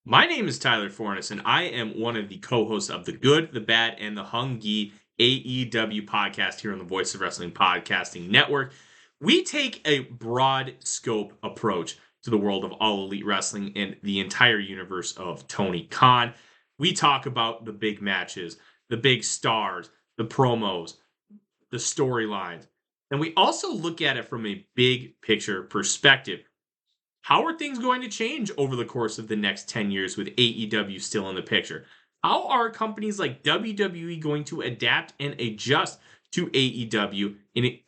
My name is Tyler Fornes, and I am one of the co-hosts of the Good, the Bad, and the Hungy AEW podcast here on the Voice of Wrestling Podcasting Network. We take a broad scope approach to the world of All Elite Wrestling and the entire universe of Tony Khan. We talk about the big matches, the big stars, the promos, the storylines, and we also look at it from a big picture perspective. How are things going to change over the course of the next 10 years with AEW still in the picture? How are companies like WWE going to adapt and adjust to AEW?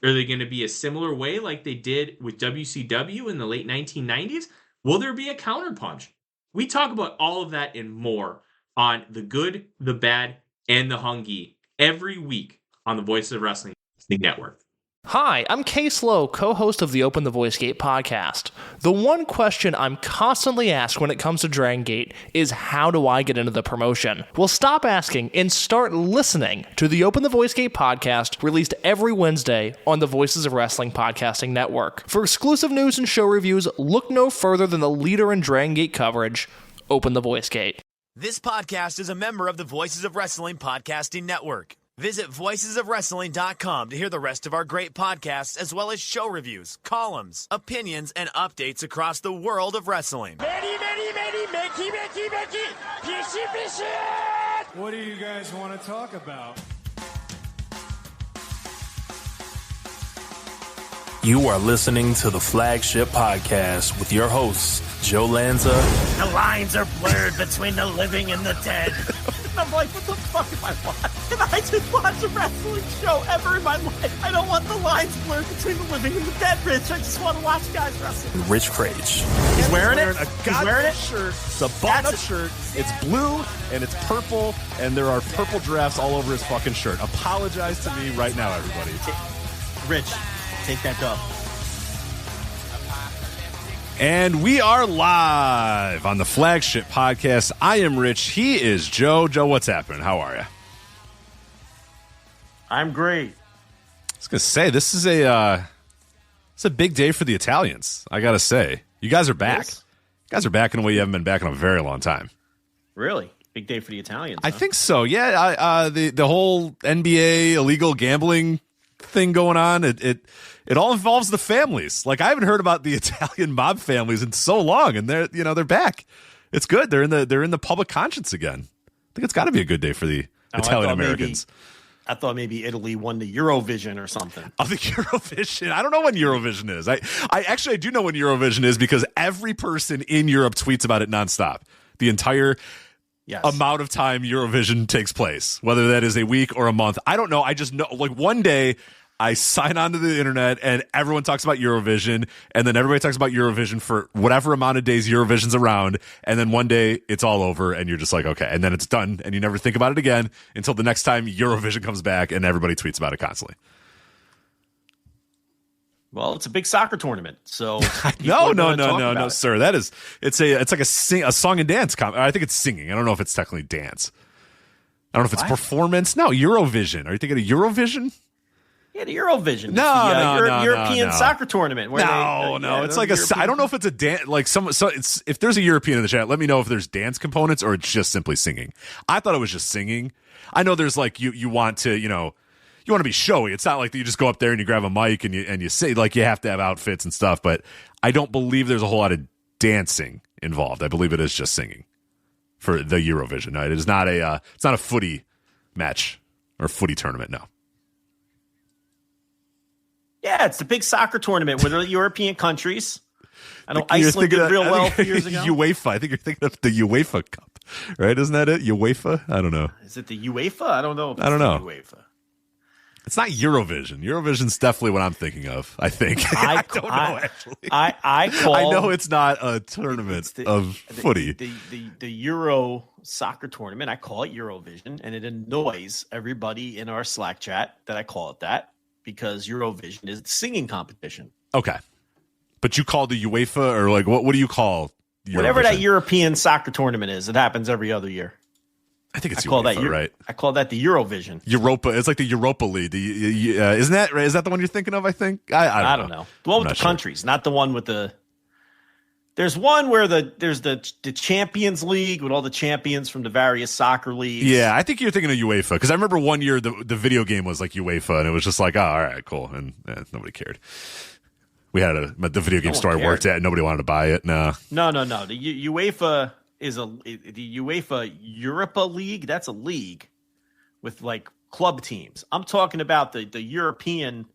Are they going to be a similar way like they did with WCW in the late 1990s? Will there be a counterpunch? We talk about all of that and more on The Good, the Bad, and the Hungy every week on the Voice of Wrestling Network. Hi, I'm Case Lowe, co-host of the Open the Voice Gate podcast. The one question I'm constantly asked when it comes to Dragon Gate is, how do I get into the promotion? Well, stop asking and start listening to the Open the Voice Gate podcast, released every Wednesday on the Voices of Wrestling Podcasting Network. For exclusive news and show reviews, look no further than the leader in Dragon Gate coverage, Open the Voice Gate. This podcast is a member of the Voices of Wrestling Podcasting Network. Visit voicesofwrestling.com to hear the rest of our great podcasts, as well as show reviews, columns, opinions, and updates across the world of wrestling. What do you guys want to talk about? You are listening to the Flagship Podcast with your hosts, Joe Lanza. The lines are blurred between the living and the dead. I'm like, what the fuck am I watching? Can I just watch a wrestling show ever in my life? I don't want the lines blurred between the living and the dead, Rich. I just want to watch guys wrestle. Rich Crage. He's wearing it. He's wearing a shirt. It's a button-up shirt. It's blue and it's purple, and there are purple giraffes all over his fucking shirt. Apologize to me right now, everybody. Rich, take that dub. And we are live on the Flagship Podcast. I am Rich. He is Joe. Joe, what's happening? How are you? I'm great. I was going to say, this is a big day for the Italians, I got to say. You guys are back. Yes. You guys are back in a way you haven't been back in a very long time. Really? Big day for the Italians, I think so, yeah. The whole NBA illegal gambling thing going on, it all involves the families. Like, I haven't heard about the Italian mob families in so long, and they're back. It's good. They're in the public conscience again. I think it's got to be a good day for the Italian Americans. I thought maybe Italy won the Eurovision or something. Oh, the Eurovision. I don't know when Eurovision is. I actually do know when Eurovision is, because every person in Europe tweets about it nonstop. The entire amount of time Eurovision takes place, whether that is a week or a month. I don't know. I just know, like, one day I sign onto the internet and everyone talks about Eurovision, and then everybody talks about Eurovision for whatever amount of days Eurovision's around, and then one day it's all over and you're just like, okay, and then it's done and you never think about it again until the next time Eurovision comes back and everybody tweets about it constantly. Well, it's a big soccer tournament, so no, sir. That is, it's like a song and dance. I think it's singing. I don't know if it's technically dance. I don't know if it's performance. No, Eurovision. Are you thinking of Eurovision? Yeah, the Eurovision. No, European soccer tournament. Where it's like I don't know if it's a dance. Like if there's a European in the chat, let me know if there's dance components or it's just simply singing. I thought it was just singing. I know there's like you want to you want to be showy. It's not like that you just go up there and you grab a mic and you say, like, you have to have outfits and stuff. But I don't believe there's a whole lot of dancing involved. I believe it is just singing for the Eurovision. No, it is not it's not a footy match or footy tournament. No. Yeah, it's the big soccer tournament with the European countries. I know Iceland did real well a few years ago. UEFA. I think you're thinking of the UEFA Cup, right? Isn't that it? UEFA? I don't know. Is it the UEFA? I don't know. I don't know. UEFA. It's not Eurovision. Eurovision's definitely what I'm thinking of, I think. I don't know, actually. I know it's not a tournament of footy. The Euro soccer tournament, I call it Eurovision, and it annoys everybody in our Slack chat that I call it that, because Eurovision is the singing competition. Okay. But you call the UEFA, or like, what do you call Eurovision? Whatever that European soccer tournament is, it happens every other year. I think it's UEFA, right? I call that the Eurovision. Europa. It's like the Europa League. Isn't that right? Is that the one you're thinking of? I think. I don't know. The one with the countries, not the one with the There's one where there's the Champions League with all the champions from the various soccer leagues. Yeah, I think you're thinking of UEFA, because I remember one year the video game was like UEFA, and it was just like, oh, all right, cool, and nobody cared. We had the video game store I worked at, and nobody wanted to buy it. No. The UEFA is the UEFA Europa League. That's a league with like club teams. I'm talking about the European.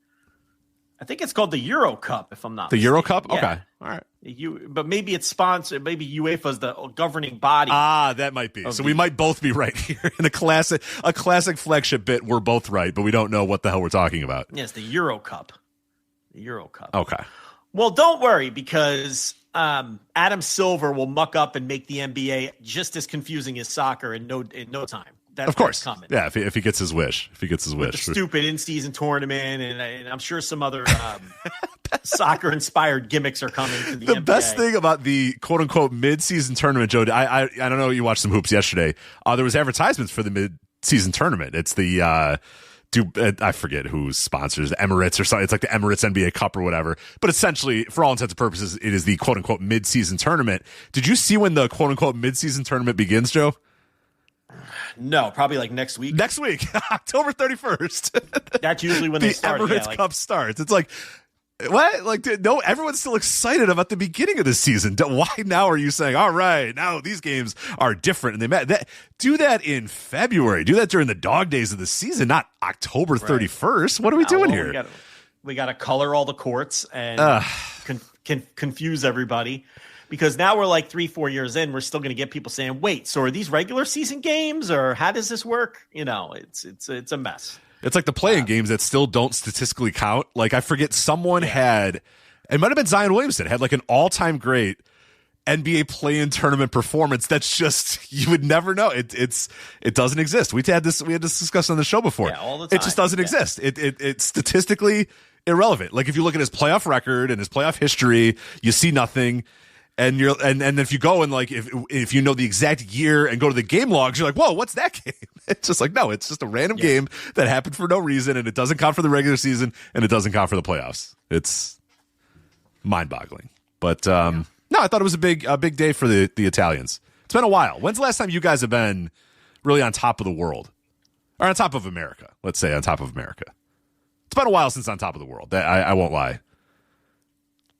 I think it's called the Euro Cup, if I'm not mistaken. Euro Cup? Yeah. Okay. All right. But maybe it's sponsored. Maybe UEFA is the governing body. That might be. So we might both be right here. In a classic flagship bit, we're both right, but we don't know what the hell we're talking about. Yes, the Euro Cup. The Euro Cup. Okay. Well, don't worry, because Adam Silver will muck up and make the NBA just as confusing as soccer in no time. Of course. That's coming. Yeah, if he gets his wish. With the stupid in-season tournament, and I'm sure some other soccer-inspired gimmicks are coming to the NBA. The best thing about the quote-unquote mid-season tournament, Joe, I don't know, you watched some hoops yesterday. There was advertisements for the mid-season tournament. It's the I forget who sponsors, Emirates or something. It's like the Emirates NBA Cup or whatever. But essentially, for all intents and purposes, it is the quote-unquote mid-season tournament. Did you see when the quote-unquote mid-season tournament begins, Joe? No, probably like next week. Next week, October 31st. That's usually when they start. The Emirates Cup starts. It's like, what? Like, no, everyone's still excited about the beginning of the season. Why now are you saying, all right, now these games are different? And do that in February. Do that during the dog days of the season, not October 31st. What are we doing here? We got to color all the courts and confuse everybody. Because now we're like 3-4 years in, we're still going to get people saying, wait, so are these regular season games, or how does this work? It's a mess. It's like the playing games that still don't statistically count. Like, I forget, someone had, it might have been Zion Williamson, had like an all-time great NBA play-in tournament performance that's just, you would never know. It doesn't exist. We had this discussed on the show before. Yeah, all the time. It just doesn't exist. It's statistically irrelevant. Like, if you look at his playoff record and his playoff history, you see nothing. And if you go and like if you know the exact year and go to the game logs, you're like, whoa, what's that game? It's just like, no, it's just a random game that happened for no reason, and it doesn't count for the regular season, and it doesn't count for the playoffs. It's mind-boggling. But no, I thought it was a big day for the Italians. It's been a while. When's the last time you guys have been really on top of the world, or on top of America? Let's say on top of America. It's been a while since on top of the world. I won't lie.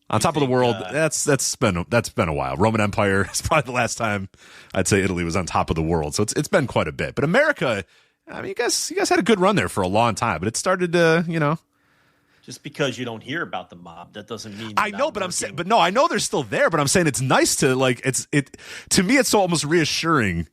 On top of the world, that's been a while. Roman Empire is probably the last time I'd say Italy was on top of the world. So it's been quite a bit. But America, I mean, you guys had a good run there for a long time, but it started to, Just because you don't hear about the mob, that doesn't mean I know, but I'm saying, but no, I know they're still there. But I'm saying it's nice to to me, it's so almost reassuring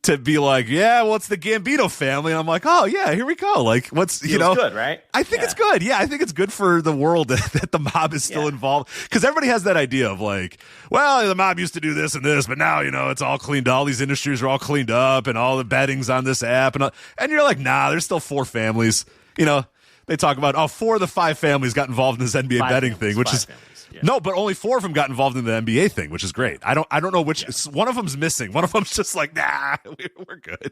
to be like, yeah, well, it's the Gambino family. And I'm like, oh, yeah, here we go. Like, Feels good, right? I think it's good. Yeah, I think it's good for the world that the mob is still involved. Because everybody has that idea of like, well, the mob used to do this and this, but now, it's all cleaned up. All these industries are all cleaned up and all the betting's on this app. And you're like, nah, there's still 4 families. They talk about, 4 of the 5 families got involved in this NBA betting thing, which is... Families. Yeah. No, but only 4 of them got involved in the NBA thing, which is great. I don't know which. One of them's missing. One of them's just like, nah, we're good.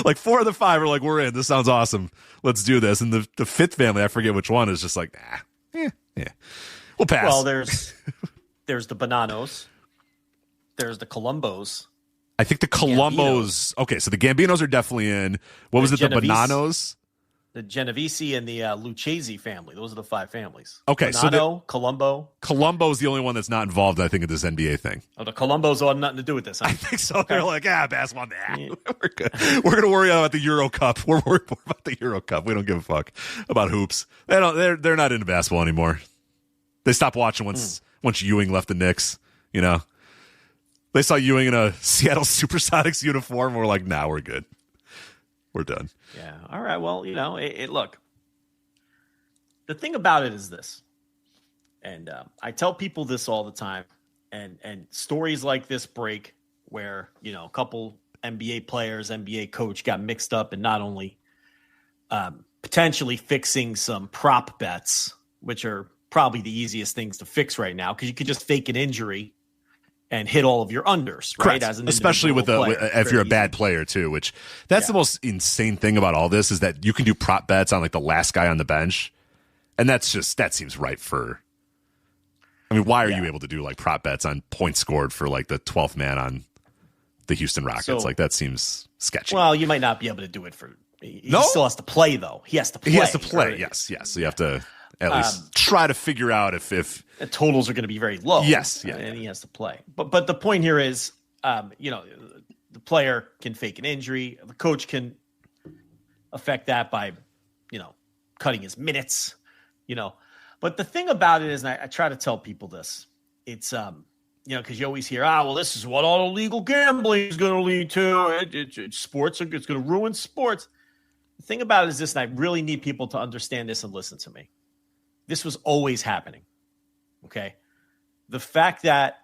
Like 4 of the 5 are like, we're in. This sounds awesome. Let's do this. And the 5th family, I forget which one, is just like, nah, yeah. We'll pass. Well, there's the Bonanos. There's the Colombos. I think the Colombos. Okay, so the Gambinos are definitely in. What was it? The Bonanos. The Genovese and the Lucchese family. Those are the 5 families. Okay, Bonanno, Colombo. Colombo's the only one that's not involved, I think, in this NBA thing. Oh, the Colombos have nothing to do with this. Huh? I think so. Okay. They're like, basketball, we're good. We're going to worry about the Euro Cup. We're worried more about the Euro Cup. We don't give a fuck about hoops. They're not into basketball anymore. They stopped watching once Ewing left the Knicks. They saw Ewing in a Seattle Supersonics uniform. We're like, nah, we're good. We're done. Yeah. All right. Well, look, the thing about it is this, and I tell people this all the time, and stories like this break where, a couple NBA players, NBA coach got mixed up in not only potentially fixing some prop bets, which are probably the easiest things to fix right now, because you could just fake an injury and hit all of your unders, right? Correct. As an especially if you're a bad player too, which that's the most insane thing about all this, is that you can do prop bets on like the last guy on the bench, and that seems right for I mean, why are you able to do like prop bets on points scored for like the 12th man on the Houston Rockets? So, like that seems sketchy. Well, you might not be able to do it for. He still has to play though. He has to play. He has to play. Yes. So you have to at least try to figure out if the totals are going to be very low. Yes. And he has to play. But the point here is, the player can fake an injury. The coach can affect that by, cutting his minutes. But the thing about it is, and I try to tell people this, it's because you always hear, this is what all illegal gambling is going to lead to. Sports it's going to ruin sports. The thing about it is this, and I really need people to understand this and listen to me. This was always happening. Okay. The fact that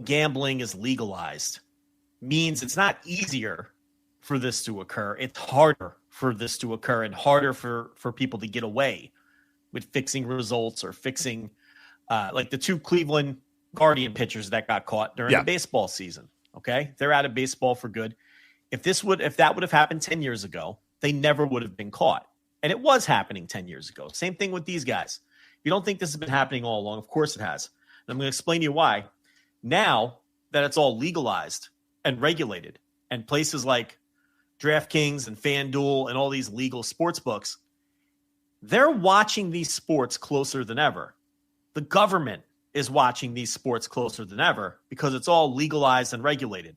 gambling is legalized means it's not easier for this to occur. It's harder for this to occur and harder for people to get away with fixing results or fixing like the 2 Cleveland Guardian pitchers that got caught during the baseball season. Okay. They're out of baseball for good. If that would have happened 10 years ago, they never would have been caught. And it was happening 10 years ago. Same thing with these guys. If you don't think this has been happening all along, of course it has. And I'm going to explain to you why. Now that it's all legalized and regulated, and places like DraftKings and FanDuel and all these legal sports books, they're watching these sports closer than ever. The government is watching these sports closer than ever because it's all legalized and regulated.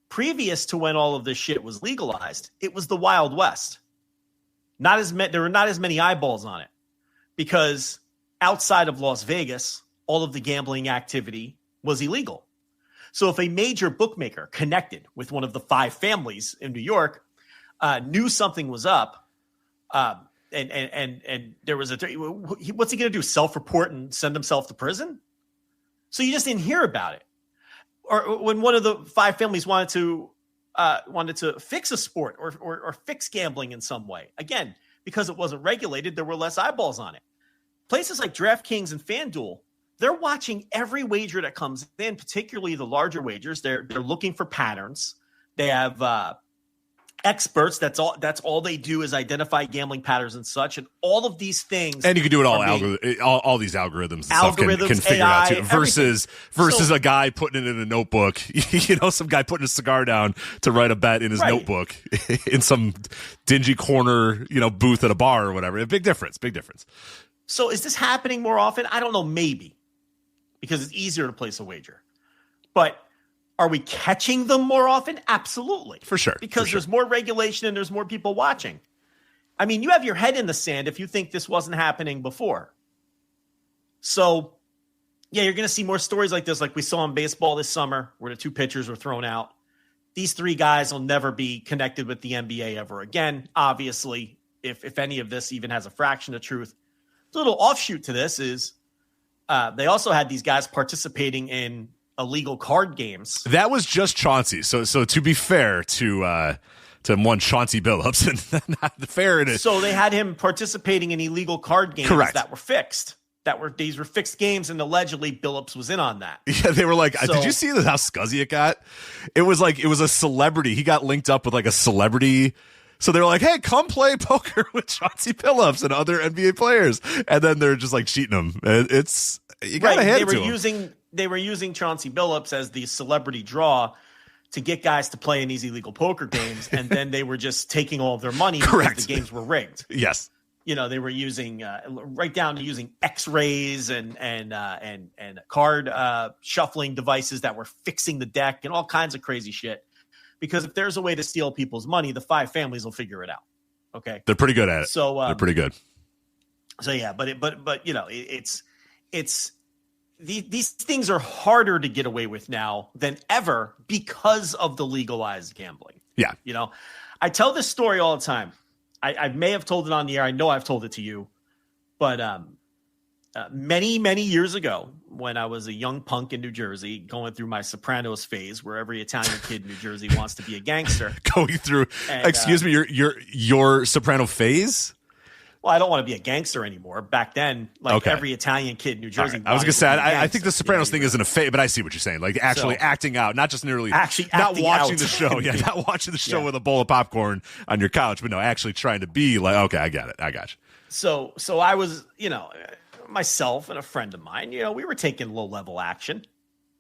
Previous to when all of this shit was legalized, it was the Wild West. There were not as many eyeballs on it because outside of Las Vegas, all of the gambling activity was illegal. So if a major bookmaker connected with one of the 5 families in New York knew something was up, and there was what's he going to do? Self-report and send himself to prison? So you just didn't hear about it. Or when one of the 5 families wanted to fix a sport or fix gambling in some way, again, because it wasn't regulated, there were less eyeballs on it. Places like DraftKings and FanDuel, they're watching every wager that comes in, particularly the larger wagers. They're looking for patterns. They have experts. That's all they do is identify gambling patterns and such. And all of these things. And you can do it all these algorithms and stuff can figure AI, it out too. Versus a guy putting it in a notebook. Some guy putting a cigar down to write a bet in his notebook in some dingy corner, booth at a bar or whatever. Big difference. So is this happening more often? I don't know. Maybe. Because it's easier to place a wager. But are we catching them more often? Absolutely. For sure. Because there's more regulation and there's more people watching. I mean, you have your head in the sand if you think this wasn't happening before. So, you're going to see more stories like this, like we saw in baseball this summer where the 2 pitchers were thrown out. These 3 guys will never be connected with the NBA ever again. Obviously, if any of this even has a fraction of truth. The little offshoot to this is they also had these guys participating in illegal card games. That was just Chauncey. So to be fair to one Chauncey Billups, and not fair in it. So they had him participating in illegal card games that were fixed. These were fixed games, and allegedly Billups was in on that. Yeah, they were like, did you see how scuzzy it got? It was a celebrity. He got linked up with like a celebrity. So they were like, hey, come play poker with Chauncey Billups and other NBA players. And then they're just like cheating him. It's, you got to hand it to him. They were using Chauncey Billups as the celebrity draw to get guys to play in these illegal poker games. And then they were just taking all of their money because the games were rigged. Yes. They were using right down to using X-rays and card shuffling devices that were fixing the deck and all kinds of crazy shit. Because if there's a way to steal people's money, the 5 families will figure it out. Okay, they're pretty good at it. So they're pretty good. So yeah, but it's these things are harder to get away with now than ever because of the legalized gambling. Yeah, I tell this story all the time. I may have told it on the air. I know I've told it to you, but many years ago, when I was a young punk in New Jersey, going through my Sopranos phase, where every Italian kid in New Jersey wants to be a gangster. Going through, excuse me, your Soprano phase? Well, I don't want to be a gangster anymore. Back then, every Italian kid in New Jersey. Right. I was going to say, I think the Sopranos thing isn't a phase, but I see what you're saying. Like actually acting out, not just nearly not watching the show. Yeah, not watching the show with a bowl of popcorn on your couch, but no, actually trying to be like, okay, I got it. I got you. So I was, myself and a friend of mine, we were taking low-level action.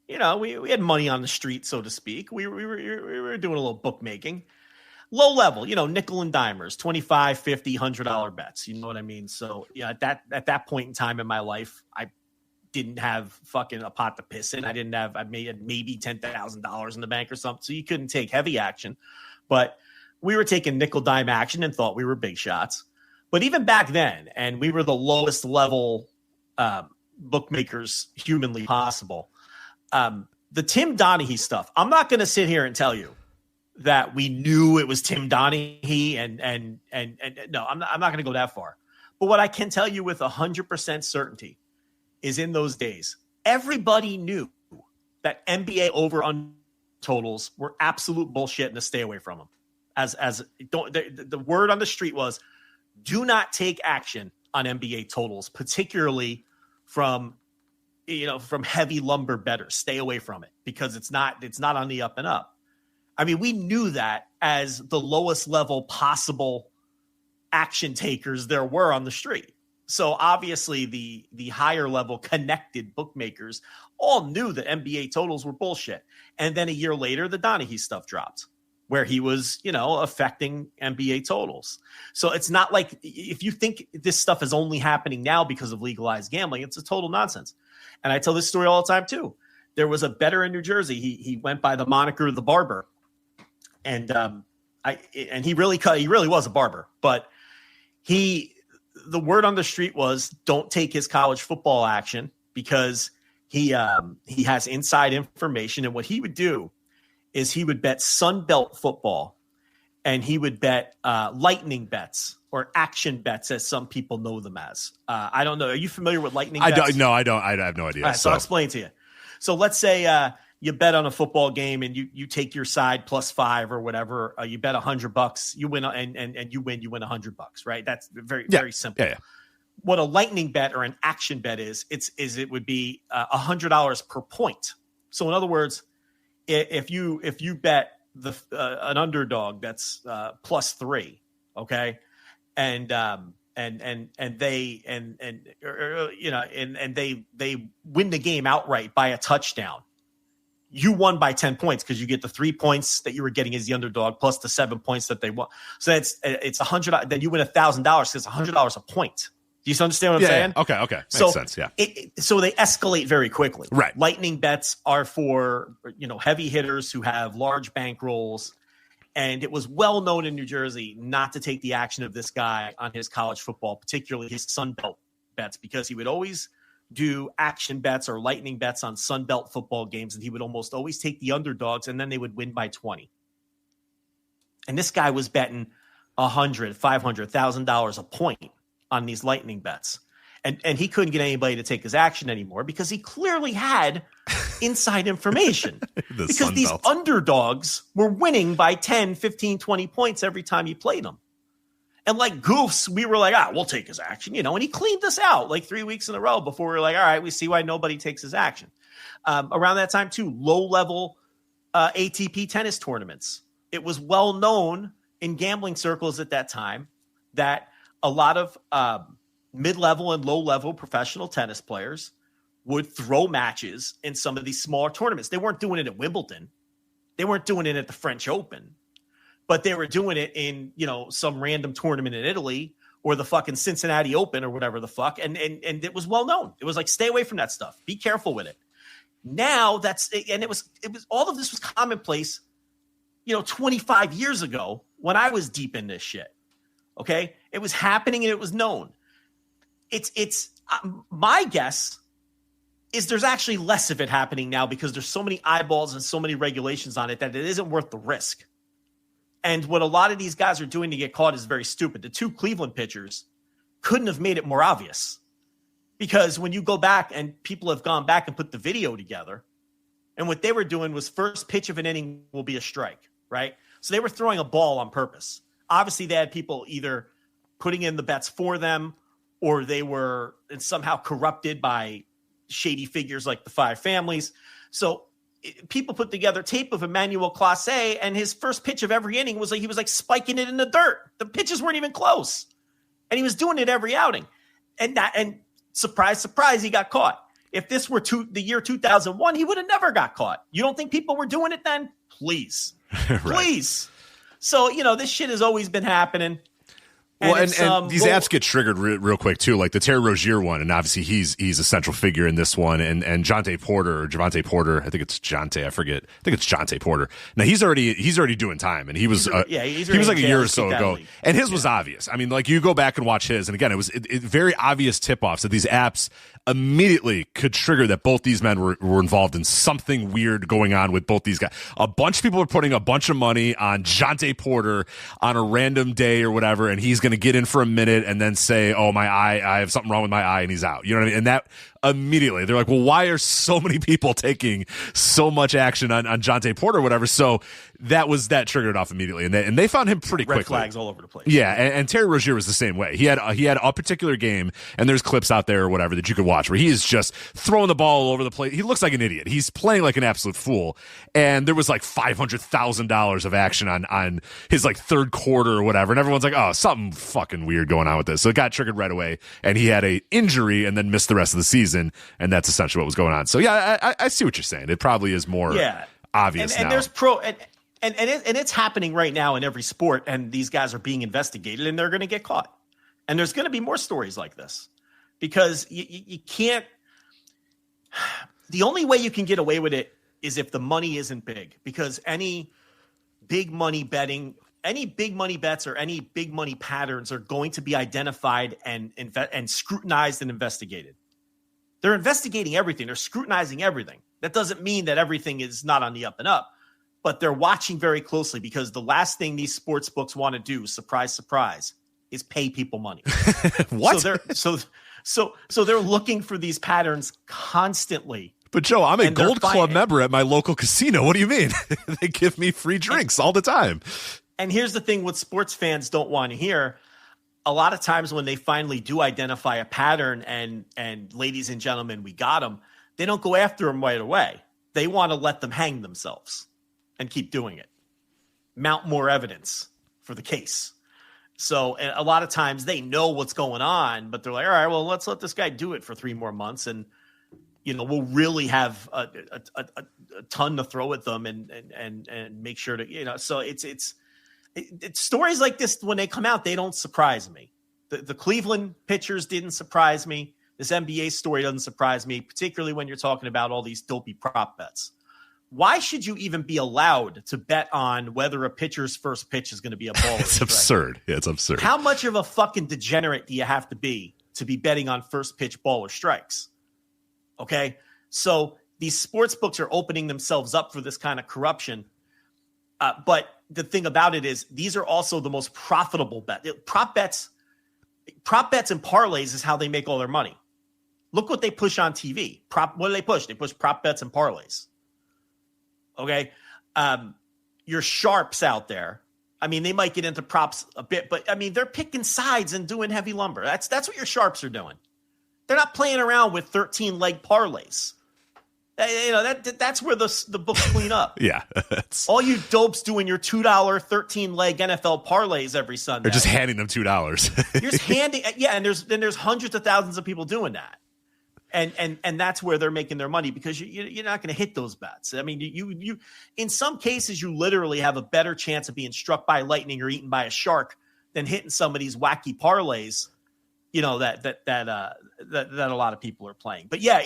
We had money on the street, so to speak. We were doing a little bookmaking. Low level, nickel and dimers, $25, $50, $100 bets. You know what I mean? So yeah, at that point in time in my life, I didn't have fucking a pot to piss in. I made maybe $10,000 in the bank or something. So you couldn't take heavy action, but we were taking nickel dime action and thought we were big shots. But even back then, and we were the lowest level bookmakers humanly possible. The Tim Donaghy stuff, I'm not going to sit here and tell you that we knew it was Tim Donaghy and no, I'm not going to go that far. But what I can tell you with 100% certainty is in those days, everybody knew that NBA over-under totals were absolute bullshit and to stay away from them. The word on the street was, do not take action on NBA totals, particularly from heavy lumber bettors. Stay away from it because it's not on the up and up. I mean, we knew that as the lowest level possible action takers there were on the street. So obviously the higher level connected bookmakers all knew that NBA totals were bullshit. And then a year later, the Donaghy stuff dropped where he was, affecting NBA totals. So it's not like if you think this stuff is only happening now because of legalized gambling, it's a total nonsense. And I tell this story all the time too. There was a bettor in New Jersey. He went by the moniker The Barber. And he really was a barber, but the word on the street was don't take his college football action because he has inside information. And what he would do is he would bet Sun Belt football and he would bet lightning bets or action bets, as some people know them as. I don't know. Are you familiar with lightning bets? I don't. I have no idea. All right, so I'll explain to you. So let's say you bet on a football game and you take your side +5 or whatever. You bet $100, you win, and you win $100, right? That's very simple. Yeah. What a lightning bet or an action bet is it would be $100 per point. So in other words, if you bet an underdog that's +3, okay, and they win the game outright by a touchdown. You won by 10 points because you get the 3 points that you were getting as the underdog plus the 7 points that they won. So it's $100. Then you win $1,000 because it's $100 a point. Do you understand what I'm saying? Yeah. Okay. Makes sense. Yeah. So they escalate very quickly. Right. Lightning bets are for heavy hitters who have large bankrolls, and it was well known in New Jersey not to take the action of this guy on his college football, particularly his Sun Belt bets, because he would always do action bets or lightning bets on Sun Belt football games, and he would almost always take the underdogs, and then they would win by 20. And this guy was betting $100,000, $500,000, $1,000 a point on these lightning bets. And he couldn't get anybody to take his action anymore because he clearly had inside information. Because these underdogs were winning by 10, 15, 20 points every time he played them. And like goofs, we were like, we'll take his action, and he cleaned us out like 3 weeks in a row before we were like, all right, we see why nobody takes his action. Around that time too, low-level ATP tennis tournaments. It was well known in gambling circles at that time that a lot of mid-level and low-level professional tennis players would throw matches in some of these smaller tournaments. They weren't doing it at Wimbledon. They weren't doing it at the French Open. But they were doing it in, some random tournament in Italy or the fucking Cincinnati Open or whatever the fuck. And it was well known. It was like, stay away from that stuff. Be careful with it. Now it was all of this was commonplace, 25 years ago when I was deep in this shit. Okay. It was happening and it was known. It's my guess is there's actually less of it happening now because there's so many eyeballs and so many regulations on it that it isn't worth the risk. And what a lot of these guys are doing to get caught is very stupid. The two Cleveland pitchers couldn't have made it more obvious because when you go back and people have gone back and put the video together and what they were doing was first pitch of an inning will be a strike, right? So they were throwing a ball on purpose. Obviously they had people either putting in the bets for them or they were somehow corrupted by shady figures like the Five Families. So people put together tape of Emmanuel Clase, and his first pitch of every inning was like he was like spiking it in the dirt. The pitches weren't even close, and he was doing it every outing. And Surprise, surprise, he got caught. If this were the year 2001, he would have never got caught. You don't think people were doing it then? Please. Right. Please. So, this shit has always been happening. Well, and these apps get triggered real quick too, like the Terry Rozier one, and obviously he's a central figure in this one, and Javante Porter, I think it's Jonte, I forget, I think it's Javante Porter. Now he's already doing time, and he was like a year or so ago, and his was obvious. I mean, like you go back and watch his, and again, it was very obvious tip-offs that these apps immediately could trigger that both these men were involved in something weird going on with both these guys. A bunch of people are putting a bunch of money on Javante Porter on a random day or whatever, and he's going to get in for a minute and then say, oh, my eye, I have something wrong with my eye, and he's out. You know what I mean? And that immediately, they're like, well, why are so many people taking so much action on Javante Porter or whatever? So that triggered it off immediately, and they found him pretty quickly. Red flags all over the place. Yeah, and Terry Rozier was the same way. He had a particular game, and there's clips out there or whatever that you could watch where he is just throwing the ball all over the place. He looks like an idiot. He's playing like an absolute fool. And there was like $500,000 of action on his like third quarter or whatever, and everyone's like, oh, something fucking weird going on with this. So it got triggered right away, and he had a injury and then missed the rest of the season, and that's essentially what was going on. So yeah, I see what you're saying. It probably is more obvious now. And there's and it's happening right now in every sport, and these guys are being investigated, and they're going to get caught. And there's going to be more stories like this because you can't. The only way you can get away with it is if the money isn't big, because any big money betting, any big money bets, or any big money patterns are going to be identified and scrutinized and investigated. They're investigating everything. They're scrutinizing everything. That doesn't mean that everything is not on the up and up, but they're watching very closely, because the last thing these sports books want to do, surprise, surprise, is pay people money. What? So they're looking for these patterns constantly. But Joe, I'm a Gold Club member at my local casino. What do you mean? They give me free drinks all the time. And here's the thing: what sports fans don't want to hear. A lot of times when they finally do identify a pattern and ladies and gentlemen, we got them, they don't go after them right away. They want to let them hang themselves and keep doing it. Mount more evidence for the case. So a lot of times they know what's going on, but they're like, all right, well, let's let this guy do it for 3 more months. And, we'll really have a ton to throw at them and make sure to, so it's stories like this, when they come out, they don't surprise me. The Cleveland pitchers didn't surprise me. This NBA story doesn't surprise me, particularly when you're talking about all these dopey prop bets. Why should you even be allowed to bet on whether a pitcher's first pitch is going to be a ball? It's absurd. Yeah, it's absurd. How much of a fucking degenerate do you have to be betting on first pitch ball or strikes? Okay. So these sports books are opening themselves up for this kind of corruption. But the thing about it is, these are also the most profitable bet. Prop bets and parlays is how they make all their money. Look what they push on TV. What do they push? They push prop bets and parlays. Okay. Your sharps out there. I mean, they might get into props a bit, but I mean, they're picking sides and doing heavy lumber. That's what your sharps are doing. They're not playing around with 13-leg parlays. That's where the books clean up. Yeah. All you dopes doing your $2 13-leg NFL parlays every Sunday. They're just handing them $2. You're just handing, and there's hundreds of thousands of people doing that. And that's where they're making their money, because you're not going to hit those bets. I mean, you in some cases, you literally have a better chance of being struck by lightning or eaten by a shark than hitting some of these wacky parlays, that a lot of people are playing. But yeah,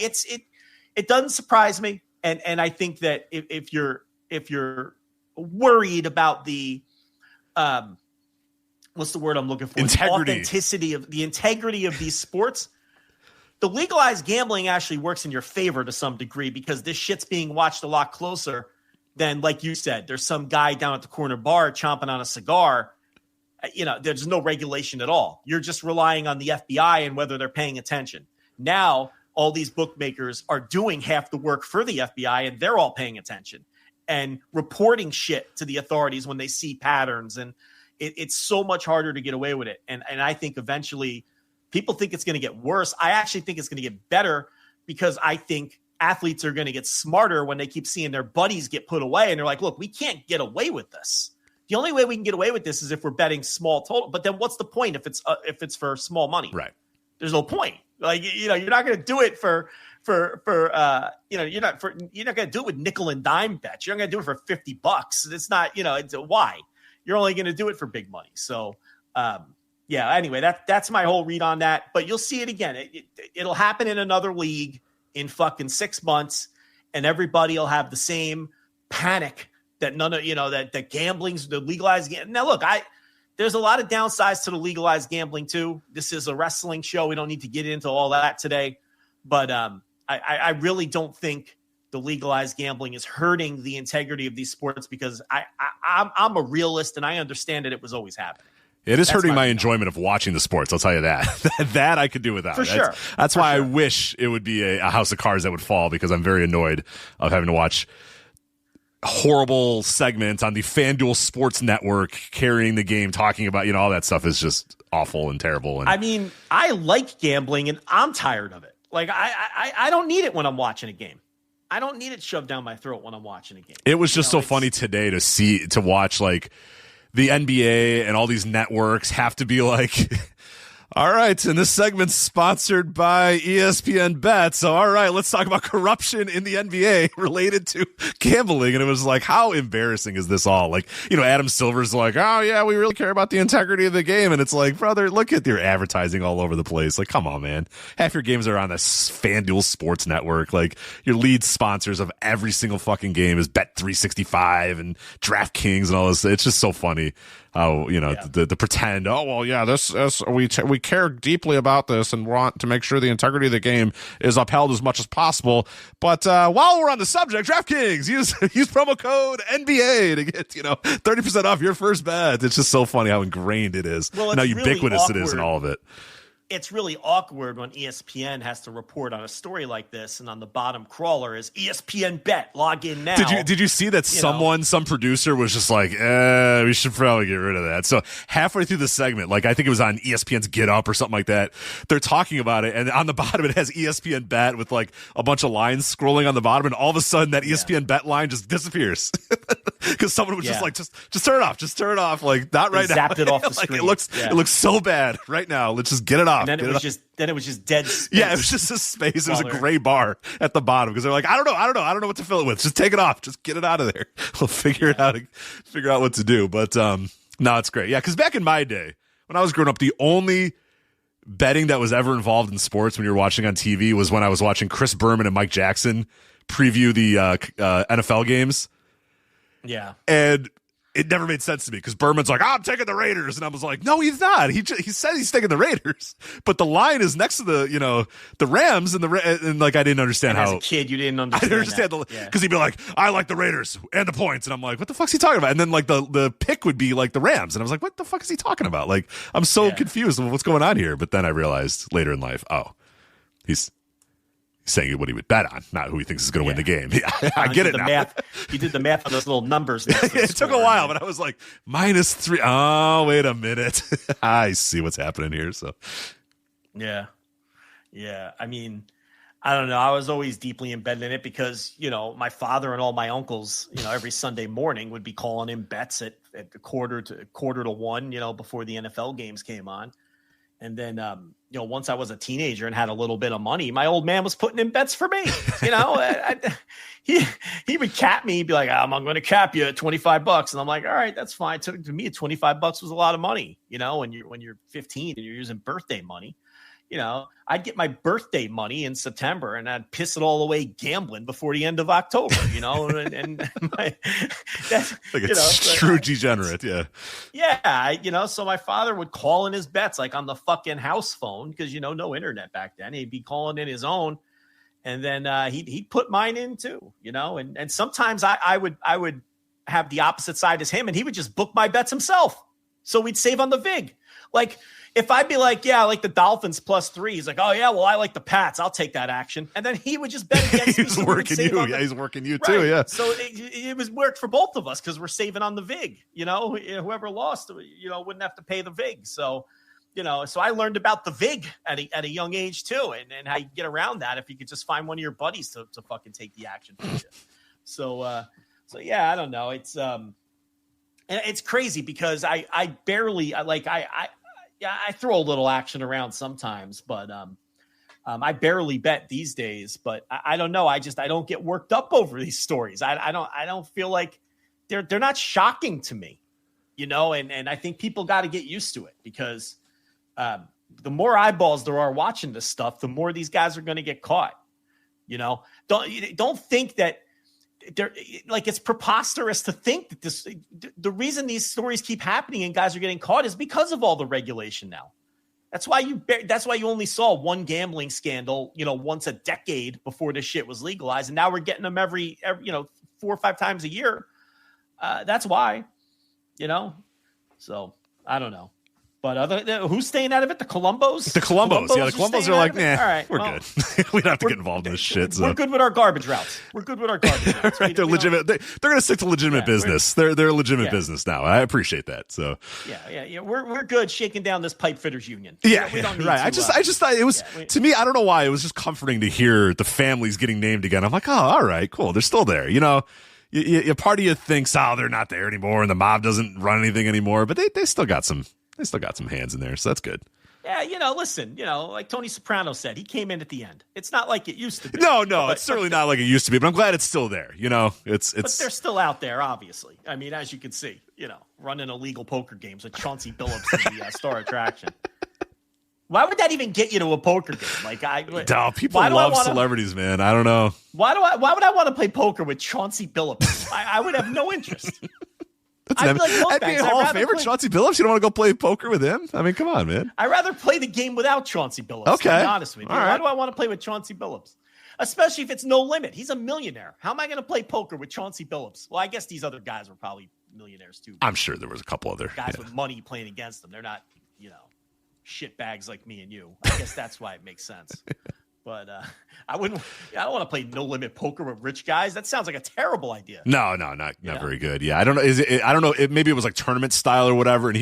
it doesn't surprise me. And I think that if you're worried about the, what's the word I'm looking for? The integrity of these sports, the legalized gambling actually works in your favor to some degree, because this shit's being watched a lot closer than, like you said, there's some guy down at the corner bar chomping on a cigar. There's no regulation at all. You're just relying on the FBI and whether they're paying attention. Now, all these bookmakers are doing half the work for the FBI, and they're all paying attention and reporting shit to the authorities when they see patterns. And it's so much harder to get away with it. And I think eventually people think it's going to get worse. I actually think it's going to get better, because I think athletes are going to get smarter when they keep seeing their buddies get put away. And they're like, look, we can't get away with this. The only way we can get away with this is if we're betting small total. But then what's the point if it's for small money? Right. There's no point. Like, you're not going to do it for you're not going to do it with nickel and dime bets. You're not going to do it for $50. It's not, it's why you're only going to do it for big money. So, anyway, that's my whole read on that, but you'll see it again. It'll happen in another league in fucking 6 months, and everybody will have the same panic that that gambling's the legalized game. Now, look, there's a lot of downsides to the legalized gambling too. This is a wrestling show. We don't need to get into all that today, but I really don't think the legalized gambling is hurting the integrity of these sports, because I'm a realist and I understand that it was always happening. That's hurting my enjoyment of watching the sports. I'll tell you that. That I could do without. For sure. That's why I wish it would be a house of cards that would fall, because I'm very annoyed of having to watch horrible segments on the FanDuel Sports Network carrying the game, talking about, all that stuff is just awful and terrible. And I mean, I like gambling and I'm tired of it. Like, I don't need it when I'm watching a game. I don't need it shoved down my throat when I'm watching a game. It was just so funny today to watch, like, the NBA and all these networks have to be like, all right, and this segment's sponsored by ESPN Bet. So, all right, let's talk about corruption in the NBA related to gambling. And it was like, how embarrassing is this all? Like, Adam Silver's like, oh, yeah, we really care about the integrity of the game. And it's like, brother, look at your advertising all over the place. Like, come on, man. Half your games are on the FanDuel Sports Network. Like, your lead sponsors of every single fucking game is Bet365 and DraftKings and all this. It's just so funny. How the pretend, oh well, yeah, this we care deeply about this and want to make sure the integrity of the game is upheld as much as possible. But while we're on the subject, DraftKings, use promo code NBA to get 30% off your first bet. It's just so funny how ingrained it is, and how ubiquitous it is in all of it. It's really awkward when ESPN has to report on a story like this, and on the bottom crawler is ESPN Bet. Log in now. Did you see that some producer was just like, we should probably get rid of that. So halfway through the segment, like I think it was on ESPN's Get Up or something like that, they're talking about it, and on the bottom it has ESPN Bet with like a bunch of lines scrolling on the bottom, and all of a sudden that ESPN Bet line just disappears because someone was just like, just turn it off, like not right now. Zapped it off the like, screen. It looks so bad right now. Let's just get it off. And then it was just dead space. Yeah, it was just a space. It was a gray bar at the bottom because they're like, I don't know what to fill it with. Just take it off. Just get it out of there. We'll figure out what to do. But no, it's great. Yeah, because back in my day, when I was growing up, the only betting that was ever involved in sports when you were watching on TV was when I was watching Chris Berman and Mike Jackson preview the NFL games. Yeah. And it never made sense to me because Berman's like, I'm taking the Raiders. And I was like, no, he's not. He said he's taking the Raiders. But the line is next to the Rams and like, I didn't understand how. As a kid, you didn't understand. I didn't understand because he'd be like, I like the Raiders and the points. And I'm like, what the fuck's he talking about? And then like the pick would be like the Rams. And I was like, what the fuck is he talking about? Like, I'm so confused with what's going on here. But then I realized later in life, he's saying what he would bet on, not who he thinks is going to win the game. Yeah, I get it now. Math. He did the math on those little numbers. It took a while, but I was like, -3. Oh, wait a minute. I see what's happening here. So, yeah. I mean, I don't know. I was always deeply embedded in it because, my father and all my uncles, every Sunday morning would be calling in bets at quarter to one, before the NFL games came on. And then, once I was a teenager and had a little bit of money, my old man was putting in bets for me. He would cap me. He'd be like, I'm going to cap you at $25. And I'm like, all right, that's fine. To me, $25 was a lot of money, when you're 15 and you're using birthday money. I'd get my birthday money in September and I'd piss it all away gambling before the end of October, and that's like a true degenerate. Yeah. Yeah. So my father would call in his bets like on the fucking house phone because, no internet back then. He'd be calling in his own. And then he'd put mine in too, and sometimes I would have the opposite side as him and he would just book my bets himself. So we'd save on the VIG. Like, if I'd be like, yeah, I like the Dolphins +3, he's like, oh, yeah, well, I like the Pats. I'll take that action. And then he would just bet against me. He's working you. Yeah, he's working you too, yeah. So it was worked for both of us because we're saving on the VIG. Whoever lost, wouldn't have to pay the VIG. So, so I learned about the VIG at a young age too and how you get around that if you could just find one of your buddies to fucking take the action for you. So yeah, I don't know. It's and it's crazy because I barely I throw a little action around sometimes, but I barely bet these days, but I don't know. I don't get worked up over these stories. I don't feel like they're not shocking to me, and I think people got to get used to it because the more eyeballs there are watching this stuff, the more these guys are going to get caught. Don't think that they're like, it's preposterous to think that the reason these stories keep happening and guys are getting caught is because of all the regulation now. That's why you only saw one gambling scandal, once a decade before this shit was legalized. And now we're getting them every 4 or 5 times a year. That's why, so I don't know. But who's staying out of it? The Colombos? The Colombos. Yeah, the Colombos are like, nah, all right, we're good. We don't have to get involved in this shit. So. We're good with our garbage routes. Right, they're legitimate. They're going to stick to legitimate business. They're a legitimate business now. I appreciate that. So yeah. We're good shaking down this pipe fitters union. Yeah, we don't need right. To, I just thought it was to me. I don't know why it was just comforting to hear the families getting named again. I'm like, oh, all right, cool. They're still there. A part of you thinks, oh, they're not there anymore, and the mob doesn't run anything anymore. But they still got some. They still got some hands in there, so that's good. Yeah, listen, like Tony Soprano said, he came in at the end. It's not like it used to be. No, it's certainly not like it used to be, but I'm glad it's still there. But they're still out there, obviously. I mean, as you can see, running illegal poker games with Chauncey Billups in the star attraction. Why would that even get you to a poker game? People love celebrities, man. I don't know. Why would I want to play poker with Chauncey Billups? I would have no interest. I'd be a Hall of Famer, Chauncey Billups. You don't want to go play poker with him? I mean, come on, man. I'd rather play the game without Chauncey Billups. Okay, to be honest with you. Right. Why do I want to play with Chauncey Billups? Especially if it's no limit. He's a millionaire. How am I going to play poker with Chauncey Billups? Well, I guess these other guys were probably millionaires too. I'm sure there was a couple other guys with money playing against them. They're not, shit bags like me and you. I guess that's why it makes sense. But I don't want to play no limit poker with rich guys. That sounds like a terrible idea. No, not very good. Yeah, I don't know. I don't know. Maybe it was like tournament style or whatever. And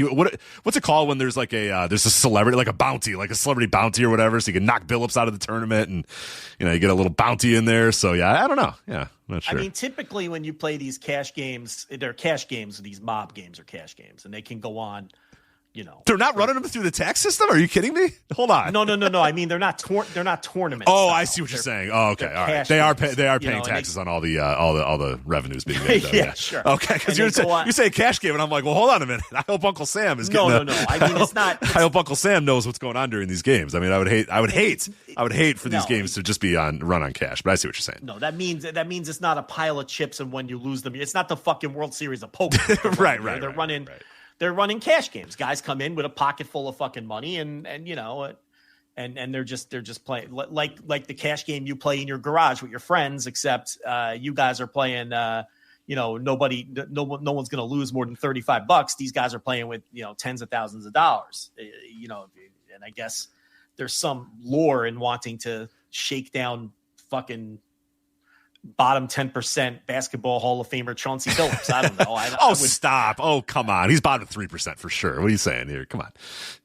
what's it called when there's like there's a celebrity, like a bounty, like a celebrity bounty or whatever. So you can knock Billups out of the tournament, and you get a little bounty in there. So yeah, I don't know. Yeah, I'm not sure. I mean, typically when you play these cash games, they're cash games. These mob games are cash games, and they can go on. They're not running them through the tax system. Are you kidding me? Hold on. No. I mean, they're not tournaments. Oh, I see what you're saying. Oh, okay, all right. They are paying taxes on all the revenues being made. Though. Yeah, sure. Okay, because you say cash game, and I'm like, well, hold on a minute. I hope Uncle Sam is getting. No. I mean, it's not. I hope Uncle Sam knows what's going on during these games. I mean, I would hate for these games to just be run on cash. But I see what you're saying. No, that means it's not a pile of chips, and when you lose them, it's not the fucking World Series of poker. Right. They're running. Right. They're running cash games. Guys come in with a pocket full of fucking money, and they're just playing like the cash game you play in your garage with your friends. Except you guys are playing. No one's going to lose more than $35. These guys are playing with tens of thousands of dollars. And I guess there's some lore in wanting to shake down fucking bottom 10% basketball Hall of Famer Chauncey Billups. I don't know. Stop. Oh, come on. He's bottom 3% for sure. What are you saying here? Come on.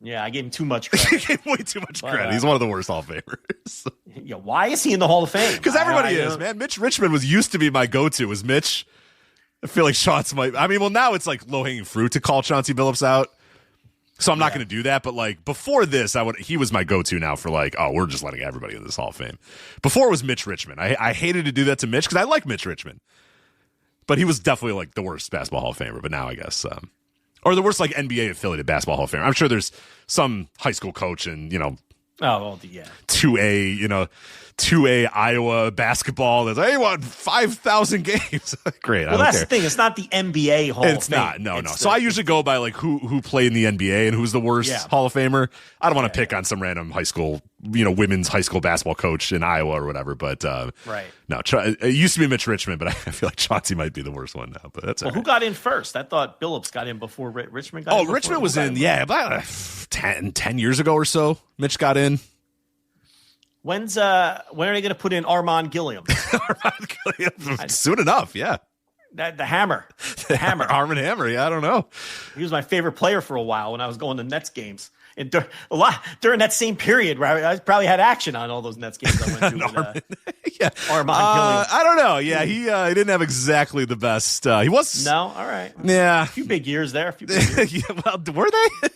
Yeah, I gave him too much credit. You gave him way too much credit. He's one of the worst Hall of Famers. Yeah, why is he in the Hall of Fame? Because everybody is, man. Mitch Richmond used to be my go-to. Was Mitch? I feel like Chauncey might. I mean, well, now it's like low-hanging fruit to call Chauncey Billups out. So I'm not going to do that, but like before this, he was my go-to now for like, oh, we're just letting everybody in this Hall of Fame. Before it was Mitch Richmond. I hated to do that to Mitch because I like Mitch Richmond, but he was definitely like the worst basketball Hall of Famer. But now I guess, or the worst like NBA affiliated basketball Hall of Famer. I'm sure there's some high school coach and 2A Iowa basketball that's, hey, won 5,000 games. Great. Well, that's the thing. It's not the NBA Hall of Fame. It's not. No. So I usually go by like who played in the NBA and who's the worst Hall of Famer. I don't want to pick on some random high school, women's high school basketball coach in Iowa or whatever. But right. No, it used to be Mitch Richmond, but I feel like Chauncey might be the worst one now. But that's who got in first? I thought Billups got in before Richmond got in. Oh, Richmond was in, about 10 years ago or so. Mitch got in. When are they going to put in Armand Gilliam? Soon enough, yeah. The Hammer. Armand Hammer, yeah, I don't know. He was my favorite player for a while when I was going to Nets games. And during that same period where I probably had action on all those Nets games I went to. Armand Gilliam. I don't know. Yeah, he didn't have exactly the best. He was. No, all right. Yeah. A few big years there. Yeah, well, were they?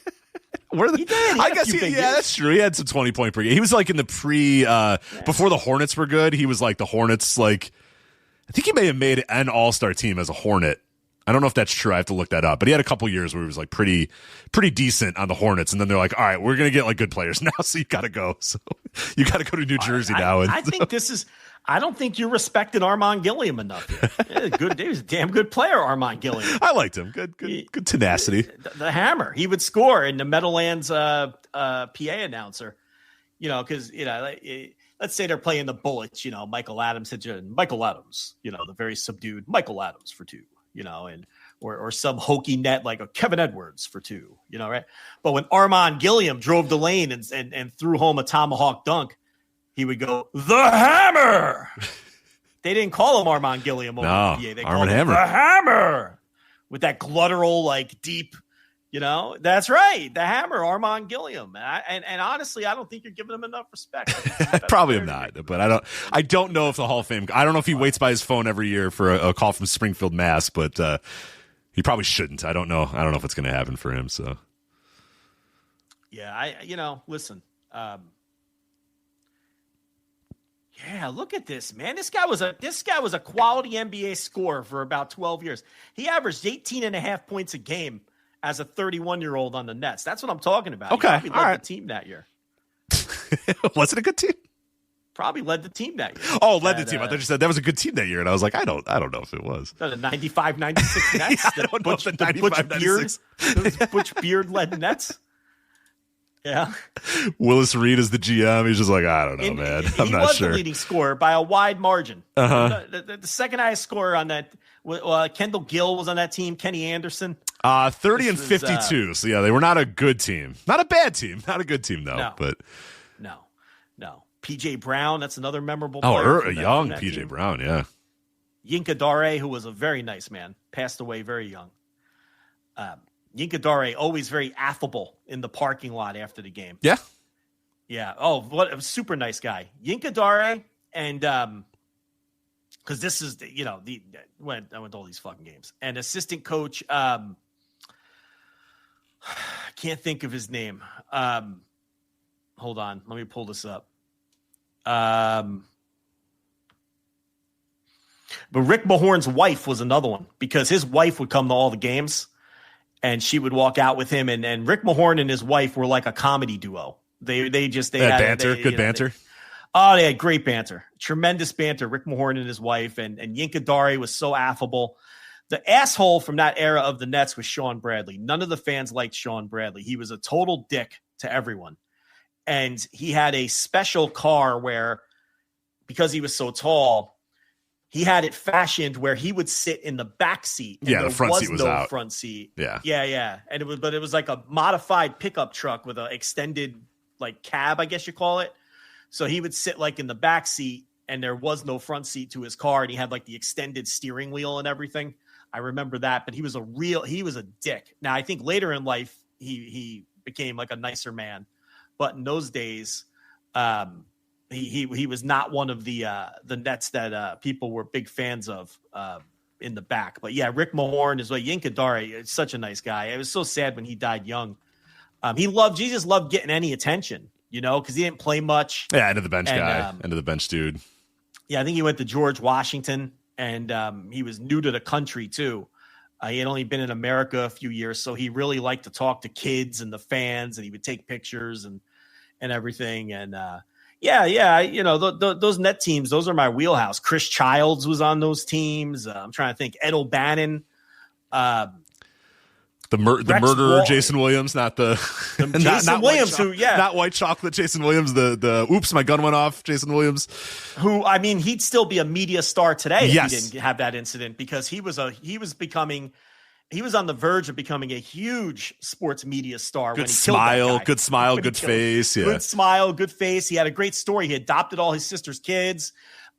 He did. I guess that's true. He had some 20-point per game. He was like in the before the Hornets were good. He was like the Hornets. Like I think he may have made an All-Star team as a Hornet. I don't know if that's true. I have to look that up. But he had a couple years where he was like pretty decent on the Hornets, and then they're like, all right, we're gonna get like good players now, so you got to go. So you got to go to New Jersey now. I think this is. I don't think you're respecting Armand Gilliam enough here. He was a damn good player, Armand Gilliam. I liked him. Good tenacity. The hammer. He would score in the Meadowlands PA announcer. Because let's say they're playing the Bullets. Michael Adams Michael Adams. The very subdued Michael Adams for 2. And or some hokey net like a Kevin Edwards for 2. Right? But when Armand Gilliam drove the lane and threw home a tomahawk dunk, he would go, the hammer. They didn't call him Armand Gilliam over the PA. They called him the hammer with that gluttural, like deep, that's right. The hammer, Armand Gilliam. And honestly, I don't think you're giving him enough respect. Probably am not, but I don't know if the Hall of Fame, I don't know if he waits by his phone every year for a call from Springfield, Mass, but he probably shouldn't. I don't know if it's going to happen for him. So yeah, listen, yeah, look at this, man. This guy was a quality NBA scorer for about 12 years. He averaged 18.5 points a game as a 31-year-old on the Nets. That's what I'm talking about. Okay, he probably led the team that year. Was it a good team? Probably led the team that year. Oh, led the team. I thought you said that was a good team that year, and I was like, I don't know if it was. The 95-96 Nets. Yeah, I don't know if the 95-96. Those Butch Beard-led Nets. Yeah. Willis Reed is the GM. He's just like, I don't know, man. I'm not sure. He was the leading scorer by a wide margin. Uh-huh. The second highest scorer on that, Kendall Gill was on that team. Kenny Anderson. 30 and 52. So, yeah, they were not a good team. Not a bad team. Not a good team, though. No. But No. P.J. Brown, that's another memorable player. Oh, a young P.J. Brown, yeah. Yinka Dare, who was a very nice man, passed away very young. Yinka Dare, always very affable in the parking lot after the game. Yeah. Yeah. Oh, what a super nice guy. Yinka Dare, and because this is, I went to all these fucking games. And assistant coach, can't think of his name. Hold on. Let me pull this up. But Rick Mahorn's wife was another one, because his wife would come to all the games and she would walk out with him, and Rick Mahorn and his wife were like a comedy duo. They had banter, good banter. They had great banter, tremendous banter. Rick Mahorn and his wife, and Yinka Dare was so affable. The asshole from that era of the Nets was Sean Bradley. None of the fans liked Sean Bradley. He was a total dick to everyone. And he had a special car where, because he was so tall, he had it fashioned where he would sit in the back seat. Yeah, the front seat was out. Front seat. Yeah. And it was like a modified pickup truck with an extended like cab, I guess you call it. So he would sit like in the back seat, and there was no front seat to his car, and he had like the extended steering wheel and everything. I remember that, but he was a dick. Now I think later in life he became like a nicer man, but in those days, he was not one of the Nets that people were big fans of in the back. But yeah, Rick Mahorn is like Yinka Dare. It's such a nice guy. It was so sad when he died young. He just loved getting any attention, because he didn't play much. Yeah, end of the bench guy, end of the bench dude. Yeah, I think he went to George Washington, and he was new to the country too. He had only been in America a few years, so he really liked to talk to kids and the fans, and he would take pictures and everything. And those Net teams, those are my wheelhouse. Chris Childs was on those teams. I'm trying to think. Ed O'Bannon. The murderer Jason Williams, not the Jason Williams, not white chocolate Jason Williams, the oops, my gun went off Jason Williams, who, I mean, he'd still be a media star today if yes. he didn't have that incident, because he was on the verge of becoming a huge sports media star. Good when he smile, killed that guy. good smile, good face. Yeah. Good smile, good face. He had a great story. He adopted all his sister's kids,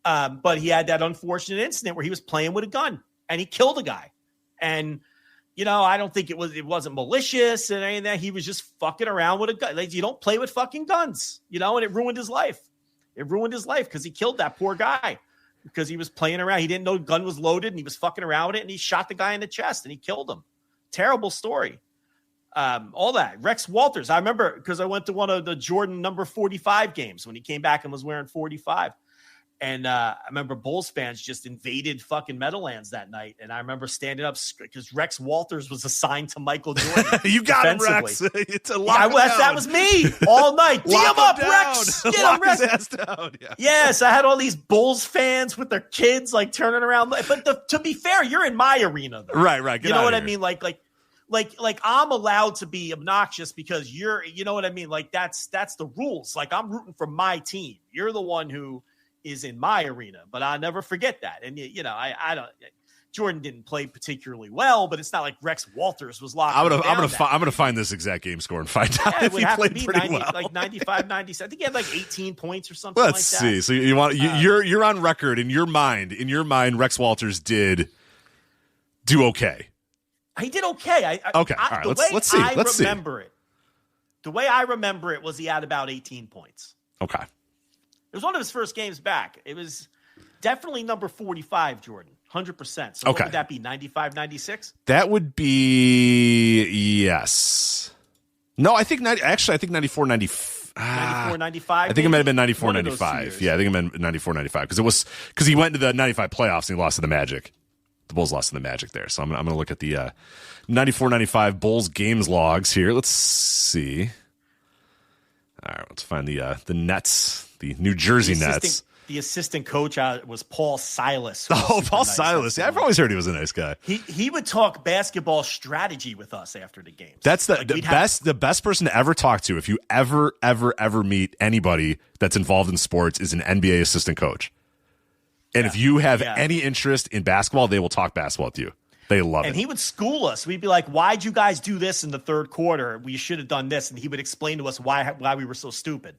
but he had that unfortunate incident where he was playing with a gun and he killed a guy. And I don't think it wasn't malicious and anything. That he was just fucking around with a gun. Like, you don't play with fucking guns, and it ruined his life. It ruined his life because he killed that poor guy because he was playing around. He didn't know the gun was loaded and he was fucking around with it, and he shot the guy in the chest and he killed him. Terrible story. all that. Rex Walters. I remember because I went to one of the Jordan number 45 games when he came back and was wearing 45. And I remember Bulls fans just invaded fucking Meadowlands that night. And I remember standing up because Rex Walters was assigned to Michael Jordan. You got him, Rex. It's a that was me all night. Tee him up, Rex. Get him, Rex. His ass down. Yeah. Yes, I had all these Bulls fans with their kids like turning around. But to be fair, you're in my arena, though. Right. You know what I mean? Like I'm allowed to be obnoxious because you know what I mean? Like that's the rules. Like I'm rooting for my team. You're the one who is in my arena, but I'll never forget that. And I don't. Jordan didn't play particularly well, but it's not like Rex Walters was locked. I'm gonna find this exact game score and find out if he played pretty well. Like 95, 96. I think he had like 18 points or something. Let's see. So you want you're on record in your mind. In your mind, Rex Walters did do okay. He did okay. Okay. All right. Let's see. The way I remember it was he had about 18 points. Okay. It was one of his first games back. It was definitely number 45, Jordan. 100%. So what would that be, 95, 96? That would be, yes. No, I think 94, 95. 94, 95? I think it might have been 94, 95. Yeah, I think it meant 94, 95. Because he went to the 95 playoffs and he lost to the Magic. The Bulls lost to the Magic there. So I'm going to look at the 94, 95 Bulls games logs here. Let's see. All right, let's find the Nets. The New Jersey Nets. The assistant coach was Paul Silas. Paul Silas. Yeah, I've always heard he was a nice guy. He would talk basketball strategy with us after the games. That's the best person to ever talk to if you ever meet anybody that's involved in sports is an NBA assistant coach. And if you have any interest in basketball, they will talk basketball with you. They love it. And he would school us. We'd be like, why'd you guys do this in the third quarter? We should have done this. And he would explain to us why we were so stupid.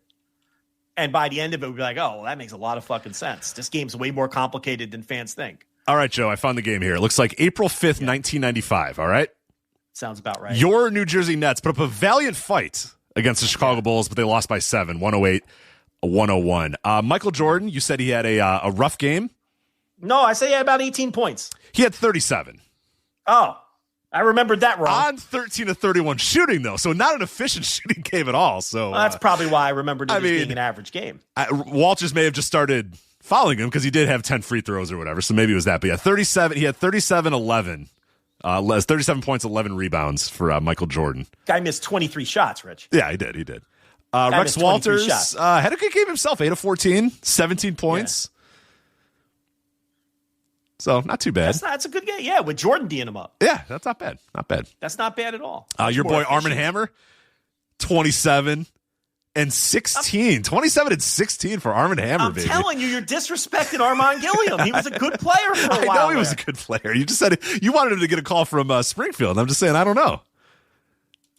And by the end of it, we'd be like, oh, well, that makes a lot of fucking sense. This game's way more complicated than fans think. All right, Joe, I found the game here. It looks like April 5th, 1995, all right? Sounds about right. Your New Jersey Nets put up a valiant fight against the Chicago Bulls, but they lost by 7, 108-101. Michael Jordan, you said he had a rough game? No, I say he had about 18 points. He had 37. Oh, I remembered that wrong. On 13 of 31 shooting, though, so not an efficient shooting game at all. So that's probably why I remembered it as being an average game. Walters may have just started fouling him because he did have 10 free throws or whatever, so maybe it was that. But yeah, 37. He had 37-11. 37 points, 11 rebounds for Michael Jordan. Guy missed 23 shots, Rich. Yeah, he did. Rex Walters had a good game himself, 8 of 14, 17 points. Yeah. So, not too bad. That's a good game. Yeah, with Jordan D'ing him up. Yeah, that's not bad. Not bad. That's not bad at all. Your boy Arm & Hammer, 27 and 16. 27 and 16 for Arm & Hammer, baby. I'm telling you, you're disrespecting Armand Gilliam. He was a good player for a while. I know he was a good player. You just said you wanted him to get a call from Springfield. I'm just saying, I don't know.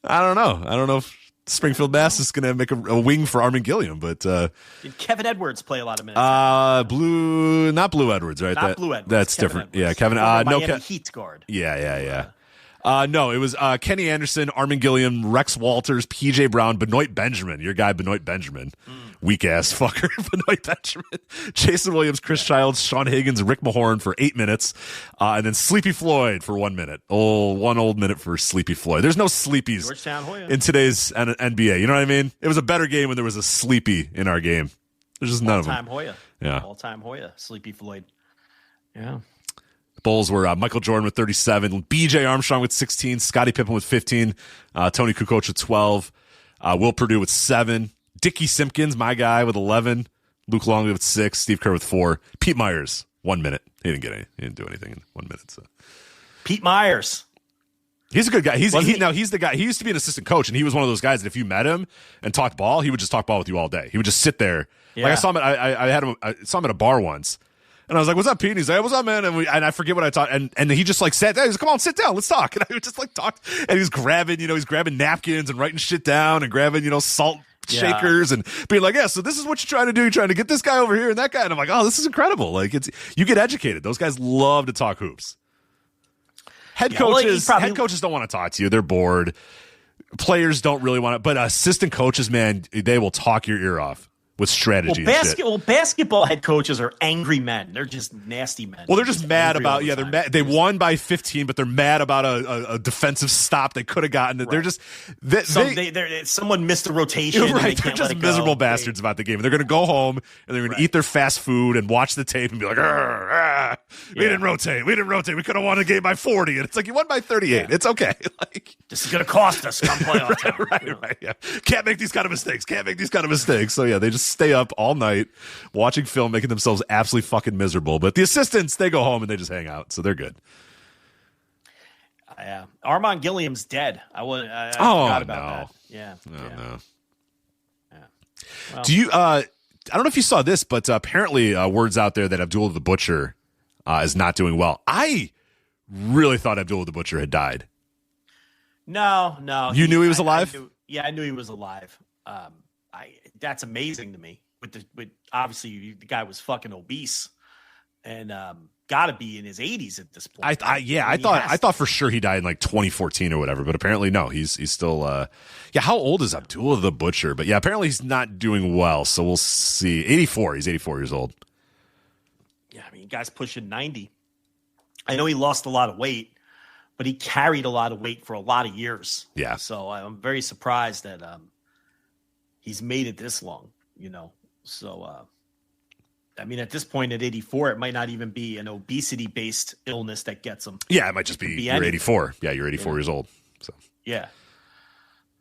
I don't know if Springfield Mass is going to make a wing for Armin Gilliam, but did Kevin Edwards play a lot of minutes? Not Blue Edwards, right? Blue Edwards. That's Kevin different. Edwards. Yeah, Kevin. No, Heat guard. Yeah. No, it was Kenny Anderson, Armin Gilliam, Rex Walters, PJ Brown, Benoit Benjamin. Your guy, Benoit Benjamin. Weak ass fucker, Benoit Benjamin. Jason Williams, Chris Childs, Sean Higgins, Rick Mahorn for 8 minutes. And then Sleepy Floyd for 1 minute. One old minute for Sleepy Floyd. There's no Sleepies in today's NBA. You know what I mean? It was a better game when there was a Sleepy in our game. There's just none of them. All-time Hoya. Yeah. All-time Hoya, Sleepy Floyd. Yeah. Bulls were Michael Jordan with 37, B.J. Armstrong with 16, Scottie Pippen with 15, Tony Kukoc with 12, Will Perdue with 7, Dickie Simpkins, my guy, with 11, Luke Longley with 6, Steve Kerr with 4, Pete Myers, 1 minute. He didn't do anything in 1 minute. So. Pete Myers. He's a good guy. He's the guy. He used to be an assistant coach, and he was one of those guys that if you met him and talked ball, he would just talk ball with you all day. He would just sit there. Yeah. Like I saw him. I saw him at a bar once. And I was like, "What's up, Pete?" And he's like, "What's up, man?" And I forget what I taught. And he just like sat down. He's like, "Come on, sit down, let's talk." And I would just like talk. And he was grabbing, he's grabbing napkins and writing shit down and grabbing, salt shakers and being like, "Yeah, so this is what you're trying to do. You're trying to get this guy over here and that guy." And I'm like, "Oh, this is incredible!" Like you get educated. Those guys love to talk hoops. Head coaches don't want to talk to you. They're bored. Players don't really want to, but assistant coaches, man, they will talk your ear off with strategy. and shit. Basketball head coaches are angry men. They're just nasty men. Well, they're just mad about they're mad. They won by 15, but they're mad about a defensive stop they could have gotten. Right. They're just someone missed a rotation. Right, they're just miserable bastards about the game. They're going to go home and they're going to eat their fast food and watch the tape and be like, we didn't rotate. We could have won the game by 40, and it's like you won by 38. It's okay. Like this is going to cost us come playoff time. Right. Yeah, can't make these kind of mistakes. So yeah, they just stay up all night watching film, making themselves absolutely fucking miserable. But the assistants, they go home and they just hang out, so they're good. Yeah, Armand Gilliam's dead. I forgot about that. Yeah. No. Yeah. Well, Do you? I don't know if you saw this, but apparently word's out there that Abdullah the Butcher is not doing well. I really thought Abdullah the Butcher had died. No. You knew he was alive? I knew he was alive. That's amazing to me. With obviously the guy was fucking obese, and got to be in his 80s at this point. I thought for sure he died in like 2014 or whatever, but apparently no, he's still. How old is Abdullah the Butcher? But yeah, apparently he's not doing well. So we'll see. 84. He's 84 years old. Yeah, I mean, guy's pushing 90. I know he lost a lot of weight, but he carried a lot of weight for a lot of years. Yeah. So I'm very surprised that he's made it this long, So, I mean, at this point at 84, it might not even be an obesity-based illness that gets him. Yeah, it might just be you're 84. Yeah, you're 84 years old. So yeah.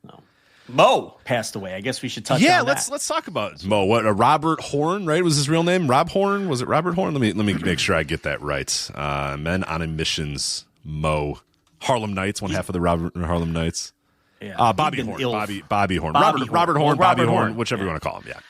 No. Mo passed away. I guess we should touch on that. Let's talk about Mo. What Robert Horn, right? Was his real name Rob Horn? Was it Robert Horn? Let me make sure I get that right. Men on Admissions, Mo. Harlem Knights, one half of the Harlem Knights. Yeah, Bobby Horn. Bobby Horn. Robert Horn, Bobby Horn, whichever you want to call him. Yeah.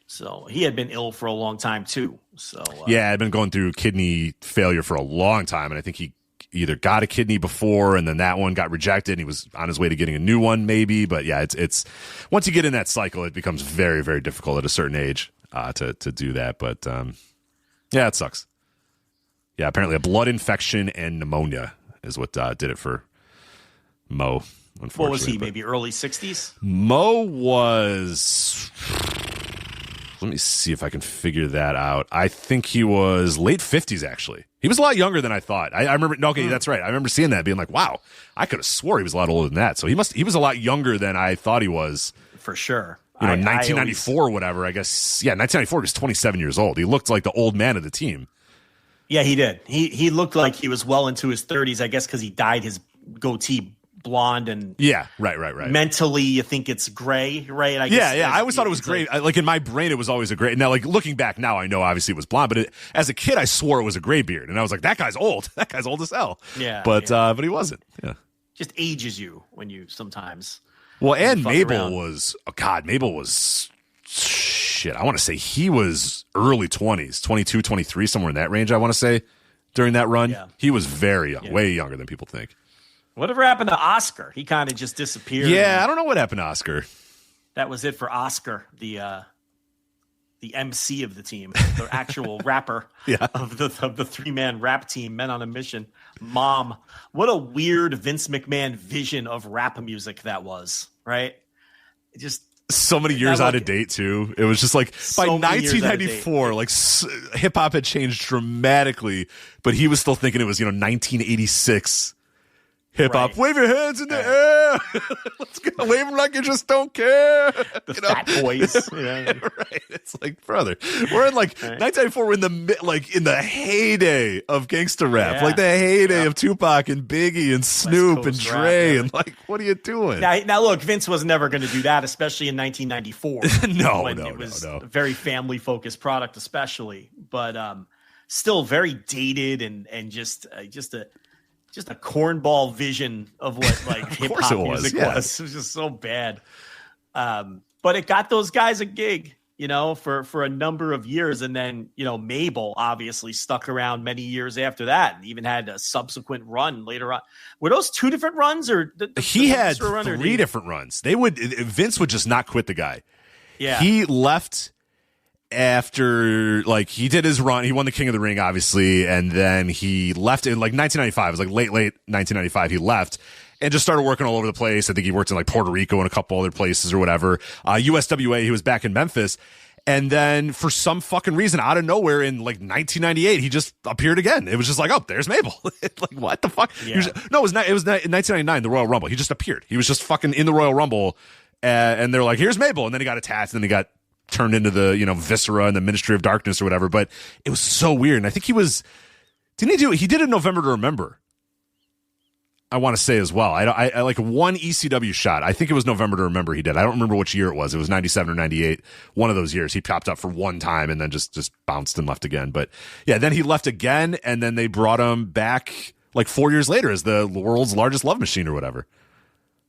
So he had been ill for a long time too. So I'd been going through kidney failure for a long time, and I think he either got a kidney before, and then that one got rejected, and he was on his way to getting a new one, maybe. But yeah, it's once you get in that cycle, it becomes very, very difficult at a certain age to do that. But yeah, it sucks. Yeah, apparently a blood infection and pneumonia is what did it for Mo. Unfortunately, what was he? Maybe early 60s? Mo was. Let me see if I can figure that out. I think he was late 50s, actually. He was a lot younger than I thought. I remember. Okay, that's right. I remember seeing that, being like, "Wow, I could have swore he was a lot older than that." So he was a lot younger than I thought he was. For sure. 1994 or whatever. I guess. Yeah, 1994. He was 27 years old. He looked like the old man of the team. Yeah, he did. He looked like he was well into his 30s. I guess because he dyed his goatee blonde and right. Mentally, you think it's gray, right? I guess, I always thought it was gray. Like in my brain, it was always a gray. Now, like looking back now, I know obviously it was blonde, but as a kid, I swore it was a gray beard, and I was like, that guy's old. That guy's old as hell. Yeah, but he wasn't. Yeah, just ages you when you sometimes. Well, and Mabel was Mabel was shit. I want to say he was early 20s, 22, 23, somewhere in that range. I want to say during that run, he was very young, way younger than people think. Whatever happened to Oscar? He kind of just disappeared. Yeah, I don't know what happened to Oscar. That was it for Oscar, the MC of the team, the actual rapper of the 3-man rap team, Men on a Mission. Mom, what a weird Vince McMahon vision of rap music that was, right? It just so many years out of date too. It was just like by 1994, like hip hop had changed dramatically, but he was still thinking it was 1986. Hip hop, right. Wave your hands in the air. Let's go. Wave them like you just don't care. The Fat Boys. Right. It's like, brother, we're in like 1994. We're in the heyday of gangster rap, like the heyday of Tupac and Biggie and Snoop and Dre, and like, what are you doing? Now look, Vince was never going to do that, especially in 1994. No, it was a very family focused product, especially, but still very dated and just a cornball vision of what like hip hop music was. It was just so bad. But it got those guys a gig, for a number of years. And then, Mabel obviously stuck around many years after that and even had a subsequent run later on. Were those two different runs or he had three different runs? Vince would just not quit the guy. Yeah. He left after he did his run. He won the King of the Ring, obviously, and then he left in 1995. It was late 1995. He left and just started working all over the place. I think he worked in Puerto Rico and a couple other places or whatever. USWA, he was back in Memphis, And then for some fucking reason, out of nowhere in like 1998, he just appeared again. It was just like, oh, there's Mabel. Like, what the fuck? Yeah. No, it was 1999, the Royal Rumble. He just appeared. He was just fucking in the Royal Rumble. And they're like, here's Mabel. And then he got attacked. And then he got turned into the, Viscera and the Ministry of Darkness or whatever. But it was so weird. And I think he did a November to Remember, I want to say as well. I like one ECW shot. I think it was November to Remember he did. I don't remember which year it was. It was 97 or 98. One of those years. He popped up for one time and then just bounced and left again. But yeah, then he left again, and then they brought him back like 4 years later as the world's largest love machine or whatever.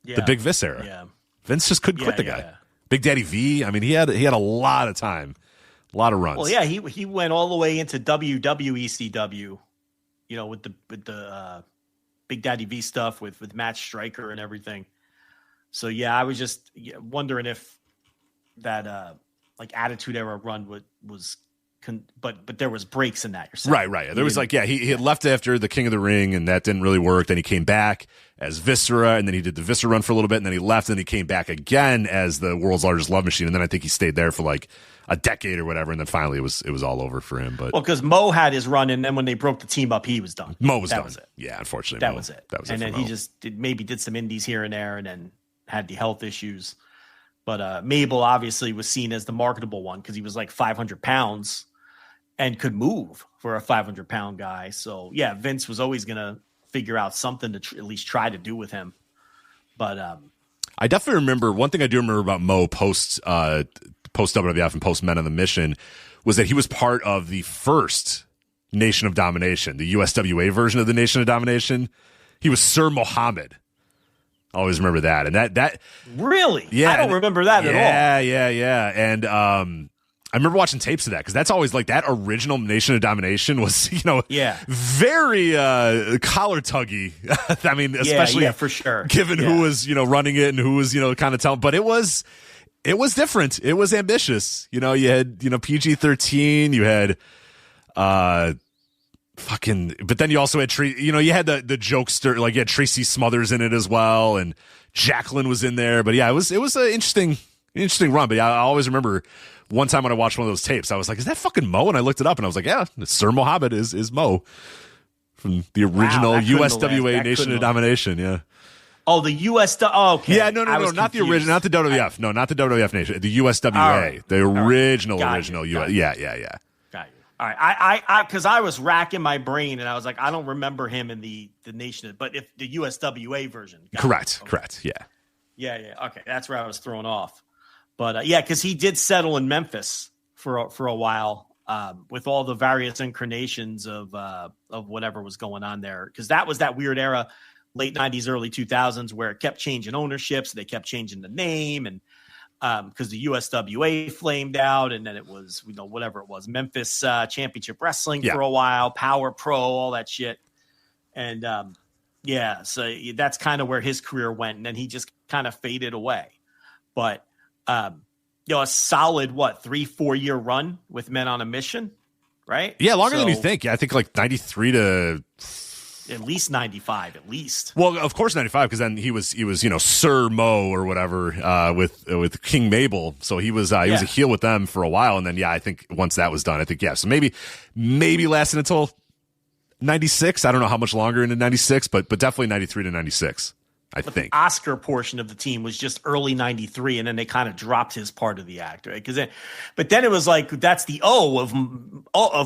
Yeah. The Big Vis era. Yeah. Vince just couldn't quit the guy. Yeah. Big Daddy V. I mean, he had a lot of time, a lot of runs. Well, yeah, he went all the way into WWECW, with the Big Daddy V stuff with Matt Stryker and everything. So yeah, I was just wondering if that like Attitude Era run was but there was breaks in that. You're saying. Right. There was he had left after the King of the Ring, and that didn't really work. Then he came back as Viscera, and then he did the Viscera run for a little bit, and then he left, and then he came back again as the world's largest love machine, and then I think he stayed there for like a decade or whatever, and then finally it was all over for him. But because Mo had his run, and then when they broke the team up, he was done. Mo was done. That was it. Yeah, unfortunately, that was it. And then he just did some indies here and there, and then had the health issues. But Mabel obviously was seen as the marketable one because he was like 500 pounds and could move for a 500-pound guy. So yeah, Vince was always gonna figure out something to at least try to do with him. But I definitely remember one thing I do remember about Mo post WWF and post Men on the Mission was that he was part of the first Nation of Domination, the USWA version of the Nation of Domination. He was Sir Mohammed. I always remember that. And that really, yeah, I don't remember that at all. Yeah. And I remember watching tapes of that because that's always like that original Nation of Domination was, very collar tuggy. I mean, especially for sure, given who was, running it and who was, kind of telling. But it was different. It was ambitious. You had, PG-13. You had but then you also had you had the jokester, like you had Tracy Smothers in it as well, and Jacqueline was in there. But yeah, it was an interesting run. But yeah, I always remember one time when I watched one of those tapes, I was like, is that fucking Mo? And I looked it up and I was like, yeah, Sir Mohammed is Mo from the original USWA Nation of Domination. Yeah. Oh, the okay. Yeah, no, not the original, not the WWF. No, not the WWF Nation. The USWA, the original US. Yeah. Got you. All right. I because I was racking my brain and I was like, I don't remember him in the Nation, but if the USWA version. Correct. Yeah. Yeah. Okay, that's where I was thrown off. But because he did settle in Memphis for a while with all the various incarnations of whatever was going on there, because that was that weird era, late 90s, early 2000s, where it kept changing ownerships. They kept changing the name, and because the USWA flamed out, and then it was whatever it was, Memphis Championship Wrestling for a while, Power Pro, all that shit, and so that's kind of where his career went, and then he just kind of faded away, but. A solid 3-4 year run with Men on a Mission, right? Yeah, longer than you think. Yeah, I think like 93 to at least 95, at least. Well, of course 95, because then he was Sir Mo or whatever with King Mabel. So he was a heel with them for a while, and then I think once that was done, I think so maybe lasted until 96. I don't know how much longer into 96, but definitely 93 to 96. I think the Oscar portion of the team was just early 93, and then they kind of dropped his part of the act, right? But then it was like, that's the O of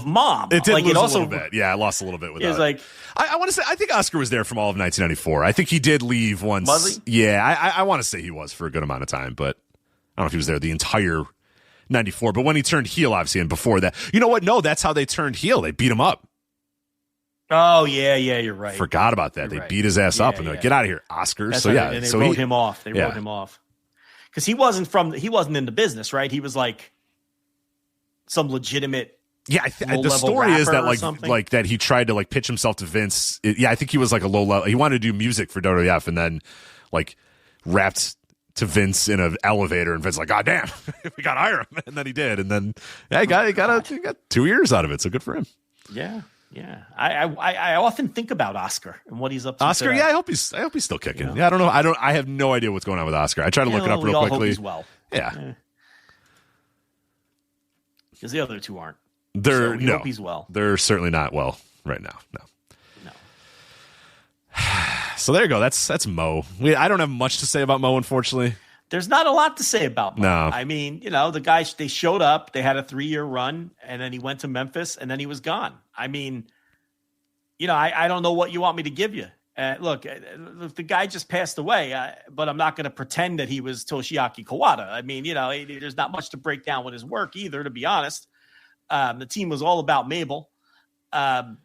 Mom. It did lose a little bit. Yeah, I lost a little bit with that. It was like, I want to say, I think Oscar was there from all of 1994. I think he did leave once. Was he? Yeah, I want to say he was for a good amount of time, but I don't know if he was there the entire 94. But when he turned heel, obviously, and before that, you know what? No, that's how they turned heel. They beat him up. Oh, yeah, you're right. Forgot about that. They beat his ass up and they're like, get out of here, Oscar. That's and they wrote him off. They wrote him off. Because he wasn't in the business, right? He was like some legitimate. Yeah, the story is that like that he tried to like pitch himself to Vince. I think he was like a low level. He wanted to do music for WWF and then like rapped to Vince in an elevator, and Vince like, God damn, we got to hire him. And then he did. And then he got 2 years out of it. So good for him. Yeah. Yeah, I often think about Oscar and what he's up to. Oscar, today. I hope he's still kicking. Yeah, I don't know. I have no idea what's going on with Oscar. I try to look it up real quickly. Hope he's well. Yeah. because the other two aren't. They're we hope he's well. They're certainly not well right now. No. So there you go. That's Mo. I don't have much to say about Mo, unfortunately. There's not a lot to say about Mo. No. I mean, the guys, they showed up, they had a 3-year run, and then he went to Memphis, and then he was gone. I mean, I don't know what you want me to give you. Look, the guy just passed away, but I'm not going to pretend that he was Toshiaki Kawada. I mean, there's not much to break down with his work either, to be honest. The team was all about Mabel. And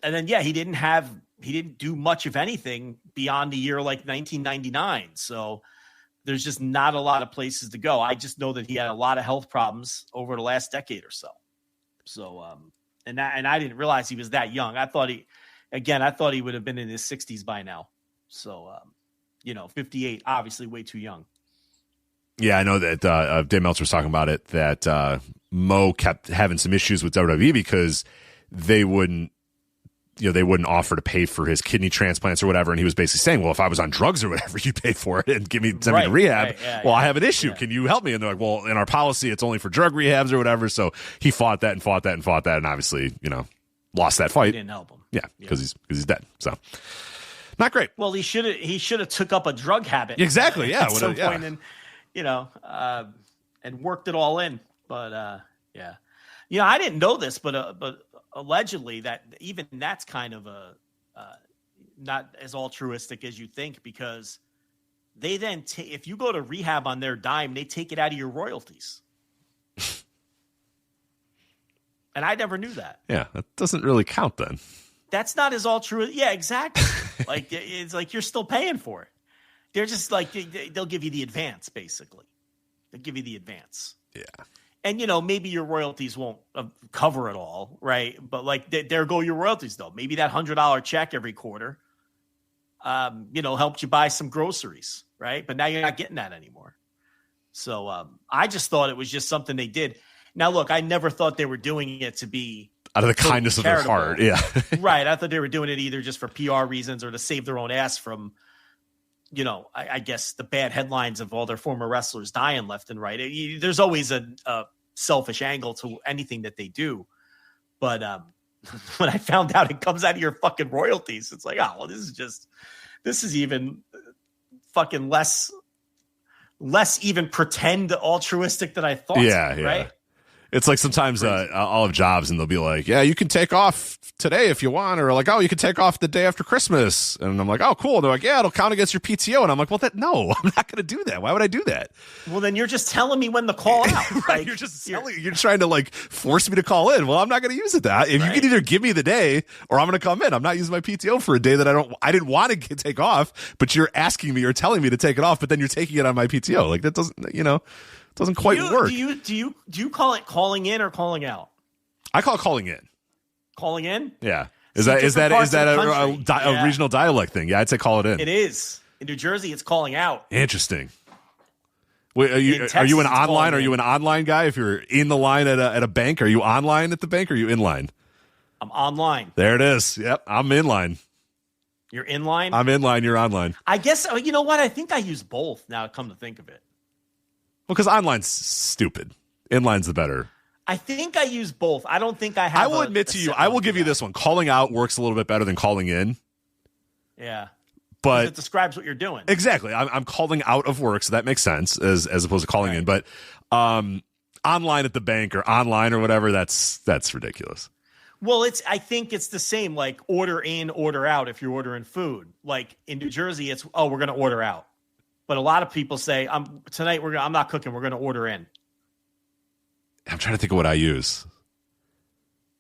then, he didn't do much of anything beyond a year like 1999. So there's just not a lot of places to go. I just know that he had a lot of health problems over the last decade or so. So, and I didn't realize he was that young. I thought he would have been in his 60s by now. So, 58, obviously way too young. Yeah, I know that Dave Meltzer was talking about it, that Mo kept having some issues with WWE because they wouldn't offer to pay for his kidney transplants or whatever. And he was basically saying, well, if I was on drugs or whatever, you pay for it and send me to rehab. Right, I have an issue. Yeah. Can you help me? And they're like, well, in our policy, it's only for drug rehabs or whatever. So he fought that. And obviously, lost that fight. Didn't help him. Yeah. Because he's dead. So not great. Well, he should have took up a drug habit. Exactly. Yeah. At some point and worked it all in. But I didn't know this, but allegedly that even that's kind of not as altruistic as you think, because they then if you go to rehab on their dime, they take it out of your royalties. And I never knew that. Yeah, that doesn't really count then. That's not as altruistic. Yeah, exactly. Like it's like you're still paying for it. They're just like they'll give you the advance, basically. They'll give you the advance. Yeah. And, maybe your royalties won't cover it all, right? But, there go your royalties, though. Maybe that $100 check every quarter, helped you buy some groceries, right? But now you're not getting that anymore. So I just thought it was just something they did. Now, look, I never thought they were doing it to be out of the kindness of their heart. Yeah. Right. I thought they were doing it either just for PR reasons or to save their own ass from, I guess the bad headlines of all their former wrestlers dying left and right. There's always a selfish angle to anything that they do. But when I found out it comes out of your fucking royalties, it's like, oh, well, this is even fucking less even pretend altruistic than I thought. Yeah. Right. It's like sometimes I'll have jobs and they'll be like, yeah, you can take off today if you want, or like, oh, you can take off the day after Christmas. And I'm like, oh, cool. And they're like, yeah, it'll count against your PTO. And I'm like, well, no, I'm not going to do that. Why would I do that? Well, then you're just telling me when to call out. Right. You're trying to force me to call in. Well, I'm not going to use it. If you can either give me the day or I'm going to come in. I'm not using my PTO for a day that I didn't want to take off, but you're asking me or telling me to take it off, but then you're taking it on my PTO. Like that doesn't quite work. Do you call it calling in or calling out? I call it calling in. Calling in? Yeah. Is that a regional dialect thing? Yeah, I'd say call it in. It is. In New Jersey, it's calling out. Interesting. Wait, are you an online? Are you an online guy? If you're in the line at a bank, are you online at the bank or are you in line? I'm online. There it is. Yep, I'm in line. You're in line? I'm in line. You're online. I guess, you know what? I think I use both now, come to think of it. Well, because online's stupid. Inline's the better. I think I use both. I don't think I have. I will admit to you, I will give you this one. Calling out works a little bit better than calling in. Yeah. But it describes what you're doing. Exactly. I'm calling out of work, so that makes sense as opposed to calling in. But online at the bank or online or whatever, that's ridiculous. Well, I think it's the same, like order in, order out if you're ordering food. Like in New Jersey, it's, we're going to order out. But a lot of people say, I'm not cooking, we're going to order in. I'm trying to think of what I use.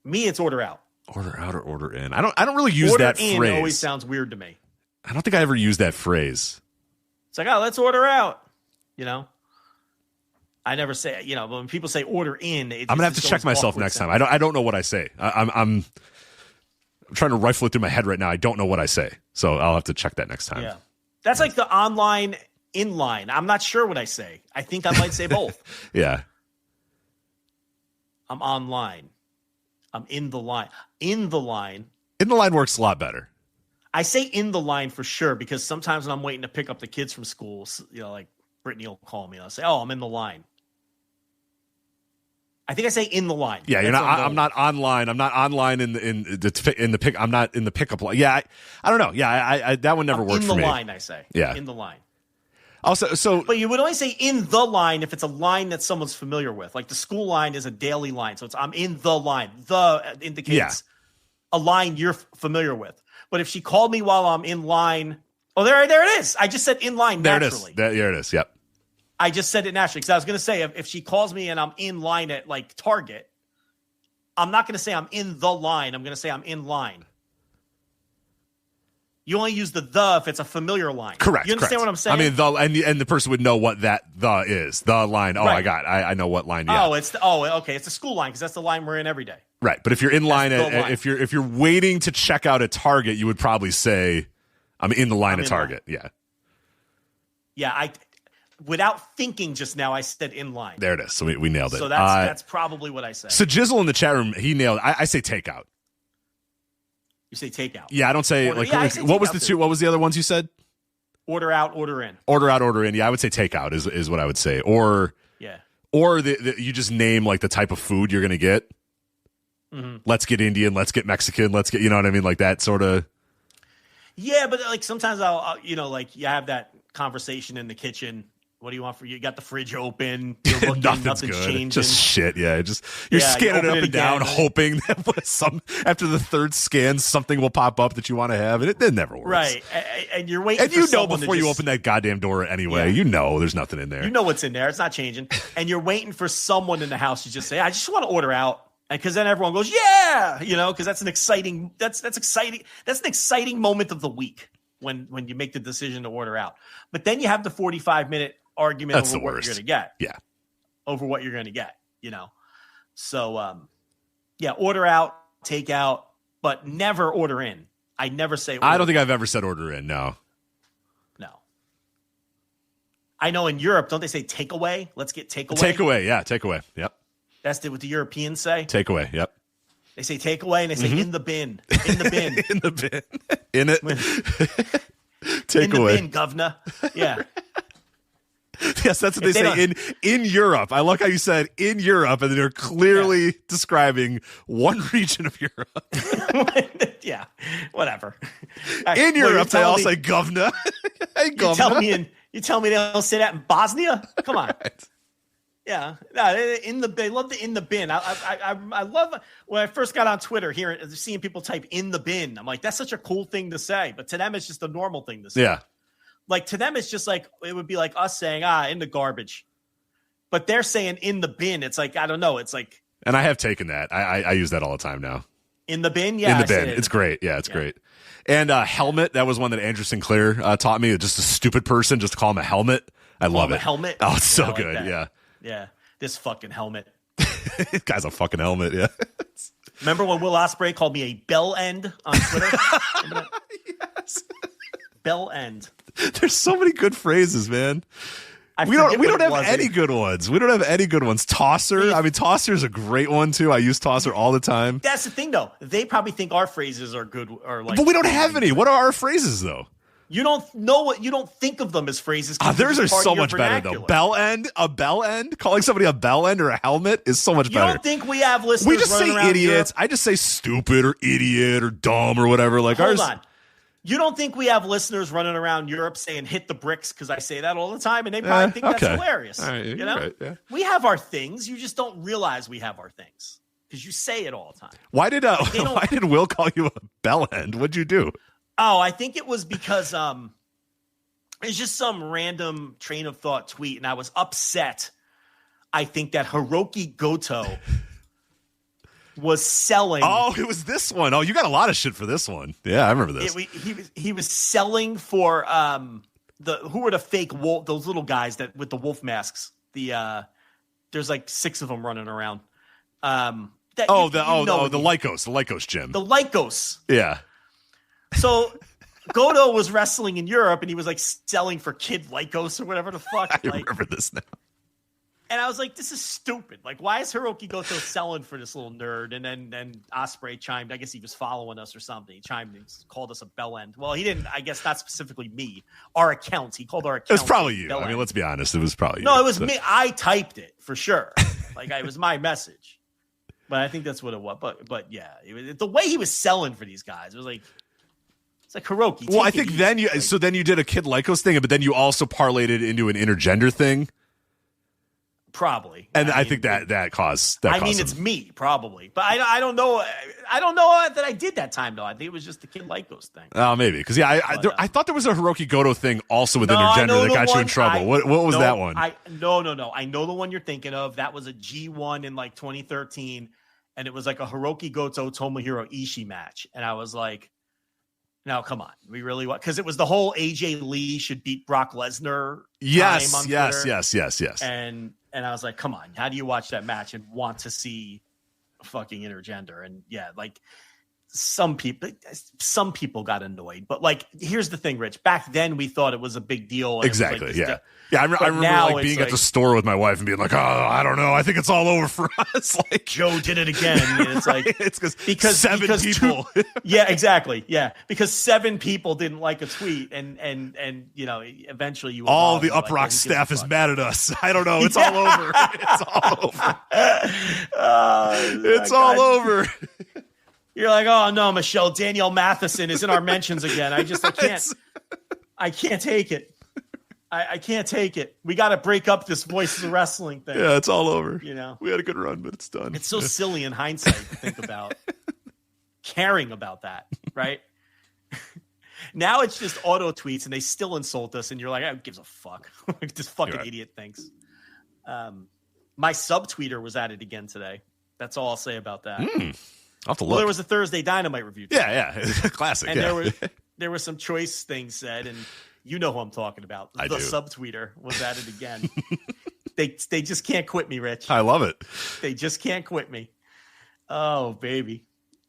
Me, it's order out. Order out or order in. I don't really use order that in phrase. Always sounds weird to me. I don't think I ever used that phrase. It's like, let's order out. I never say, when people say order in, I'm gonna have to check myself next time. I don't know what I say. I'm trying to rifle it through my head right now. I don't know what I say, so I'll have to check that next time. Yeah, that's like the online in-line. I'm not sure what I say. I think I might say both. Yeah. I'm online. I'm in the line. In the line. In the line works a lot better. I say in the line for sure because sometimes when I'm waiting to pick up the kids from school, like Brittany will call me and I'll say, I'm in the line. I think I say in the line. Yeah, you're not. I'm not online. I'm not online in the pick. I'm not in the pickup line. Yeah, I don't know. Yeah, I that one never worked for me. In the line, I say. Yeah, in the line. Also, but you would only say in the line if it's a line that someone's familiar with. Like the school line is a daily line, so it's I'm in the line. The indicates a line you're familiar with. But if she called me while I'm in line, there it is. I just said in line naturally. There it is. Yep. I just said it naturally because I was going to say if she calls me and I'm in line at like Target, I'm not going to say I'm in the line. I'm going to say I'm in line. You only use the if it's a familiar line. Correct. You understand what I'm saying? I mean, and the person would know what that the is. The line. Oh, right. I know what line. Yeah. Okay. It's the school line because that's the line we're in every day. Right. But if you're in line, if you're waiting to check out at Target, you would probably say, "I'm in the line at Target." Line. Yeah. Yeah. Without thinking just now, I said in line. There it is. So we nailed it. So that's probably what I said. So Jizzle in the chat room, he nailed it. I say takeout. You say takeout. Yeah, I don't say what was the two? What was the other ones you said? Order out, order in. Order out, order in. Yeah, I would say takeout is what I would say. Or you just name like the type of food you're gonna get. Mm-hmm. Let's get Indian. Let's get Mexican. Let's get, you know what I mean, like that sort of. Yeah, but like sometimes I'll like you have that conversation in the kitchen. What do you want for you? Got the fridge open. You're looking, nothing's changing. Just shit. Yeah, you're scanning it up and down, hoping that after the third scan, something will pop up that you want to have, and it never works. Right, and you're waiting. And you know before you open that goddamn door anyway, you know there's nothing in there. You know what's in there. It's not changing, and you're waiting for someone in the house to just say, "I just want to order out," and because then everyone goes, "Yeah," because that's an exciting. That's exciting. That's an exciting moment of the week when you make the decision to order out. But then you have the 45-minute argument That's over what you're going to get. Yeah. Over what you're going to get, So, order out, take out, but never order in. I never say order I don't think I've ever said order in, no. No. I know in Europe, don't they say takeaway? Let's get takeaway. Takeaway, yeah, takeaway. Yep. That's what the Europeans say? Takeaway, yep. They say takeaway and they say in the bin. In the bin. In the bin. In it. Takeaway. In the bin, governor. Yeah. Yes, that's what they say in Europe. I like how you said in Europe, and they're clearly describing one region of Europe. Yeah, whatever. In Europe, they all say governor. Hey, governor. You tell me they don't say that in Bosnia? Come on. Right. Yeah, in the bin. They love the in the bin. I love when I first got on Twitter, seeing people type in the bin. I'm like, that's such a cool thing to say, but to them, it's just a normal thing to say. Yeah. Like to them, it's just like it would be like us saying in the garbage, but they're saying in the bin. It's like I don't know. It's like, and I have taken that. I use that all the time now. In the bin, yeah. In the bin, it's great. Yeah, it's great. And helmet, that was one that Andrew Sinclair taught me. Just a stupid person, just to call him a helmet. I love it. Helmet. Oh, it's so good. Like yeah. Yeah. This fucking helmet. Guy's a fucking helmet. Yeah. Remember when Will Ospreay called me a bell end on Twitter? Yes. Bell end. There's so many good phrases, man. We don't have any good ones. We don't have any good ones. Tosser. I mean, Tosser is a great one too. I use Tosser all the time. That's the thing, though. They probably think our phrases are good, or like. But we don't have any. What are our phrases, though? You don't know what you don't think of them as phrases. Theirs are so much better, though. Bell end, a bell end, calling somebody a bell end or a helmet is so much better. You don't think we have listeners? We just say idiots. I just say stupid or idiot or dumb or whatever. Like Hold on. You don't think we have listeners running around Europe saying "hit the bricks" because I say that all the time, and they probably think that's hilarious. All right, you know, right, yeah. We have our things. You just don't realize we have our things because you say it all the time. Why did Will call you a bell end? What'd you do? Oh, I think it was because it's just some random train of thought tweet, and I was upset. I think that Hiroki Goto was selling. Oh, it was this one. Oh, you got a lot of shit for this one. Yeah, I remember this. He was selling for who were the fake wolf, those little guys that with the wolf masks. There's like 6 of them running around. The Lycos gym. The Lycos. Yeah. So Goto was wrestling in Europe, and he was like selling for Kid Lycos or whatever the fuck. I remember this now. And I was like, this is stupid. Like, why is Hiroki Goto selling for this little nerd? And then Ospreay chimed. I guess he was following us or something. He chimed and called us a bell end. Well, he didn't. I guess not specifically me. Our accounts. He called our accounts. It was probably you. I mean, let's be honest. It was probably you. No, it was me. I typed it for sure. Like, it was my message. But I think that's what it was. But yeah, the way he was selling for these guys, it was like, it's like Hiroki. Well, I think then you did a Kid Lycos thing, but then you also parlayed it into an intergender thing. Probably. And I think that caused it's me, probably. But I don't know. I don't know that I did that time, though. I think it was just the Kid Lycos thing. Oh, maybe. Because, I thought there was a Hiroki Goto thing also with intergender that got you in trouble. What was that one? No. I know the one you're thinking of. That was a G1 in, like, 2013. And it was like a Hiroki Goto Tomohiro Ishii match. And I was like, no, come on. We really want, because it was the whole AJ Lee should beat Brock Lesnar. Yes. And I was like, come on, how do you watch that match and want to see a fucking intergender? And yeah, like some people got annoyed, but like, here's the thing, Rich, back then we thought it was a big deal. Exactly. Yeah. I remember like being at the store with my wife and being like, oh, I don't know. I think it's all over for us. Like Joe did it again. And it's like, it's because seven people. Yeah, exactly. Yeah. Because 7 people didn't like a tweet and eventually you all the Uprock staff is mad at us. I don't know. It's all over. It's all over. It's all over. You're like, oh no, Michelle, Danielle Matheson is in our mentions again. I can't take it. I can't take it. We got to break up this Voices of Wrestling thing. Yeah, it's all over. We had a good run, but it's done. It's so silly in hindsight to think about caring about that, right? Now it's just auto tweets and they still insult us. And you're like, who gives a fuck? This fucking idiot thinks. My subtweeter was at it again today. That's all I'll say about that. I'll have to look. Well, there was a Thursday Dynamite review today. Yeah. Classic. And there were some choice things said, and you know who I'm talking about. The subtweeter was at it again. They just can't quit me, Rich. I love it. They just can't quit me. Oh, baby.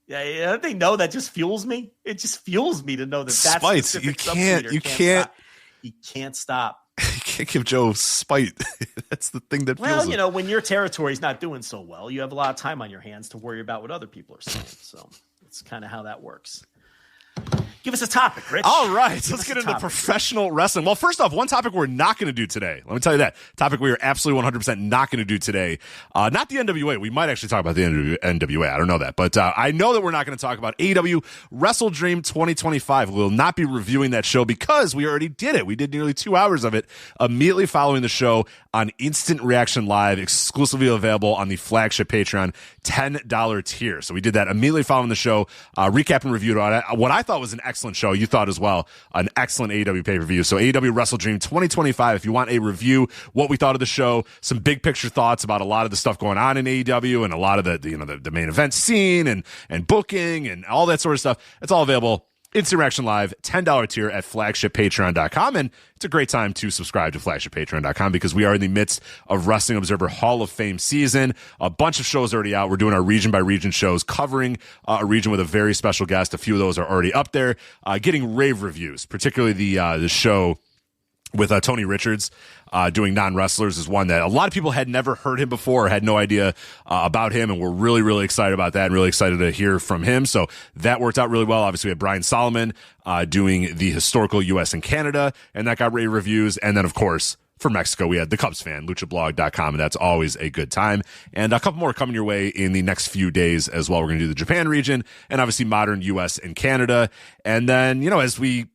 Yeah, they know that just fuels me. It just fuels me to know that that's Spites. You can't stop. You can't stop. You can't give Joe spite. That's the thing that fuels Well, when your territory's not doing so well, you have a lot of time on your hands to worry about what other people are saying. So it's kind of how that works. Give us a topic, Rich. All right, let's get into professional wrestling. Well, first off, one topic we're not going to do today. Let me tell you that. Topic we are absolutely 100% not going to do today. Not the NWA. We might actually talk about the NWA. I don't know that. But I know that we're not going to talk about AEW Wrestle Dream 2025. We will not be reviewing that show because we already did it. We did nearly 2 hours of it immediately following the show on Instant Reaction Live, exclusively available on the Flagship Patreon $10 tier. So we did that immediately following the show, recap and review on it. What I thought was an excellent show. You thought as well, an excellent AEW pay-per-view. So AEW Wrestle Dream 2025, if you want a review, what we thought of the show, some big picture thoughts about a lot of the stuff going on in AEW and a lot of the main event scene and booking and all that sort of stuff, it's all available. Instant Reaction Live, $10 tier at flagshippatreon.com. And it's a great time to subscribe to flagshippatreon.com because we are in the midst of Wrestling Observer Hall of Fame season. A bunch of shows already out. We're doing our region by region shows covering a region with a very special guest. A few of those are already up there, getting rave reviews, particularly the show with Tony Richards doing non-wrestlers is one that a lot of people had never heard him before or had no idea about him, and we're really, really excited about that and really excited to hear from him. So that worked out really well. Obviously, we had Brian Solomon doing the historical U.S. and Canada, and that got rave reviews. And then, of course, for Mexico, we had the Cubs fan, luchablog.com, and that's always a good time. And a couple more coming your way in the next few days as well. We're going to do the Japan region and obviously modern U.S. and Canada. And then, as we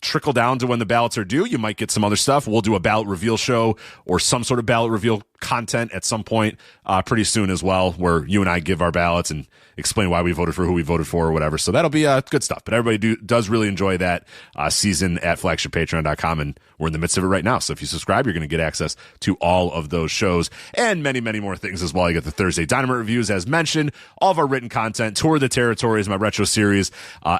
trickle down to when the ballots are due, you might get some other stuff. We'll do a ballot reveal show or some sort of ballot reveal content at some point pretty soon as well, where you and I give our ballots and explain why we voted for who we voted for or whatever. So that'll be good stuff. But everybody does really enjoy that season at flagshippatreon.com, and we're in the midst of it right now. So if you subscribe, you're going to get access to all of those shows and many, many more things as well. You get the Thursday Dynamite reviews, as mentioned, all of our written content, Tour of the Territories, my retro series,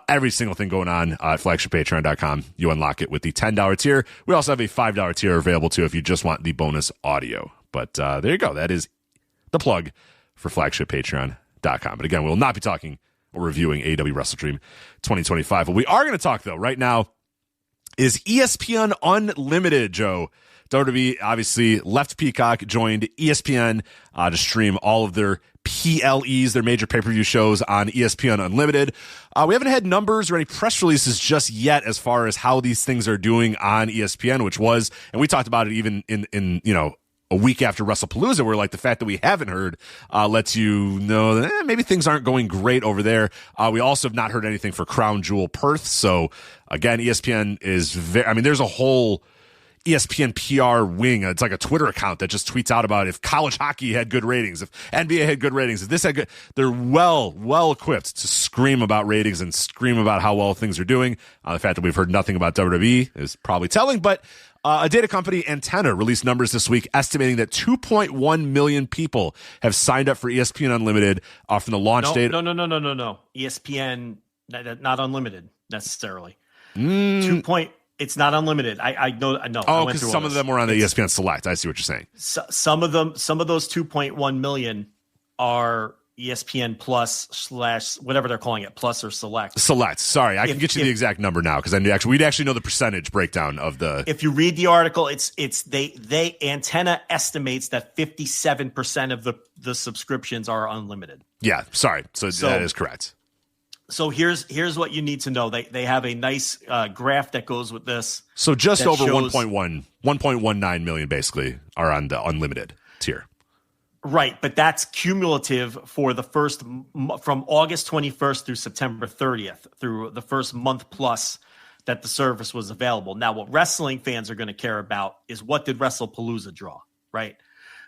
every single thing going on at flagshippatreon.com. You unlock it with the $10 tier. We also have a $5 tier available too if you just want the bonus audio. But there you go. That is the plug for flagshippatreon.com. But again, we will not be talking or reviewing AEW Wrestle Dream 2025. What we are going to talk, though, right now is ESPN Unlimited, Joe. WWE obviously left Peacock, joined ESPN to stream all of their PLEs, their major pay-per-view shows on ESPN Unlimited. We haven't had numbers or any press releases just yet as far as how these things are doing on ESPN, which was, and we talked about it even in a week after WrestlePalooza, where like the fact that we haven't heard lets you know that maybe things aren't going great over there. We also have not heard anything for Crown Jewel Perth. So again, ESPN is there's a whole ESPN PR wing. It's like a Twitter account that just tweets out about if college hockey had good ratings, if NBA had good ratings, if this had good. They're well equipped to scream about ratings and scream about how well things are doing. The fact that we've heard nothing about WWE is probably telling, but a data company, Antenna, released numbers this week estimating that 2.1 million people have signed up for ESPN Unlimited from the launch date. No. ESPN, not unlimited necessarily. It's not unlimited. I know. Oh, because some of them were on the ESPN Select. I see what you're saying. Some of those 2.1 million are ESPN Plus / whatever they're calling it, Plus or Select. Select. Sorry, I can get you the exact number now because we'd actually know the percentage breakdown of the. If you read the article, they Antenna estimates that 57% of the subscriptions are unlimited. Yeah, sorry. So that is correct. So here's what you need to know. They have a nice graph that goes with this. So just over 1.19 million basically are on the unlimited tier. Right, but that's cumulative for the first from August 21st through September 30th, through the first month plus that the service was available. Now, what wrestling fans are going to care about is what did WrestlePalooza draw, right?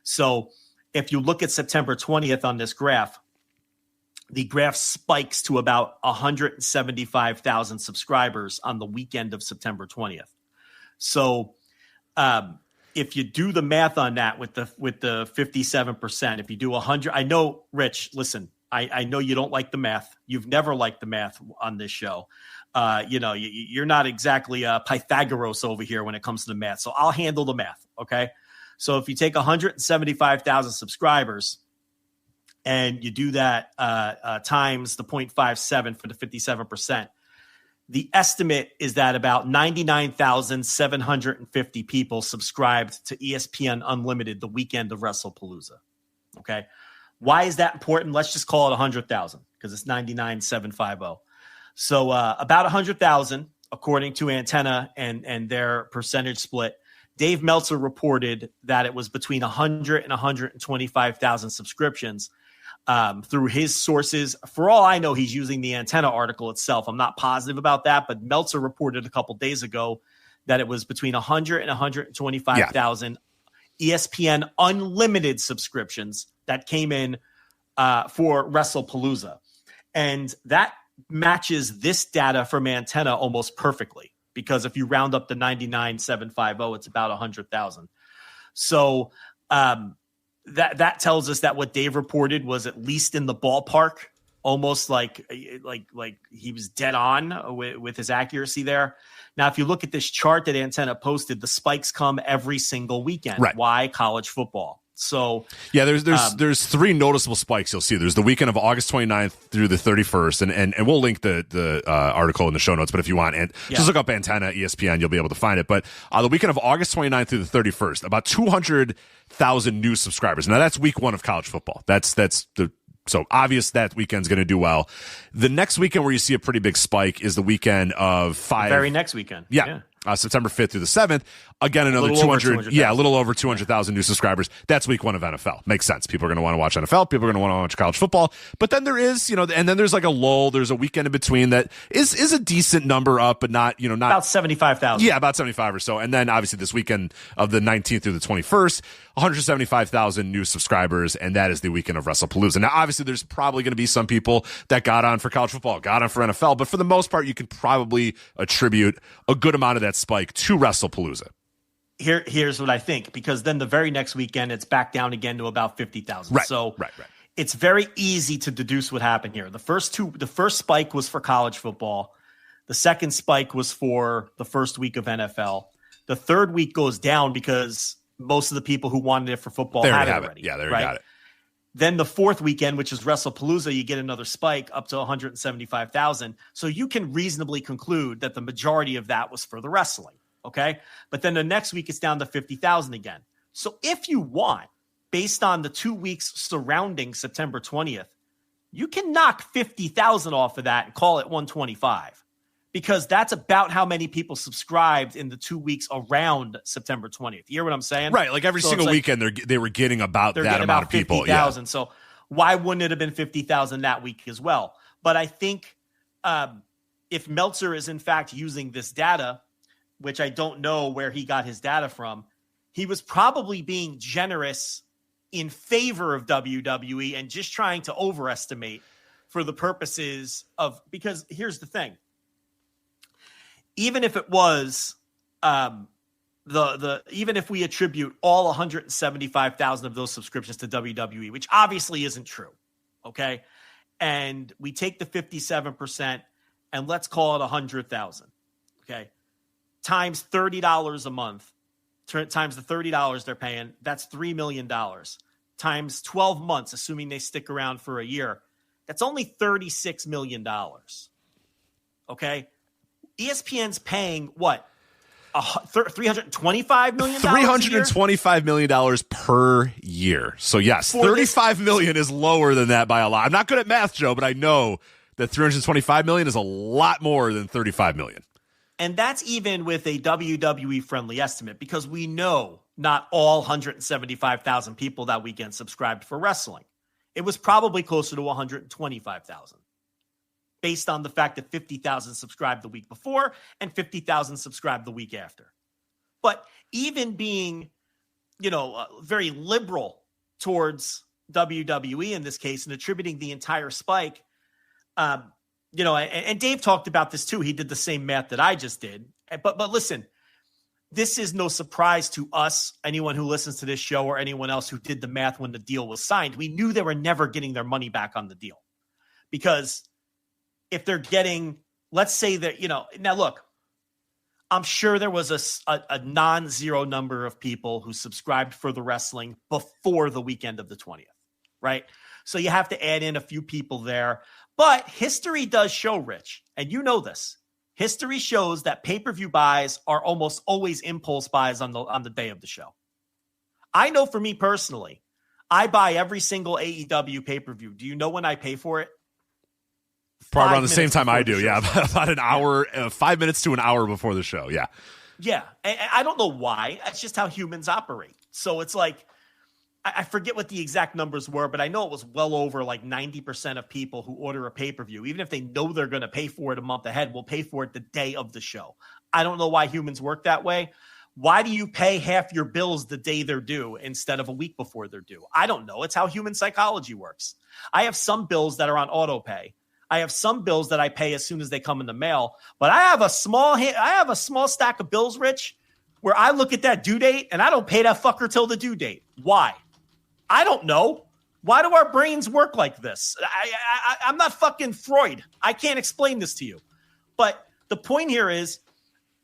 So if you look at September 20th on this graph, the graph spikes to about 175,000 subscribers on the weekend of September 20th. So if you do the math on that with the 57%, if you do 100, I know, Rich, listen, I know you don't like the math. You've never liked the math on this show. You're not exactly Pythagoras over here when it comes to the math. So I'll handle the math, okay? So if you take 175,000 subscribers, and you do that times the 0.57 for the 57%, the estimate is that about 99,750 people subscribed to ESPN Unlimited the weekend of WrestlePalooza. Okay. Why is that important? Let's just call it 100,000 because it's 99,750. So about 100,000, according to Antenna and their percentage split. Dave Meltzer reported that it was between 100 and 125,000 subscriptions. Through his sources. For all I know, he's using the Antenna article itself. I'm not positive about that, but Meltzer reported a couple days ago that it was between 100 and 125,000 ESPN Unlimited subscriptions that came in for WrestlePalooza. And that matches this data from Antenna almost perfectly because if you round up to 99,750, it's about 100,000. So, That tells us that what Dave reported was at least in the ballpark, almost like he was dead on with his accuracy there. Now, if you look at this chart that Antenna posted, the spikes come every single weekend. Right. Why? College football. So yeah, there's three noticeable spikes you'll see. There's the weekend of August 29th through the 31st, and we'll link the article in the show notes. But if you want, just look up Antenna ESPN, you'll be able to find it. But the weekend of August 29th through the 31st, about 200,000 new subscribers. Now that's week one of college football. So obvious that weekend's going to do well. The next weekend where you see a pretty big spike is the weekend of five. The very next weekend. Yeah. September 5th through the 7th. Again, another 200. Yeah, a little over 200,000 new subscribers. That's week one of NFL. Makes sense. People are going to want to watch NFL. People are going to want to watch college football. But then there is, and then there's like a lull. There's a weekend in between that is a decent number up, but not. About 75,000. Yeah, about 75 or so. And then obviously this weekend of the 19th through the 21st, 175,000 new subscribers. And that is the weekend of WrestlePalooza. Now, obviously there's probably going to be some people that got on for college football, got on for NFL. But for the most part, you can probably attribute a good amount of that spike to WrestlePalooza. Here's what I think, because then the very next weekend, it's back down again to about 50,000. Right, so right. It's very easy to deduce what happened here. The first spike was for college football. The second spike was for the first week of NFL. The third week goes down because most of the people who wanted it for football had it already. Yeah, they already got it. Then the fourth weekend, which is WrestlePalooza, you get another spike up to 175,000. So you can reasonably conclude that the majority of that was for the wrestling. Okay. But then the next week it's down to 50,000 again. So if you want, based on the 2 weeks surrounding September 20th, you can knock 50,000 off of that and call it 125 because that's about how many people subscribed in the 2 weeks around September 20th. You hear what I'm saying? Right. Like every single weekend, they were getting about that amount of people. 50,000. Yeah. So why wouldn't it have been 50,000 that week as well? But I think if Meltzer is in fact using this data, which I don't know where he got his data from, he was probably being generous in favor of WWE and just trying to overestimate for the purposes of, because here's the thing. Even if it was even if we attribute all 175,000 of those subscriptions to WWE, which obviously isn't true, okay? And we take the 57% and let's call it 100,000, okay? Times $30 a month, times the $30 they're paying, that's $3 million. Times 12 months, assuming they stick around for a year, that's only $36 million, okay? ESPN's paying what? $325 million. $325 million per year. So yes, $35 million is lower than that by a lot. I'm not good at math, Joe, but I know that $325 million is a lot more than $35 million. And that's even with a WWE friendly estimate, because we know not all 175,000 people that weekend subscribed for wrestling. It was probably closer to 125,000. Based on the fact that 50,000 subscribed the week before and 50,000 subscribed the week after. But even being, very liberal towards WWE in this case and attributing the entire spike, and Dave talked about this too. He did the same math that I just did. But listen, this is no surprise to us, anyone who listens to this show or anyone else who did the math when the deal was signed. We knew they were never getting their money back on the deal, because if they're getting, let's say that, now look, I'm sure there was a non-zero number of people who subscribed for the wrestling before the weekend of the 20th, right? So you have to add in a few people there. But history does show, Rich, and you know this, history shows that pay-per-view buys are almost always impulse buys on the day of the show. I know for me personally, I buy every single AEW pay-per-view. Do you know when I pay for it? Probably around the same time I do. Yeah. About an hour, 5 minutes to an hour before the show. Yeah. Yeah. And I don't know why. That's just how humans operate. So it's like, I forget what the exact numbers were, but I know it was well over like 90% of people who order a pay-per-view, even if they know they're going to pay for it a month ahead, will pay for it the day of the show. I don't know why humans work that way. Why do you pay half your bills the day they're due instead of a week before they're due? I don't know. It's how human psychology works. I have some bills that are on auto pay. I have some bills that I pay as soon as they come in the mail, but I have a small stack of bills, Rich, where I look at that due date and I don't pay that fucker till the due date. Why? I don't know. Why do our brains work like this? I'm not fucking Freud. I can't explain this to you. But the point here is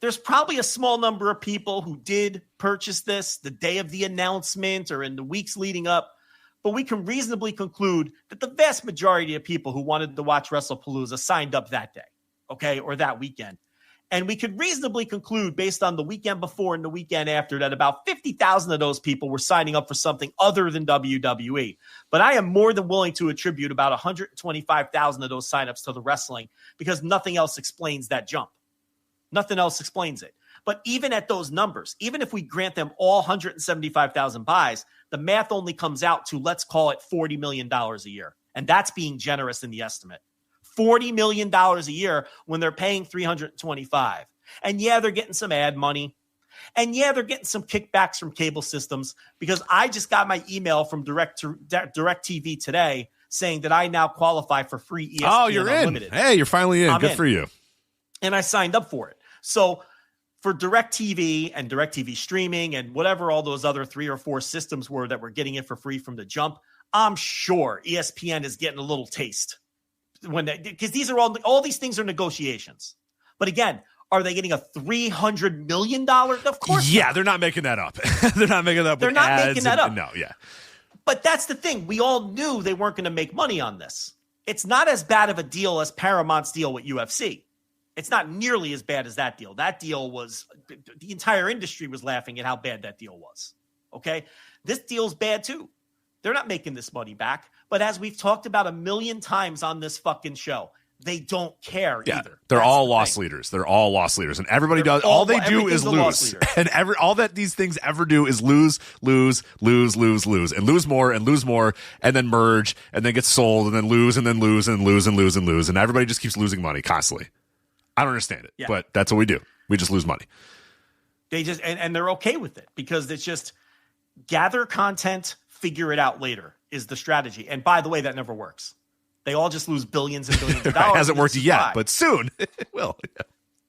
there's probably a small number of people who did purchase this the day of the announcement or in the weeks leading up. But we can reasonably conclude that the vast majority of people who wanted to watch WrestlePalooza signed up that day, okay, or that weekend. And we could reasonably conclude, based on the weekend before and the weekend after, that about 50,000 of those people were signing up for something other than WWE. But I am more than willing to attribute about 125,000 of those signups to the wrestling, because nothing else explains that jump. Nothing else explains it. But even at those numbers, even if we grant them all 175,000 buys, the math only comes out to, let's call it $40 million a year. And that's being generous in the estimate. $40 million a year when they're paying $325. And yeah, they're getting some ad money. And yeah, they're getting some kickbacks from cable systems, because I just got my email from DirecTV today saying that I now qualify for free ESPN Oh, you're Unlimited. in. Hey, you're finally in. I'm Good in. for you. And I signed up for it. So for DirecTV and DirecTV streaming and whatever all those other 3 or 4 systems were that were getting it for free from the jump, I'm sure ESPN is getting a little taste because these are all these things are negotiations. But again, are they getting a $300 million? Of course. Yeah, not. they're not making that up. They're not making that up. They're with not ads making that up. No, yeah. But that's the thing. We all knew they weren't going to make money on this. It's not as bad of a deal as Paramount's deal with UFC. It's not nearly as bad as that deal. That deal was, the entire industry was laughing at how bad that deal was. Okay? This deal's bad too. They're not making this money back. But as we've talked about a million times on this fucking show, they don't care either. They're all loss leaders. They're all loss leaders, and everybody does. All they do is lose, and all that these things ever do is lose, and lose more, and then merge, and then get sold, and then lose, and then lose, and lose, and lose, and lose, and everybody just keeps losing money constantly. I don't understand it, but that's what we do. We just lose money. They just and they're okay with it because it's just gather content, figure it out later is the strategy. And by the way, that never works. They all just lose billions and billions of dollars. It hasn't worked yet, but soon it will. Yeah.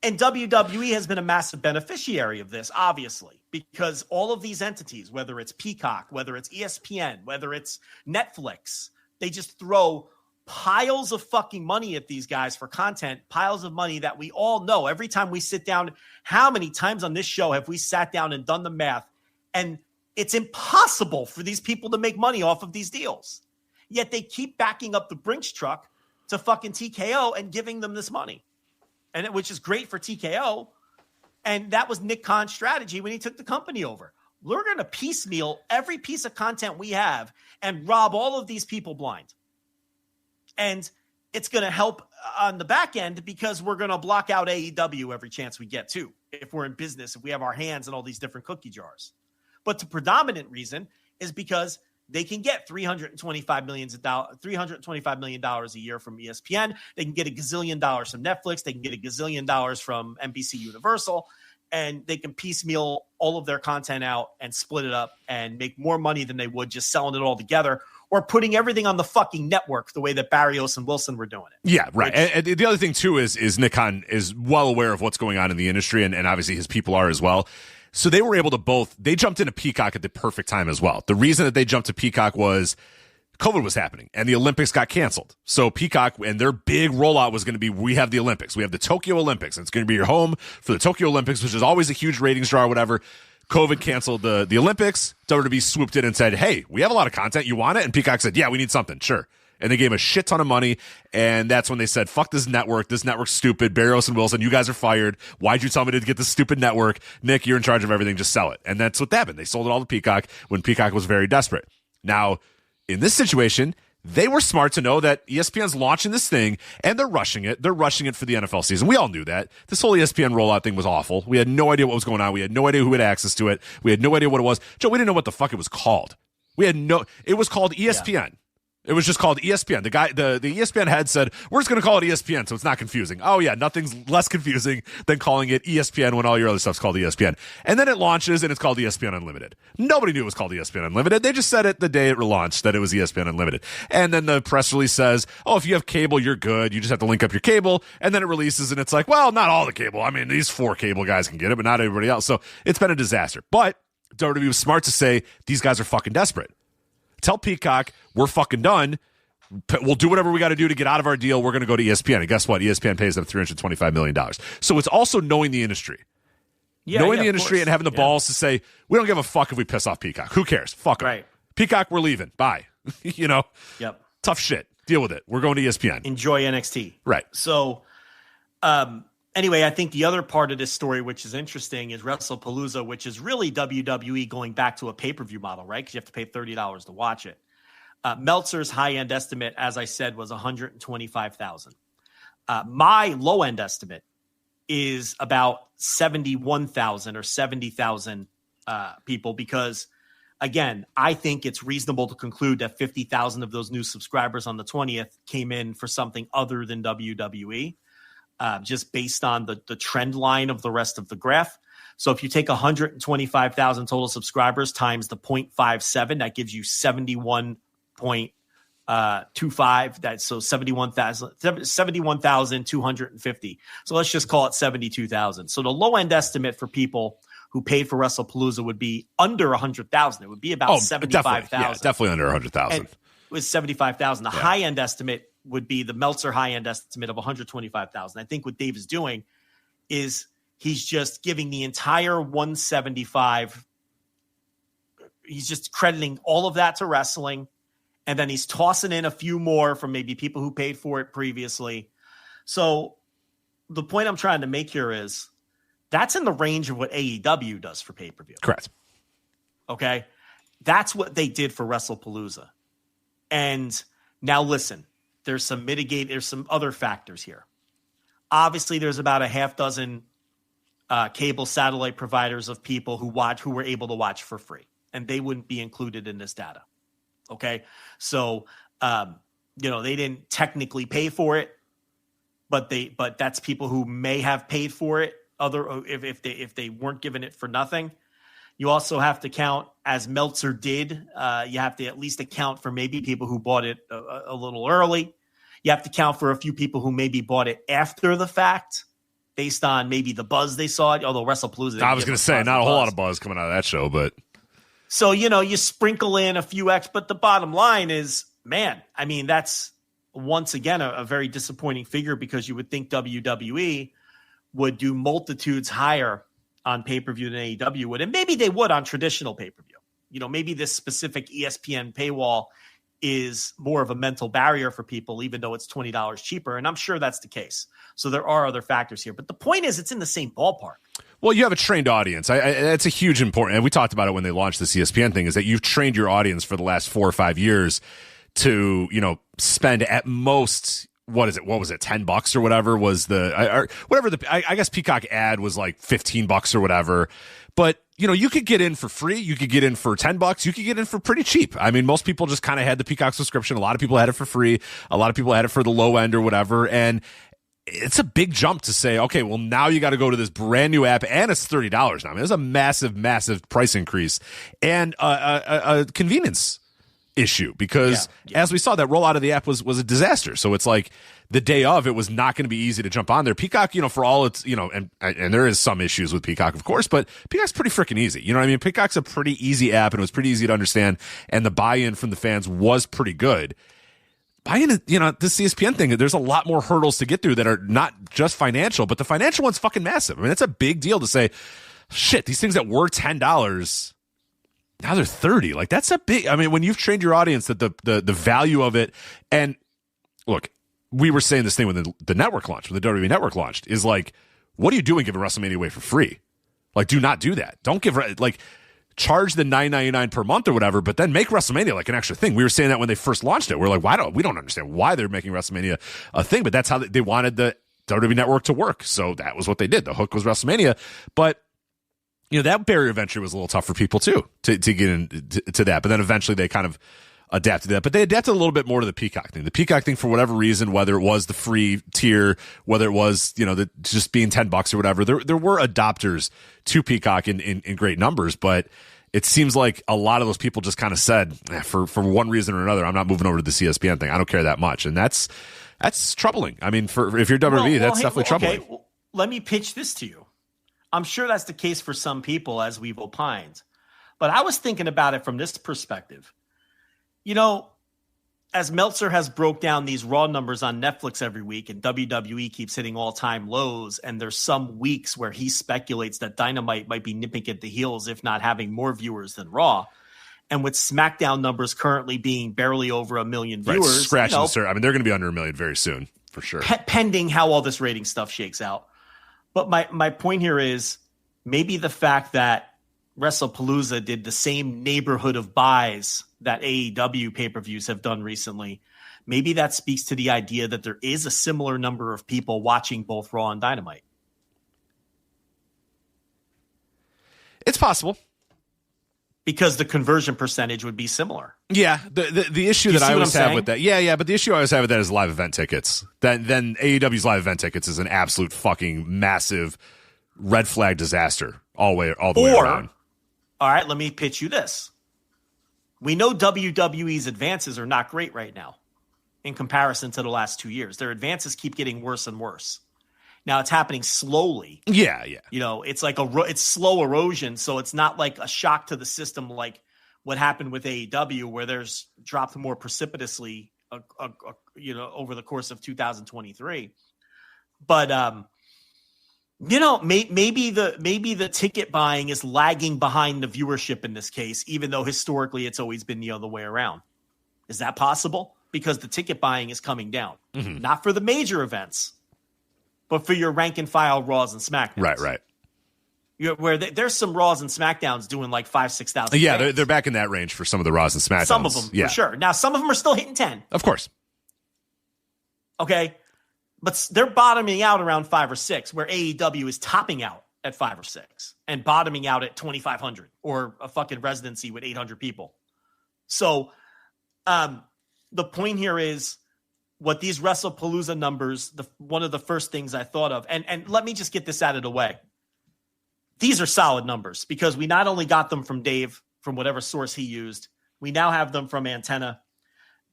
And WWE has been a massive beneficiary of this, obviously, because all of these entities, whether it's Peacock, whether it's ESPN, whether it's Netflix, they just throw piles of fucking money at these guys for content, piles of money that we all know. Every time we sit down, how many times on this show have we sat down and done the math? And it's impossible for these people to make money off of these deals. Yet they keep backing up the Brinks truck to fucking TKO and giving them this money. And which is great for TKO. And that was Nick Khan's strategy when he took the company over. We're going to piecemeal every piece of content we have and rob all of these people blind. And it's going to help on the back end because we're going to block out AEW every chance we get to. If we're in business, if we have our hands in all these different cookie jars. But the predominant reason is because they can get $325 million a year from ESPN. They can get $1 gazillion from Netflix. They can get $1 gazillion from NBC Universal. And they can piecemeal all of their content out and split it up and make more money than they would just selling it all together or putting everything on the fucking network the way that Barrios and Wilson were doing it. Yeah, right. And the other thing, too, is Nick Khan is well aware of what's going on in the industry, and obviously his people are as well. So they were able to they jumped into Peacock at the perfect time as well. The reason that they jumped to Peacock was COVID was happening and the Olympics got canceled. So Peacock and their big rollout was going to be, we have the Olympics. We have the Tokyo Olympics. And it's going to be your home for the Tokyo Olympics, which is always a huge ratings draw or whatever. COVID canceled the Olympics. WWE swooped in and said, hey, we have a lot of content. You want it? And Peacock said, yeah, we need something. Sure. And they gave him a shit ton of money. And that's when they said, fuck this network. This network's stupid. Barrios and Wilson, you guys are fired. Why'd you tell me to get this stupid network? Nick, you're in charge of everything. Just sell it. And that's what happened. They sold it all to Peacock when Peacock was very desperate. Now, in this situation, they were smart to know that ESPN's launching this thing and they're rushing it. They're rushing it for the NFL season. We all knew that. This whole ESPN rollout thing was awful. We had no idea what was going on. We had no idea who had access to it. We had no idea what it was. Joe, we didn't know what the fuck it was called. It was called ESPN. Yeah. It was just called ESPN. The guy, the ESPN head said, we're just going to call it ESPN so it's not confusing. Oh, yeah, nothing's less confusing than calling it ESPN when all your other stuff's called ESPN. And then it launches and it's called ESPN Unlimited. Nobody knew it was called ESPN Unlimited. They just said it the day it launched that it was ESPN Unlimited. And then the press release says, oh, if you have cable, you're good. You just have to link up your cable. And then it releases and it's like, well, not all the cable. I mean, these 4 cable guys can get it, but not everybody else. So it's been a disaster. But WWE was smart to say, these guys are fucking desperate. Tell Peacock, we're fucking done. We'll do whatever we got to do to get out of our deal. We're going to go to ESPN. And guess what? ESPN pays them $325 million. So it's also knowing the industry. Knowing the industry and having the balls to say, we don't give a fuck if we piss off Peacock. Who cares? Fuck them. Right. Peacock, we're leaving. Bye. Yep. Tough shit. Deal with it. We're going to ESPN. Enjoy NXT. Right. So, anyway, I think the other part of this story, which is interesting, is WrestlePalooza, which is really WWE going back to a pay-per-view model, right? Because you have to pay $30 to watch it. Meltzer's high-end estimate, as I said, was $125,000. My low-end estimate is about 71,000 or 70,000 people because, again, I think it's reasonable to conclude that 50,000 of those new subscribers on the 20th came in for something other than WWE, just based on the trend line of the rest of the graph. So if you take 125,000 total subscribers times the 0.57, that gives you 71.25. That's so 71,250. So let's just call it 72,000. So the low end estimate for people who paid for WrestlePalooza would be under 100,000. It would be about 75,000. Yeah, definitely under 100,000. It was 75,000. The high end estimate would be the Meltzer high end estimate of 125,000. I think what Dave is doing is he's just giving the entire 175. He's just crediting all of that to wrestling. And then he's tossing in a few more from maybe people who paid for it previously. So the point I'm trying to make here is that's in the range of what AEW does for pay-per-view. Correct. Okay. That's what they did for WrestlePalooza. And now listen, there's some other factors here. Obviously, there's about a half dozen cable satellite providers of people who were able to watch for free, and they wouldn't be included in this data. Okay, so they didn't technically pay for it, but that's people who may have paid for it. If they weren't given it for nothing. You also have to count, as Meltzer did. You have to at least account for maybe people who bought it a little early. You have to count for a few people who maybe bought it after the fact, based on maybe the buzz they saw it. Although WrestlePalooza, I was going to say, not a whole lot of buzz coming out of that show, but so you sprinkle in a few X. But the bottom line is, man, I mean, that's once again a very disappointing figure, because you would think WWE would do multitudes higher on pay-per-view than AEW would. And maybe they would on traditional pay-per-view. Maybe this specific ESPN paywall is more of a mental barrier for people, even though it's $20 cheaper. And I'm sure that's the case. So there are other factors here. But the point is, it's in the same ballpark. Well, you have a trained audience. That's a huge important, and we talked about it when they launched this ESPN thing, is that you've trained your audience for the last 4 or 5 years to, spend at most, what was it, $10 or whatever was I guess Peacock ad was like $15 or whatever. But, you could get in for free. You could get in for $10. You could get in for pretty cheap. I mean, most people just kind of had the Peacock subscription. A lot of people had it for free. A lot of people had it for the low end or whatever. And it's a big jump to say, okay, well, now you got to go to this brand new app, and it's $30 now. I mean, it's a massive, massive price increase and a convenience issue, because as we saw, that rollout of the app was a disaster. So it's like the day of, it was not going to be easy to jump on there. Peacock, for all its, and there is some issues with Peacock, of course, but Peacock's pretty freaking easy. You know what I mean? Peacock's a pretty easy app, and it was pretty easy to understand, and the buy-in from the fans was pretty good. Buy-in, this ESPN thing, there's a lot more hurdles to get through that are not just financial, but the financial one's fucking massive. I mean, it's a big deal to say, shit, these things that were $10, now they're $30. Like, that's a big, I mean, when you've trained your audience that the value of it, and look, we were saying this thing when the network launched, when the WWE network launched, is like, what are you doing giving WrestleMania away for free? Like, do not do that. Don't give, like, charge the $9.99 per month or whatever, but then make WrestleMania like an extra thing. We were saying that when they first launched it. We're like, we don't understand why they're making WrestleMania a thing, but that's how they wanted the WWE network to work. So that was what they did. The hook was WrestleMania, but that barrier of entry was a little tough for people too, to get into that. But then eventually they kind of adapted to that. But they adapted a little bit more to the Peacock thing. The Peacock thing, for whatever reason, whether it was the free tier, whether it was, just being $10 or whatever, there were adopters to Peacock in great numbers. But it seems like a lot of those people just kind of said, for one reason or another, I'm not moving over to the CSPN thing. I don't care that much. And that's troubling. I mean, if you're WWE, that's definitely troubling. Okay. Well, let me pitch this to you. I'm sure that's the case for some people, as we've opined. But I was thinking about it from this perspective. As Meltzer has broke down these Raw numbers on Netflix every week, and WWE keeps hitting all-time lows, and there's some weeks where he speculates that Dynamite might be nipping at the heels, if not having more viewers than Raw. And with SmackDown numbers currently being barely over 1 million viewers. Right, scratching the surface. I mean, they're going to be under 1 million very soon, for sure. Pending how all this rating stuff shakes out. But my point here is, maybe the fact that WrestlePalooza did the same neighborhood of buys that AEW pay-per-views have done recently, maybe that speaks to the idea that there is a similar number of people watching both Raw and Dynamite. It's possible. Because the conversion percentage would be similar. Yeah, the issue that I always have with that, but the issue I always have with that is live event tickets. Then AEW's live event tickets is an absolute fucking massive red flag disaster all the way around. All right, let me pitch you this. We know WWE's advances are not great right now in comparison to the last 2 years. Their advances keep getting worse and worse. Now it's happening slowly. Yeah. It's like it's slow erosion, so it's not like a shock to the system like what happened with AEW, where there's dropped more precipitously, over the course of 2023. But maybe the ticket buying is lagging behind the viewership in this case, even though historically it's always been the other way around. Is that possible? Because the ticket buying is coming down, not for the major events, but for your rank and file Raws and SmackDowns. Right. Where there's some Raws and SmackDowns doing like 5,000-6,000. Yeah, they're back in that range for some of the Raws and SmackDowns. Some of them, for sure. Now, some of them are still hitting 10. Of course. Okay. But they're bottoming out around 5 or 6, where AEW is topping out at 5 or 6 and bottoming out at 2,500 or a fucking residency with 800 people. So the point here is what these WrestlePalooza numbers, one of the first things I thought of, and let me just get this out of the way. These are solid numbers because we not only got them from Dave, from whatever source he used, we now have them from Antenna,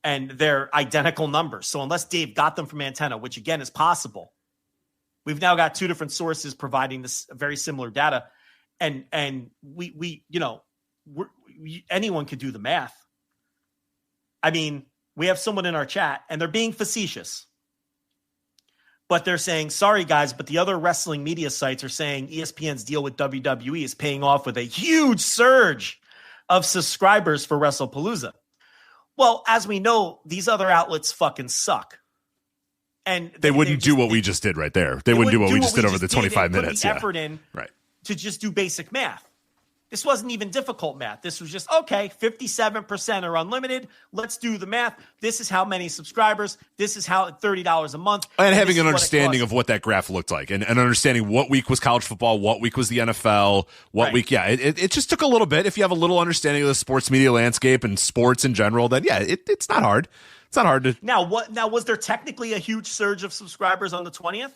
and they're identical numbers. So unless Dave got them from Antenna, which again is possible, we've now got 2 different sources providing this very similar data. And we anyone could do the math. I mean, we have someone in our chat and they're being facetious, but they're saying, sorry guys, but the other wrestling media sites are saying ESPN's deal with WWE is paying off with a huge surge of subscribers for WrestlePalooza. Well, as we know, these other outlets fucking suck. And they wouldn't do what we just did right there. They wouldn't do what we just did over the 25 minutes. Put the effort in to just do basic math. This wasn't even difficult math. This was just, okay, 57% are unlimited. Let's do the math. This is how many subscribers. This is how $30 a month. And having an understanding of what that graph looked like and understanding what week was college football, what week was the NFL, what week. Yeah, it just took a little bit. If you have a little understanding of the sports media landscape and sports in general, then yeah, it's not hard. It's not hard to. Now, was there technically a huge surge of subscribers on the 20th?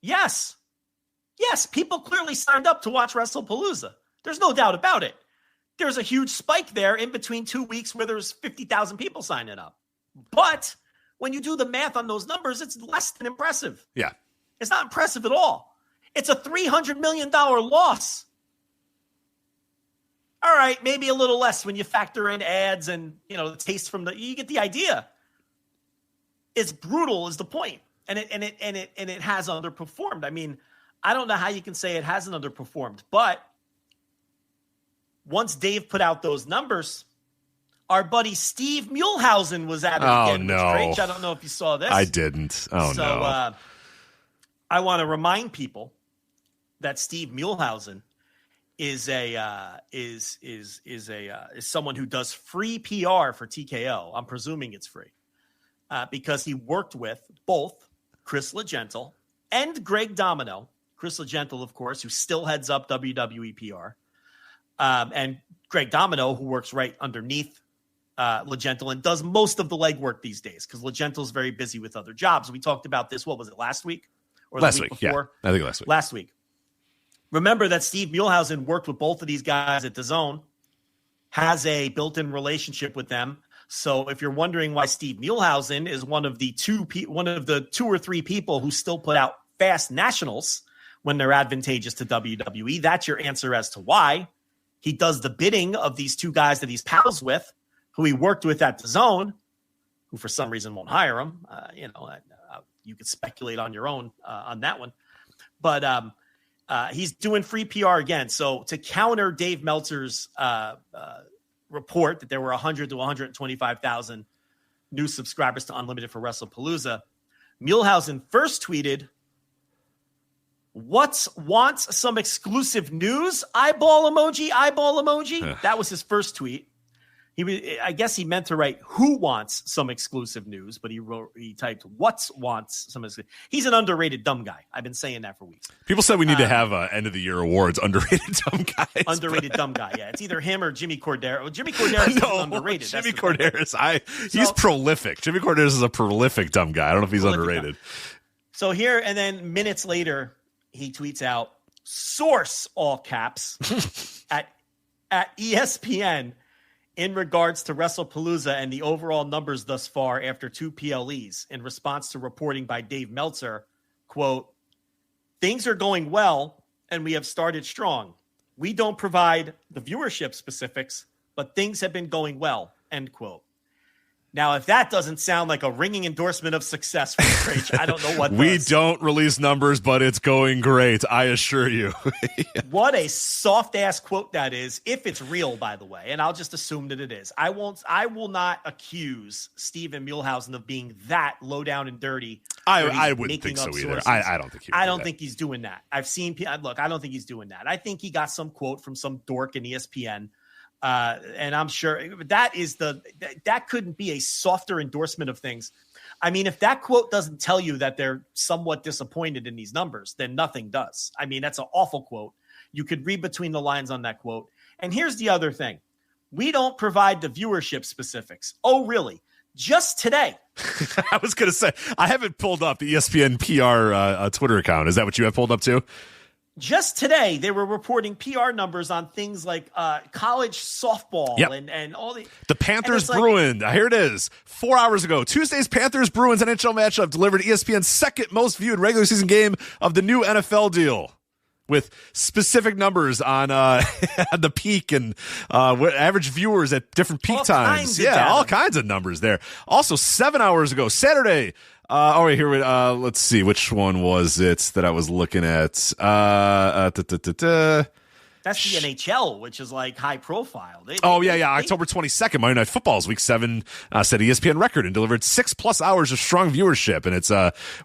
Yes. Yes, people clearly signed up to watch WrestlePalooza. There's no doubt about it. There's a huge spike there in between 2 weeks where there's 50,000 people signing up. But when you do the math on those numbers, it's less than impressive. Yeah. It's not impressive at all. It's a $300 million loss. All right, maybe a little less when you factor in ads and, the taste from you get the idea. It's brutal is the point. And it has underperformed. I mean, I don't know how you can say it hasn't underperformed, but once Dave put out those numbers, our buddy Steve Muehlhausen was at it again. Oh, no. Rich, I don't know if you saw this. I didn't. Oh, no. So I want to remind people that Steve Muehlhausen is someone who does free PR for TKO. I'm presuming it's free because he worked with both Chris Legentil and Greg Domino. Chris Legentil, of course, who still heads up WWE PR. And Greg Domino, who works right underneath Legentil and does most of the legwork these days because Legentil's very busy with other jobs. We talked about this. What was it, last week? Or last the week week, before? Yeah. I think last week. Last week. Remember that Steve Muehlhausen worked with both of these guys at DAZN, has a built-in relationship with them. So if you're wondering why Steve Muehlhausen is one of the 2 or 3 people who still put out fast nationals when they're advantageous to WWE, that's your answer as to why. He does the bidding of these 2 guys that he's pals with, who he worked with at DAZN, who for some reason won't hire him. You could speculate on your own on that one. But he's doing free PR again. So to counter Dave Meltzer's report that there were 100 to 125,000 new subscribers to Unlimited for WrestlePalooza, Muehlhausen first tweeted, wants some exclusive news? Eyeball emoji. That was his first tweet. I guess he meant to write who wants some exclusive news, but he typed wants some exclusive. He's an underrated dumb guy. I've been saying that for weeks. People said we need to have end of the year awards, underrated dumb guys. Underrated dumb guy, yeah. It's either him or Jimmy Cordero. Well, Jimmy Cordero is underrated. Jimmy Corderas, he's prolific. Jimmy Corderas is a prolific dumb guy. I don't know if he's underrated. So here, and then minutes later, he tweets out, source, all caps, at ESPN in regards to WrestlePalooza and the overall numbers thus far after 2 PLEs in response to reporting by Dave Meltzer, quote, things are going well and we have started strong. We don't provide the viewership specifics, but things have been going well, end quote. Now, if that doesn't sound like a ringing endorsement of success for Rich, I don't know what does. We don't release numbers, but it's going great, I assure you. What a soft-ass quote that is, if it's real, by the way, and I'll just assume that it is. I will not accuse Steven Muehlhausen of being that low down and dirty. I wouldn't think so either. I don't think I don't think he's doing that. I've seen – look, I don't think he's doing that. I think he got some quote from some dork in ESPN. And I'm sure that couldn't be a softer endorsement of things. I mean, if that quote doesn't tell you that they're somewhat disappointed in these numbers, then nothing does. I mean, that's an awful quote. You could read between the lines on that quote. And here's the other thing. We don't provide the viewership specifics. Oh, really? Just today. I was going to say, I haven't pulled up the ESPN PR Twitter account. Is that what you have pulled up too? Just today, they were reporting PR numbers on things like college softball and all the Panthers Bruins. Here it is. 4 hours ago, Tuesday's Panthers Bruins NHL matchup delivered ESPN's second most viewed regular season game of the new NFL deal, with specific numbers on the peak and average viewers at different peak times. Yeah, all kinds of numbers there. Also, 7 hours ago, Saturday. Let's see. Which one was it that I was looking at? That's the NHL, which is like high profile. October 22nd, Monday Night Football's Week 7 set ESPN record and delivered 6+ hours of strong viewership. And it's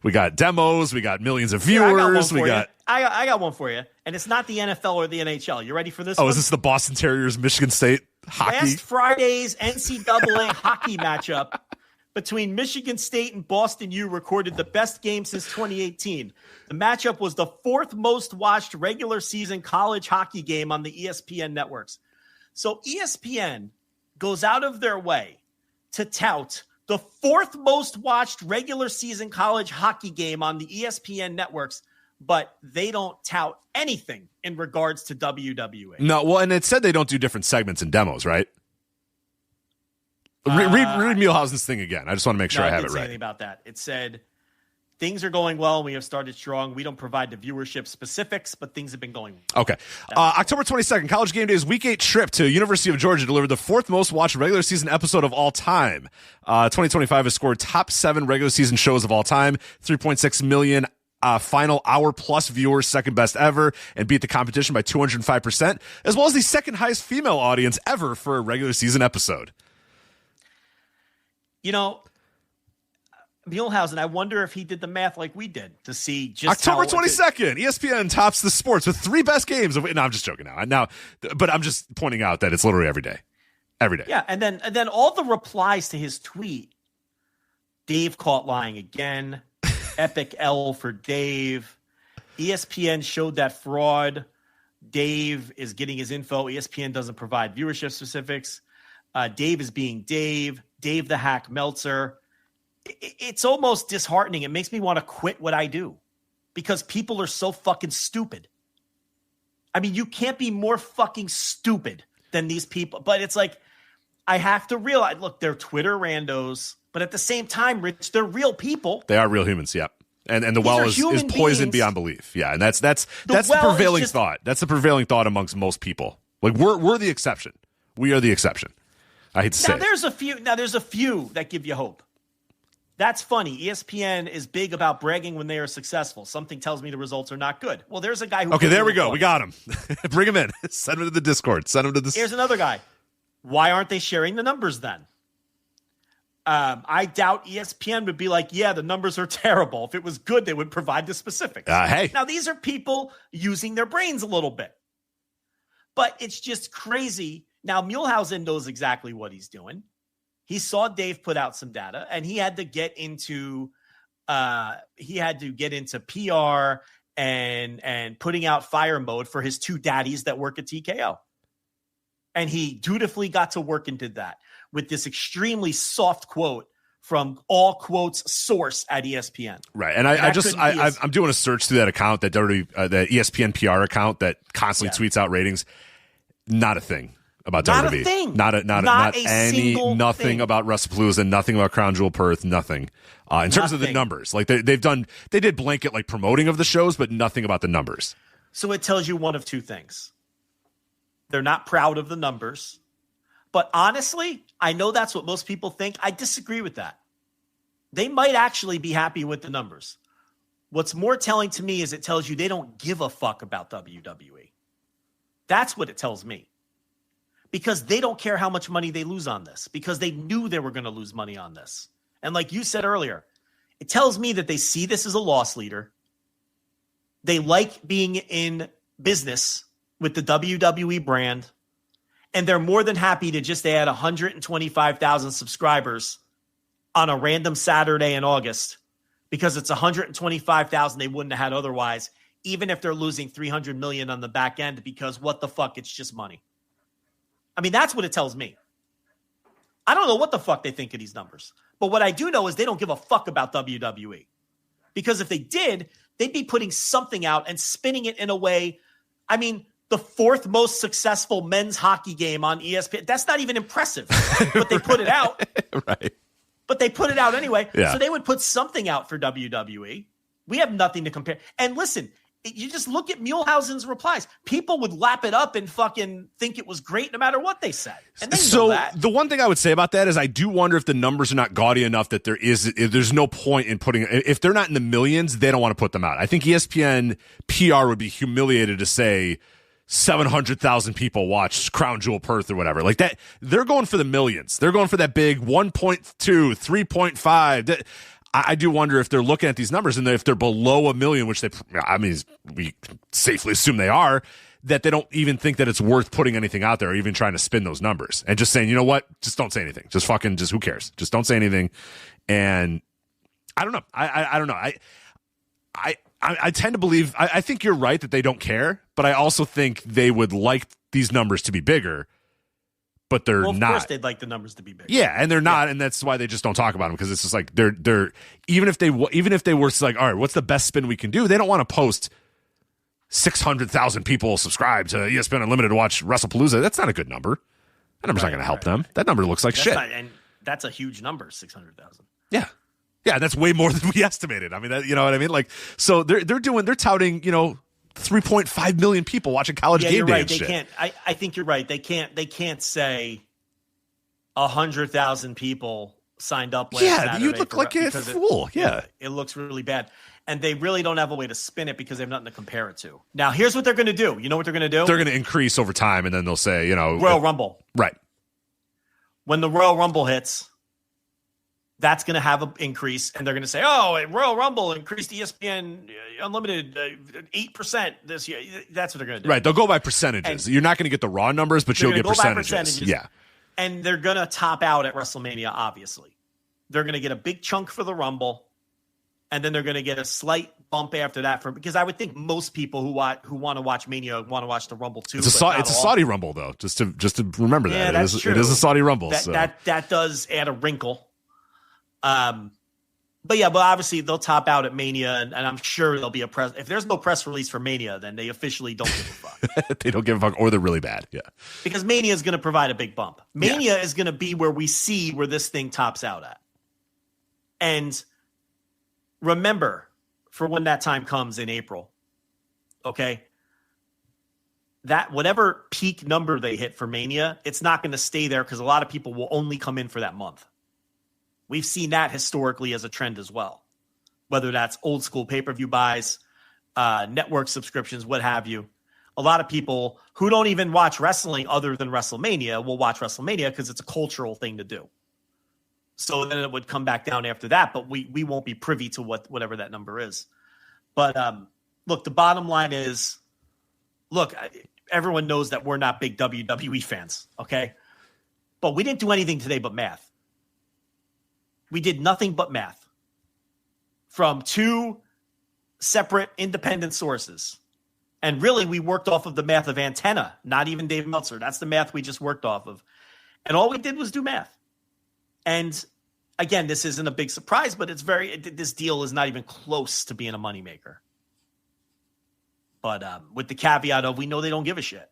we got demos, we got millions of viewers. I got one for you, and it's not the NFL or the NHL. You ready for this? Is this the Boston Terriers Michigan State hockey? Last Friday's NCAA hockey matchup between Michigan State and Boston U recorded the best game since 2018. The matchup was the fourth most watched regular season college hockey game on the ESPN networks. So ESPN goes out of their way to tout the fourth most watched regular season college hockey game on the ESPN networks, but they don't tout anything in regards to WWE. No, well, and it said they don't do different segments and demos, right? Read Muehlhausen's thing again. I just want to make sure I have it right. It didn't say anything about that. It said, things are going well and we have started strong. We don't provide the viewership specifics, but things have been going well. Okay. October 22nd, College Game Day's Week 8 trip to University of Georgia delivered the fourth most watched regular season episode of all time. 2025 has scored top 7 regular season shows of all time, 3.6 million final hour plus viewers, second best ever, and beat the competition by 205%, as well as the second highest female audience ever for a regular season episode. You know, Muehlhausen, I wonder if he did the math like we did to see just October 22nd, ESPN tops the sports with 3 best games of. No, I'm just joking but I'm just pointing out that it's literally every day. Yeah, and then all the replies to his tweet. Dave caught lying again. Epic L for Dave. ESPN showed that fraud. Dave is getting his info. ESPN doesn't provide viewership specifics. Dave is being Dave. Dave the Hack Meltzer. It's almost disheartening. It makes me want to quit what I do because people are so fucking stupid. I mean, you can't be more fucking stupid than these people. But it's like, I have to realize, look, they're Twitter randos, but at the same time, Rich, they're real people. They are real humans, yeah. And the well is poisoned beyond belief. Yeah, and that's the prevailing thought. That's the prevailing thought amongst most people. Like we're the exception. We are the exception. I hate to say it. There's a few that give you hope. That's funny. ESPN is big about bragging when they are successful. Something tells me the results are not good. Well, there's a guy who... Okay, there we go. We got him. Bring him in. Send him to the Discord. Here's another guy. Why aren't they sharing the numbers then? I doubt ESPN would be like, yeah, the numbers are terrible. If it was good, they would provide the specifics. Hey. Now, these are people using their brains a little bit. But it's just crazy. Now, Muehlhausen knows exactly what he's doing. He saw Dave put out some data, and he had to get into PR and putting out fire mode for his 2 daddies that work at TKO. And he dutifully got to work and did that with this extremely soft quote from all quotes source at ESPN. Right. And I'm doing a search through that account, that ESPN PR account that constantly tweets out ratings. Not a thing about not WWE. A thing. Nothing about WrestlePalooza, nothing about Crown Jewel Perth, nothing. In terms of the numbers, like they did blanket like promoting of the shows, but nothing about the numbers. So it tells you one of 2 things. They're not proud of the numbers. But honestly, I know that's what most people think. I disagree with that. They might actually be happy with the numbers. What's more telling to me is it tells you they don't give a fuck about WWE. That's what it tells me. Because they don't care how much money they lose on this. Because they knew they were going to lose money on this. And like you said earlier, it tells me that they see this as a loss leader. They like being in business with the WWE brand. And they're more than happy to just add 125,000 subscribers on a random Saturday in August because it's 125,000 they wouldn't have had otherwise, even if they're losing 300 million on the back end, because what the fuck, it's just money. I mean, that's what it tells me. I don't know what the fuck they think of these numbers, but what I do know is they don't give a fuck about WWE, because if they did, they'd be putting something out and spinning it in a way. I mean, the fourth most successful men's hockey game on ESPN. That's not even impressive, but they put it out. Right. But they put it out anyway. Yeah. So they would put something out for WWE. We have nothing to compare. And listen, you just look at Muehlhausen's replies. People would lap it up and fucking think it was great no matter what they said. And they know that. The one thing I would say about that is I do wonder if the numbers are not gaudy enough that there's no point in putting, if they're not in the millions, they don't want to put them out. I think ESPN PR would be humiliated to say 700,000 people watch Crown Jewel Perth or whatever. Like that, they're going for the millions. They're going for that big 1.2, 3.5. I do wonder if they're looking at these numbers and if they're below a million, which we safely assume they are, that they don't even think that it's worth putting anything out there or even trying to spin those numbers and just saying, you know what, just don't say anything. Just who cares? Just don't say anything. And I don't know. I don't know. I tend to believe, I think you're right that they don't care, but I also think they would like these numbers to be bigger, but they're not. Of course they'd like the numbers to be bigger. Yeah, and they're not, and that's why they just don't talk about them, because it's just like they're even if they were like, all right, what's the best spin we can do? They don't want to post 600,000 people subscribe to ESPN Unlimited to watch WrestlePalooza. That's not a good number. That number's not going to help them. That number looks like shit. And that's a huge number, 600,000. Yeah. Yeah, that's way more than we estimated. I mean, you know what I mean? Like, so they're touting, 3.5 million people watching college game day. Right. And shit. Can't. I think you're right. They can't say 100,000 people signed up last Saturday. Yeah, you'd look like a fool. It looks really bad, and they really don't have a way to spin it because they have nothing to compare it to. Now, here's what they're going to do. You know what they're going to do? They're going to increase over time, and then they'll say, Royal Rumble. Right. When the Royal Rumble hits, that's going to have an increase, and they're going to say, Royal Rumble increased ESPN Unlimited 8% this year. That's what they're going to do. Right. They'll go by percentages. You're not going to get the raw numbers, but you'll get percentages. Yeah. And they're going to top out at WrestleMania, obviously. They're going to get a big chunk for the Rumble, and then they're going to get a slight bump after that because I would think most people who want to watch Mania want to watch the Rumble too. It's a Saudi Rumble, though, just to remember that. Yeah, that's true. It is a Saudi Rumble. That does add a wrinkle. But obviously they'll top out at Mania, and I'm sure there'll be a press. If there's no press release for Mania, then they officially don't give a fuck. They don't give a fuck, or they're really bad. Yeah, because Mania is going to provide a big bump. Mania is going to be where we see where this thing tops out at. And remember, for when that time comes in April, okay, that whatever peak number they hit for Mania, it's not going to stay there because a lot of people will only come in for that month. We've seen that historically as a trend as well, whether that's old school pay-per-view buys, network subscriptions, what have you. A lot of people who don't even watch wrestling other than WrestleMania will watch WrestleMania because it's a cultural thing to do. So then it would come back down after that, but we won't be privy to whatever that number is. But look, the bottom line is, everyone knows that we're not big WWE fans, okay? But we didn't do anything today but math. We did nothing but math from two separate independent sources. And really, we worked off of the math of Antenna, not even Dave Meltzer. That's the math we just worked off of. And all we did was do math. And again, this isn't a big surprise, but this deal is not even close to being a moneymaker. But with the caveat of, we know they don't give a shit.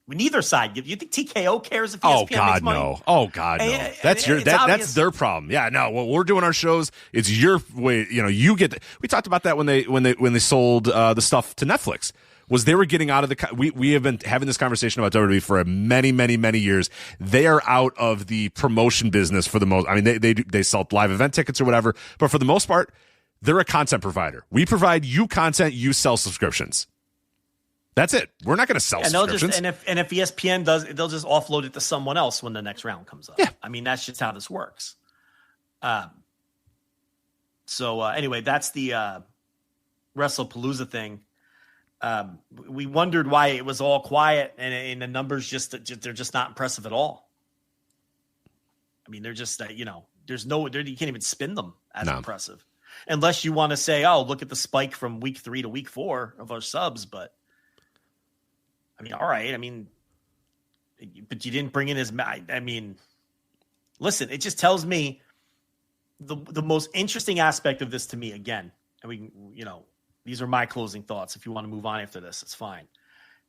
Neither side. You think TKO cares if ESPN makes money? No. Oh God, no. That's their problem. Yeah, no. When we're doing our shows, it's your way. You get. We talked about that when they sold the stuff to Netflix. Was they were getting out of the. We have been having this conversation about WWE for many, many, many years. They are out of the promotion business for the most. I mean, they sell live event tickets or whatever, but for the most part, they're a content provider. We provide you content. You sell subscriptions. That's it. We're not going to sell subscriptions. And if ESPN does, they'll just offload it to someone else when the next round comes up. Yeah. I mean, that's just how this works. So anyway, that's the WrestlePalooza thing. We wondered why it was all quiet, and the numbers they're just not impressive at all. I mean, they're just you can't even spin them as impressive. Unless you want to say, oh, look at the spike from week 3 to week 4 of our subs. But I mean, all right. I mean, but you didn't bring in listen, it just tells me the most interesting aspect of this to me, again, and these are my closing thoughts. If you want to move on after this, it's fine.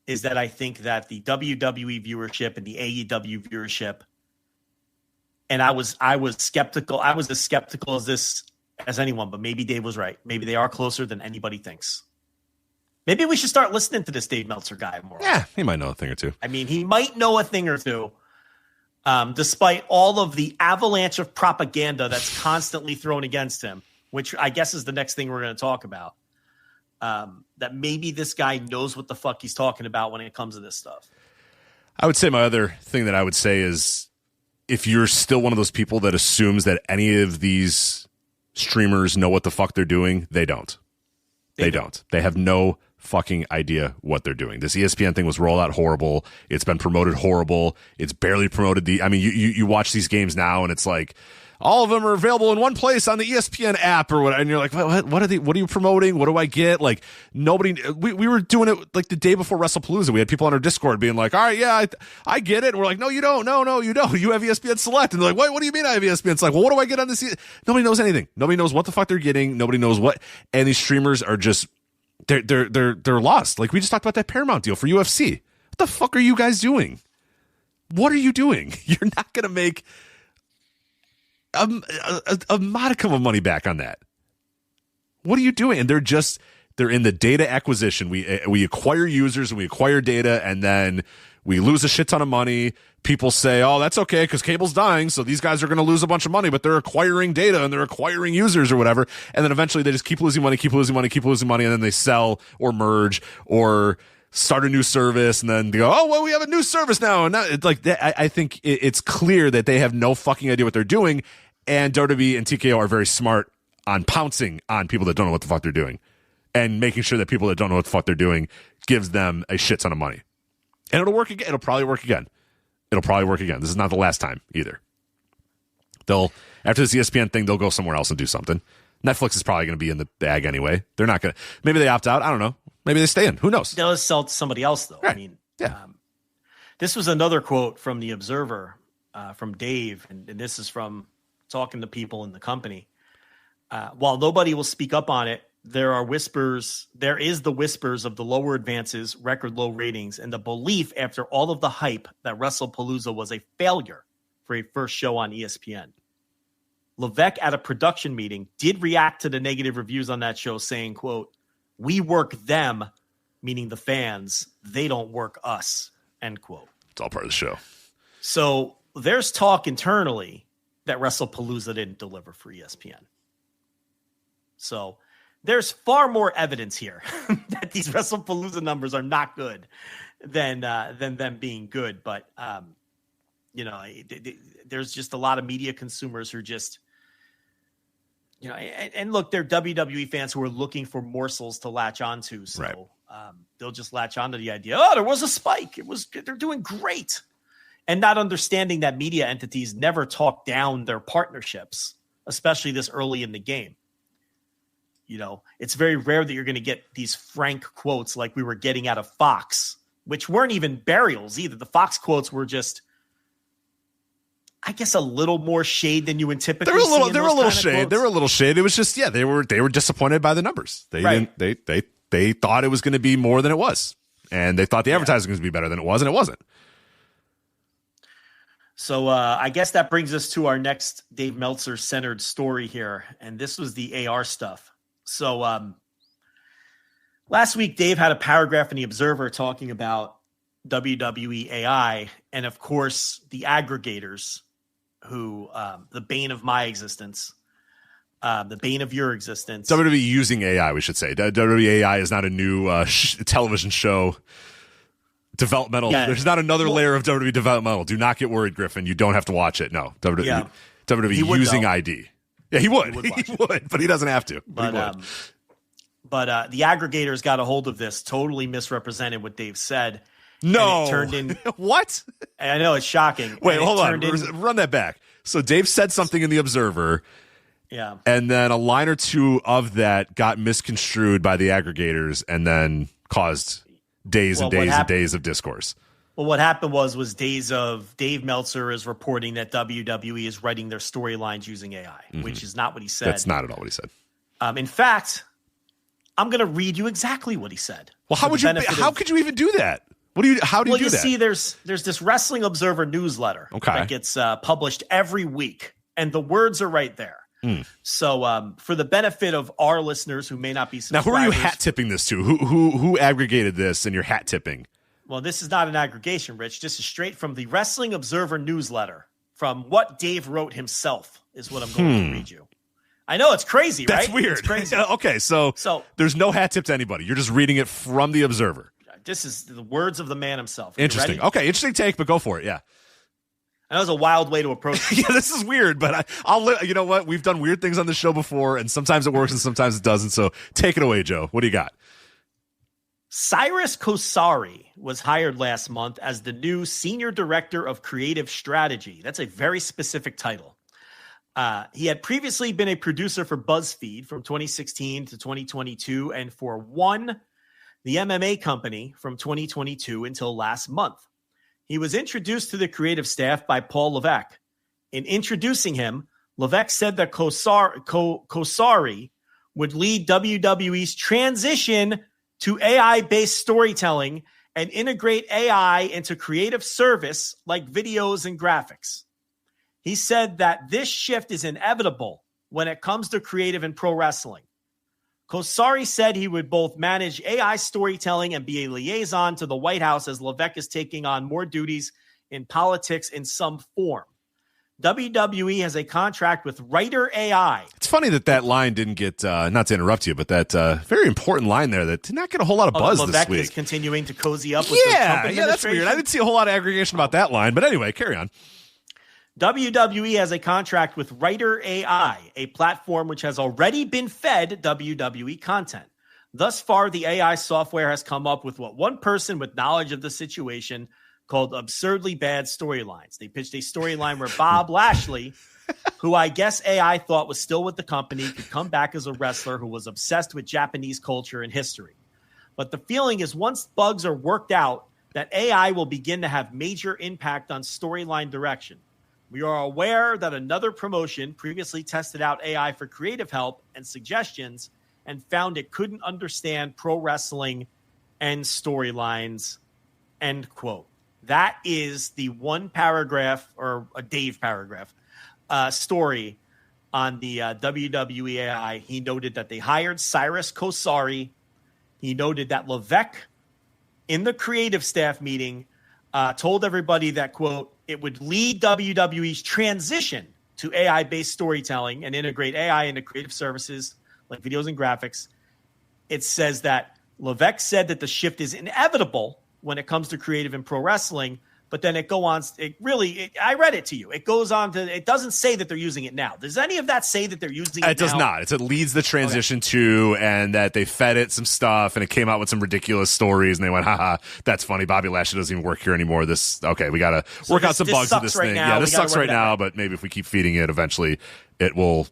Is that I think that the WWE viewership and the AEW viewership, and I was skeptical. I was as skeptical as anyone, but maybe Dave was right. Maybe they are closer than anybody thinks. Maybe we should start listening to this Dave Meltzer guy more. Yeah, he might know a thing or two. I mean, he might know a thing or two, despite all of the avalanche of propaganda that's constantly thrown against him, which I guess is the next thing we're going to talk about. That maybe this guy knows what the fuck he's talking about when it comes to this stuff. I would say my other thing that I would say is, if you're still one of those people that assumes that any of these streamers know what the fuck they're doing, they don't. They don't. They have no fucking idea what they're doing. This ESPN thing was rolled out horrible. It's been promoted horrible. It's barely promoted. You watch these games now and it's like, all of them are available in one place on the ESPN app or what, and you're like, what are you promoting? What do I get? Like, nobody, we were doing it like the day before WrestlePalooza. We had people on our Discord being like, all right, yeah, I get it. And we're like, no, you don't. No, you don't. You have ESPN Select. And they're like, what do you mean I have ESPN Select? Well, what do I get on this? Nobody knows anything. Nobody knows what the fuck they're getting. Nobody knows what, and these streamers are just, they're lost. Like, we just talked about that Paramount deal for UFC. What the fuck are you guys doing? What are you doing? You're not going to make a modicum of money back on that. What are you doing? And they're in the data acquisition. We acquire users and we acquire data, and then we lose a shit ton of money. People say, oh, that's okay because cable's dying, so these guys are going to lose a bunch of money, but they're acquiring data and they're acquiring users or whatever. And then eventually they just keep losing money, and then they sell or merge or start a new service, and then they go, oh, well, we have a new service now. And it's like, I think it's clear that they have no fucking idea what they're doing, and WWE and TKO are very smart on pouncing on people that don't know what the fuck they're doing and making sure that people that don't know what the fuck they're doing gives them a shit ton of money. And it'll work again. It'll probably work again. This is not the last time either. After this ESPN thing, they'll go somewhere else and do something. Netflix is probably going to be in the bag anyway. They're not going to, maybe they opt out. I don't know. Maybe they stay in. Who knows? They'll sell to somebody else, though. Right. I mean, this was another quote from the Observer, from Dave, and this is from talking to people in the company. While nobody will speak up on it, there is the whispers of the lower advances, record low ratings, and the belief after all of the hype that WrestlePalooza was a failure for a first show on ESPN. Levesque at a production meeting did react to the negative reviews on that show, saying, quote, "We work them," meaning the fans. "They don't work us," end quote. It's all part of the show. So there's talk internally that WrestlePalooza didn't deliver for ESPN. So there's far more evidence here that these WrestlePalooza numbers are not good than them being good. But, there's just a lot of media consumers who are just, and look, they're WWE fans who are looking for morsels to latch onto. So right. They'll just latch onto the idea, oh, there was a spike. They're doing great. And not understanding that media entities never talk down their partnerships, especially this early in the game. It's very rare that you're going to get these frank quotes like we were getting out of Fox, which weren't even burials either. The Fox quotes were just, I guess, a little more shade than you would typically see. They were a little shade. They were a little shade. It was just, they were disappointed by the numbers. They didn't. They thought it was going to be more than it was, and they thought the advertising was going to be better than it was, and it wasn't. So I guess that brings us to our next Dave Meltzer centered story here, and this was the AR stuff. So last week, Dave had a paragraph in the Observer talking about WWE AI, and of course the aggregators, who the bane of my existence, the bane of your existence. WWE using AI, we should say. WWE AI is not a new television show. Developmental. Yeah. There's not another layer of WWE developmental. Do not get worried, Griffin. You don't have to watch it. No. WWE using ID. Yeah, he would. He would, but he doesn't have to. But the aggregators got a hold of this, totally misrepresented what Dave said. No. It turned in what? I know, it's shocking. Wait, hold on. Run that back. So Dave said something in the Observer. Yeah. And then a line or two of that got misconstrued by the aggregators and then caused days and days of discourse. Well, what happened was Dave Meltzer is reporting that WWE is writing their storylines using AI, which is not what he said. That's not at all what he said. In fact, I'm going to read you exactly what he said. Well, how could you even do that? How do you do that? See, there's this Wrestling Observer newsletter that gets published every week, and the words are right there. So for the benefit of our listeners who may not be subscribers. Now, who are you hat tipping this to? Who aggregated this and you're hat tipping? Well, this is not an aggregation, Rich. This is straight from the Wrestling Observer newsletter, from what Dave wrote himself is what I'm going to read you. I know, it's crazy, right? That's weird. It's crazy. Okay, so there's no hat tip to anybody. You're just reading it from the Observer. This is the words of the man himself. Interesting. Okay, interesting take, but go for it, yeah. And that was a wild way to approach it. Yeah, this is weird, but I'll you know what? We've done weird things on the show before, and sometimes it works and sometimes it doesn't. So take it away, Joe. What do you got? Cyrus Kosari was hired last month as the new Senior Director of Creative Strategy. That's a very specific title. He had previously been a producer for BuzzFeed from 2016 to 2022 and for One, the MMA company, from 2022 until last month. He was introduced to the creative staff by Paul Levesque. In introducing him, Levesque said that Kosari would lead WWE's transition to AI-based storytelling and integrate AI into creative service like videos and graphics. He said that this shift is inevitable when it comes to creative and pro wrestling. Kosari said he would both manage AI storytelling and be a liaison to the White House as Levesque is taking on more duties in politics in some form. WWE has a contract with Writer AI. It's funny that line didn't get, not to interrupt you, but that very important line there that did not get a whole lot of buzz Levesque this week. is continuing to cozy up with the Trump administration. Yeah, that's weird. I didn't see a whole lot of aggregation about that line, but anyway, carry on. WWE has a contract with Writer AI, a platform which has already been fed WWE content. Thus far, the AI software has come up with what one person with knowledge of the situation called absurdly bad storylines. They pitched a storyline where Bob Lashley, who I guess AI thought was still with the company, could come back as a wrestler who was obsessed with Japanese culture and history. But the feeling is once bugs are worked out, that AI will begin to have major impact on storyline direction. We are aware that another promotion previously tested out AI for creative help and suggestions and found it couldn't understand pro wrestling and storylines, end quote. That is the one paragraph, or a Dave paragraph, story on the WWE AI. He noted that they hired Cyrus Kosari. He noted that Levesque, in the creative staff meeting, told everybody that, quote, it would lead WWE's transition to AI-based storytelling and integrate AI into creative services like videos and graphics. It says that Levesque said that the shift is inevitable when it comes to creative and pro wrestling, but then I read it to you. It goes on to, it doesn't say that they're using it now. Does any of that say that they're using it now? It does not. It leads the transition to, and that they fed it some stuff and it came out with some ridiculous stories and they went, haha, that's funny. Bobby Lashley doesn't even work here anymore. We got to work out some bugs with this thing. Now. Yeah, this sucks right now, but maybe if we keep feeding it, eventually it will.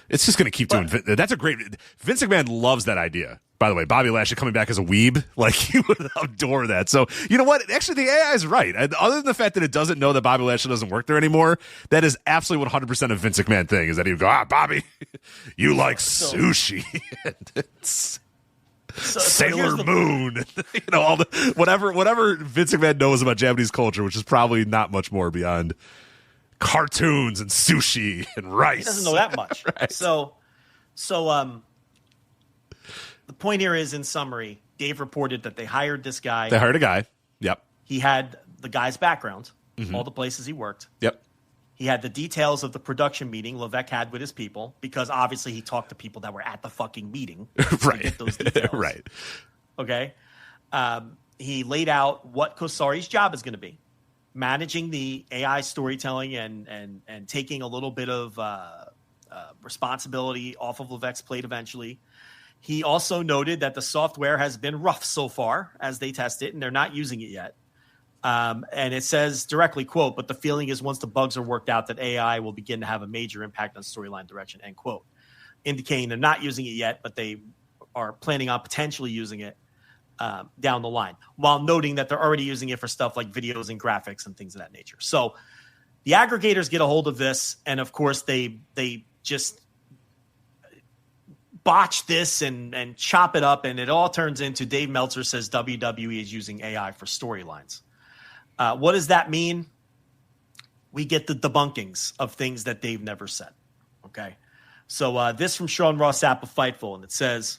It's just going to keep doing. That's a great. Vince McMahon loves that idea. By the way, Bobby Lashley coming back as a weeb, like he would adore that. So you know what? Actually, the AI is right. Other than the fact that it doesn't know that Bobby Lashley doesn't work there anymore, that is absolutely 100% a Vince McMahon thing. Is that he would go, Bobby, you like sushi, and it's Sailor Moon, all the whatever Vince McMahon knows about Japanese culture, which is probably not much more beyond cartoons and sushi and rice. He doesn't know that much. Right. So the point here is, in summary, Dave reported that they hired this guy. They hired a guy. Yep. He had the guy's background, all the places he worked. Yep. He had the details of the production meeting Levesque had with his people, because obviously he talked to people that were at the fucking meeting. Right. To get those details. Right. Okay. He laid out what Kosari's job is going to be. Managing the AI storytelling and taking a little bit of responsibility off of Levesque's plate eventually. He also noted that the software has been rough so far as they test it, and they're not using it yet. And it says directly, quote, but the feeling is once the bugs are worked out that AI will begin to have a major impact on storyline direction, end quote. Indicating they're not using it yet, but they are planning on potentially using it down the line, while noting that they're already using it for stuff like videos and graphics and things of that nature. So the aggregators get a hold of this, and of course they just botch this and chop it up, and it all turns into Dave Meltzer says WWE is using AI for storylines. What does that mean? We get the debunkings of things that Dave never said. Okay. So this from Sean Ross Sapp of Fightful, and it says,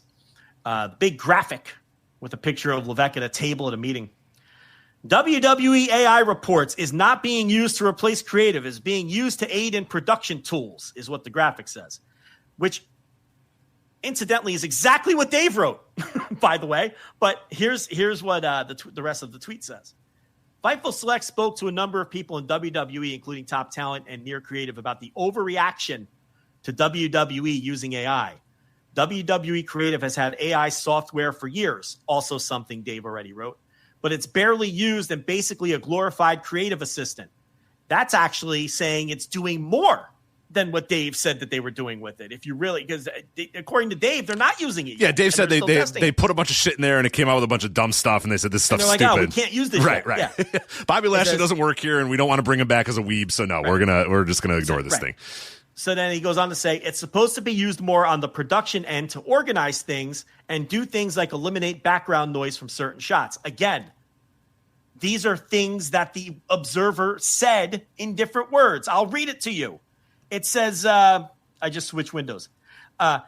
the big graphic with a picture of Levesque at a table at a meeting. WWE AI reports is not being used to replace creative, is being used to aid in production tools, is what the graphic says, which incidentally is exactly what Dave wrote, by the way. But here's what the rest of the tweet says. Fightful Select spoke to a number of people in WWE, including top talent and near creative, about the overreaction to WWE using AI. WWE Creative has had AI software for years, also something Dave already wrote, but it's barely used and basically a glorified creative assistant. That's actually saying it's doing more than what Dave said that they were doing with it. If you really, because according to Dave, they're not using it yet. Yeah, Dave said they put a bunch of shit in there and it came out with a bunch of dumb stuff, and they said this stuff's stupid. Oh, we can't use this right, yet. Right, Yeah. Bobby Lashley doesn't work here, and we don't want to bring him back as a weeb, so no, right. we're just gonna ignore this thing. So then he goes on to say, it's supposed to be used more on the production end to organize things and do things like eliminate background noise from certain shots. Again, these are things that the Observer said in different words. I'll read it to you. It says, I just switched windows. To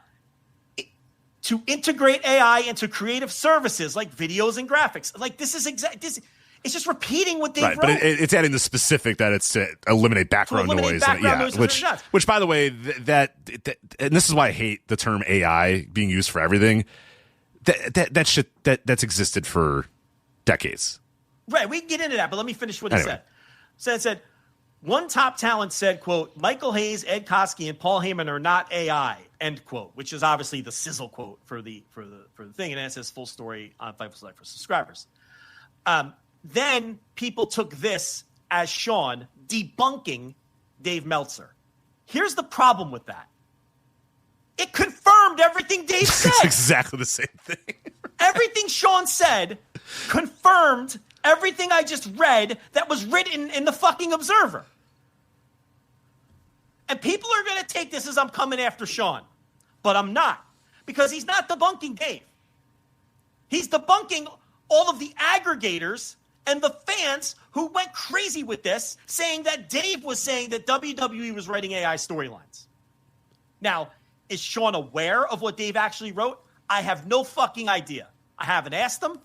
integrate AI into creative services like videos and graphics. Like this is this. It's just repeating what they wrote. But it's adding the specific that it's to eliminate background noise. Which, by the way, that and this is why I hate the term AI being used for everything. That's existed for decades. Right, we can get into that, but let me finish what he said. So it said, one top talent said, quote, Michael Hayes, Ed Koskey, and Paul Heyman are not AI, end quote, which is obviously the sizzle quote for the thing, and then it says full story on Fightful Select for subscribers. Then people took this as Sean debunking Dave Meltzer. Here's the problem with that. It confirmed everything Dave said. It's exactly the same thing. Everything Sean said confirmed everything I just read that was written in the fucking Observer. And people are going to take this as I'm coming after Sean. But I'm not. Because he's not debunking Dave. He's debunking all of the aggregators and the fans who went crazy with this, saying that Dave was saying that WWE was writing AI storylines. Now, is Sean aware of what Dave actually wrote? I have no fucking idea. I haven't asked him.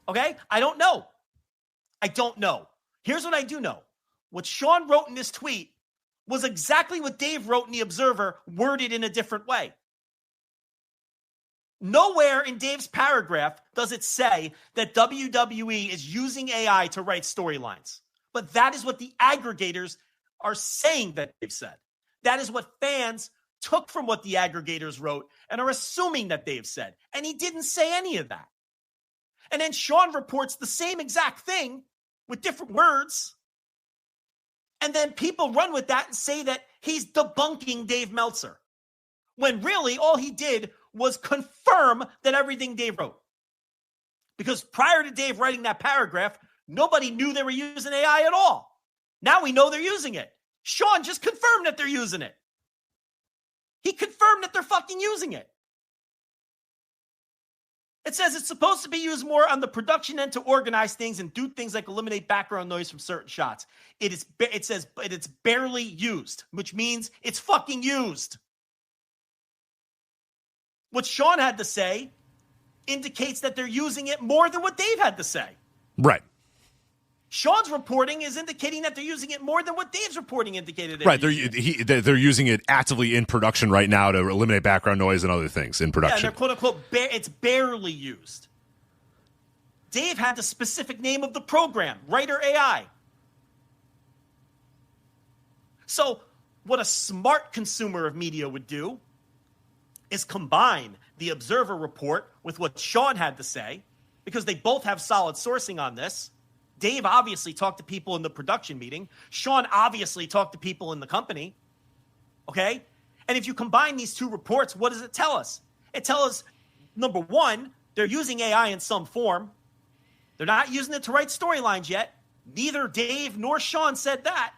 Okay? I don't know. Here's what I do know. What Sean wrote in this tweet was exactly what Dave wrote in the Observer, worded in a different way. Nowhere in Dave's paragraph does it say that WWE is using AI to write storylines. But that is what the aggregators are saying that Dave said. That is what fans took from what the aggregators wrote and are assuming that Dave said. And he didn't say any of that. And then Sean reports the same exact thing with different words. And then people run with that and say that he's debunking Dave Meltzer. When really all he did was confirm that everything Dave wrote. Because prior to Dave writing that paragraph, nobody knew they were using AI at all. Now we know they're using it. Sean just confirmed that they're using it. He confirmed that they're fucking using it. It says it's supposed to be used more on the production end to organize things and do things like eliminate background noise from certain shots. It says it's barely used, which means it's fucking used. What Sean had to say indicates that they're using it more than what Dave had to say. Right. Sean's reporting is indicating that they're using it more than what Dave's reporting indicated. Right. They're using it actively in production right now to eliminate background noise and other things in production. Yeah, they're quote unquote, it's barely used. Dave had the specific name of the program, Writer AI. So what a smart consumer of media would do is combine the Observer report with what Sean had to say, because they both have solid sourcing on this, Dave obviously talked to people in the production meeting. Sean obviously talked to people in the company. Okay? And if you combine these two reports, what does it tell us? It tells us, number one, they're using AI in some form. They're not using it to write storylines yet. Neither Dave nor Sean said that.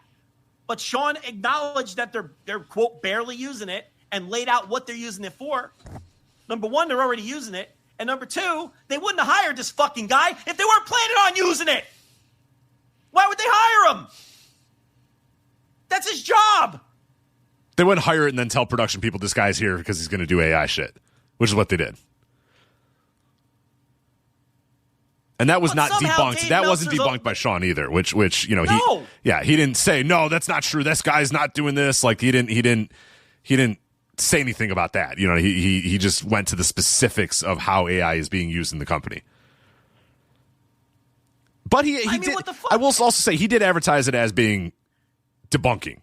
But Sean acknowledged that they're quote, barely using it and laid out what they're using it for. Number one, they're already using it. And number two, they wouldn't have hired this fucking guy if they weren't planning on using it. Why would they hire him? That's his job. They wouldn't hire it and then tell production people this guy's here because he's going to do AI shit, which is what they did. And that was not debunked. That wasn't debunked by Sean either, which you know, he didn't say, no, that's not true. This guy's not doing this. Like he didn't say anything about that. You know, he just went to the specifics of how AI is being used in the company. But he did. What the fuck? I will also say he did advertise it as being debunking.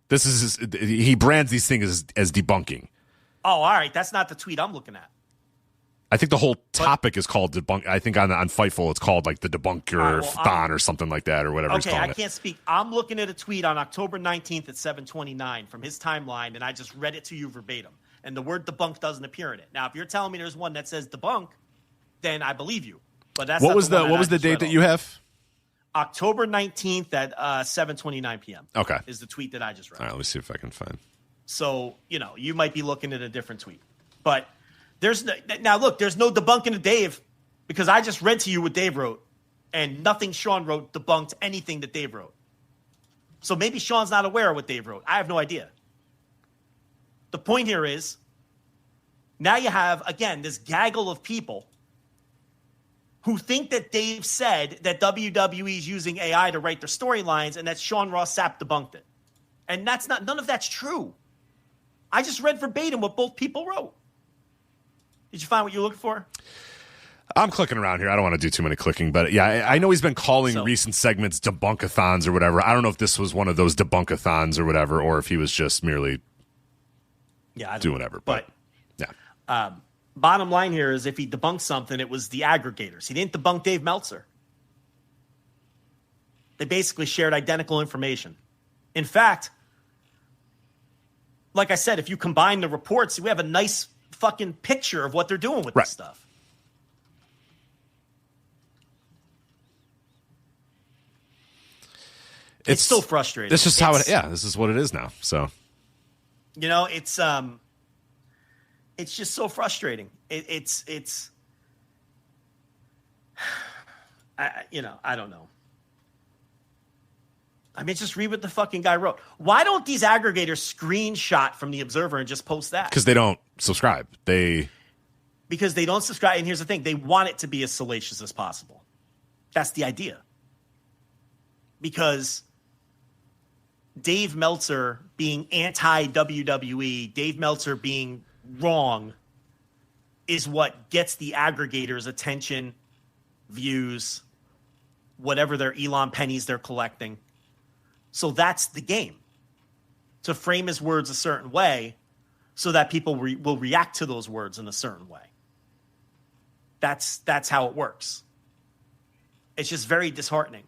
This is he brands these things as debunking. Oh, all right. That's not the tweet I'm looking at. I think the whole topic is called debunk. I think on Fightful it's called like the debunker thon or something like that or whatever. Okay, I can't speak. I'm looking at a tweet on October 19th at 7:29 from his timeline, and I just read it to you verbatim. And the word debunk doesn't appear in it. Now, if you're telling me there's one that says debunk, then I believe you. But that's what was the date that you have? October 19th at 7:29 p.m. Okay, is the tweet that I just read. All right, let me see if I can find. So you might be looking at a different tweet, but. There's no debunking of Dave because I just read to you what Dave wrote and nothing Sean wrote debunked anything that Dave wrote. So maybe Sean's not aware of what Dave wrote. I have no idea. The point here is now you have, again, this gaggle of people who think that Dave said that WWE is using AI to write their storylines and that Sean Ross Sapp debunked it. And none of that's true. I just read verbatim what both people wrote. Did you find what you're looking for? I'm clicking around here. I don't want to do too many clicking, but yeah, I know he's been calling recent segments debunkathons or whatever. I don't know if this was one of those debunkathons or whatever, or if he was just merely doing whatever. But yeah. Bottom line here is if he debunked something, it was the aggregators. He didn't debunk Dave Meltzer. They basically shared identical information. In fact, like I said, if you combine the reports, we have a nice fucking picture of what they're doing with this stuff. It's so frustrating. This is this is what it is now. So, it's just so frustrating. I don't know. I mean, just read what the fucking guy wrote. Why don't these aggregators screenshot from the Observer and just post that? Because they don't subscribe. Because they don't subscribe. And here's the thing. They want it to be as salacious as possible. That's the idea. Because Dave Meltzer being anti-WWE, Dave Meltzer being wrong is what gets the aggregators attention, views, whatever their Elon pennies they're collecting. So that's the game. To frame his words a certain way so that people will react to those words in a certain way. That's how it works. It's just very disheartening.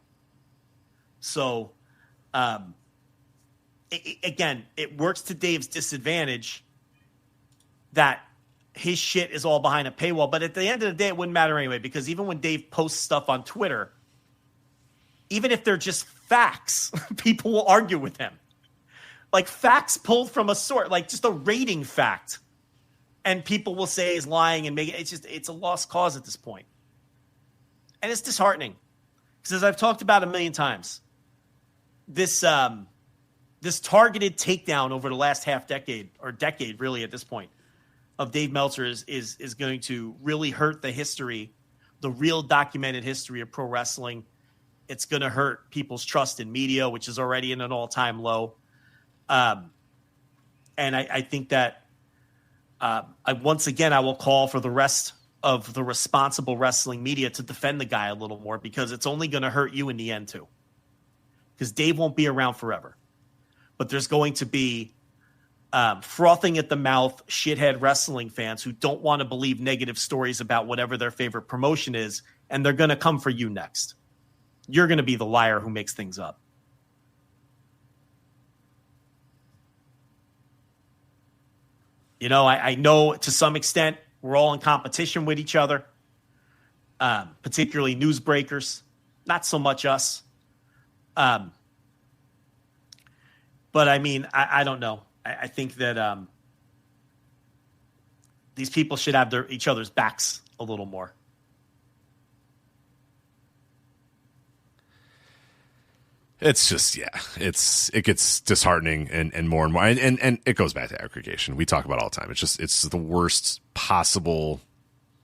So, again, it works to Dave's disadvantage that his shit is all behind a paywall. But at the end of the day, it wouldn't matter anyway, because even when Dave posts stuff on Twitter, even if they're just facts, people will argue with him. Like facts pulled from a source, like just a rating fact. And people will say he's lying and make it. It's a lost cause at this point. And it's disheartening. Because as I've talked about a million times, this targeted takedown over the last half decade, or decade really at this point, of Dave Meltzer is going to really hurt the history, the real documented history of pro wrestling. It's going to hurt people's trust in media, which is already in an all-time low. And I think that I will call for the rest of the responsible wrestling media to defend the guy a little more, because it's only going to hurt you in the end too. Because Dave won't be around forever. But there's going to be frothing at the mouth shithead wrestling fans who don't want to believe negative stories about whatever their favorite promotion is, and they're going to come for you next. You're going to be the liar who makes things up. You know, I know to some extent we're all in competition with each other, particularly newsbreakers. Not so much us. But I mean, I don't know. I think that these people should have each other's backs a little more. It's just, it gets disheartening and more and more. And it goes back to aggregation. We talk about it all the time. It's the worst possible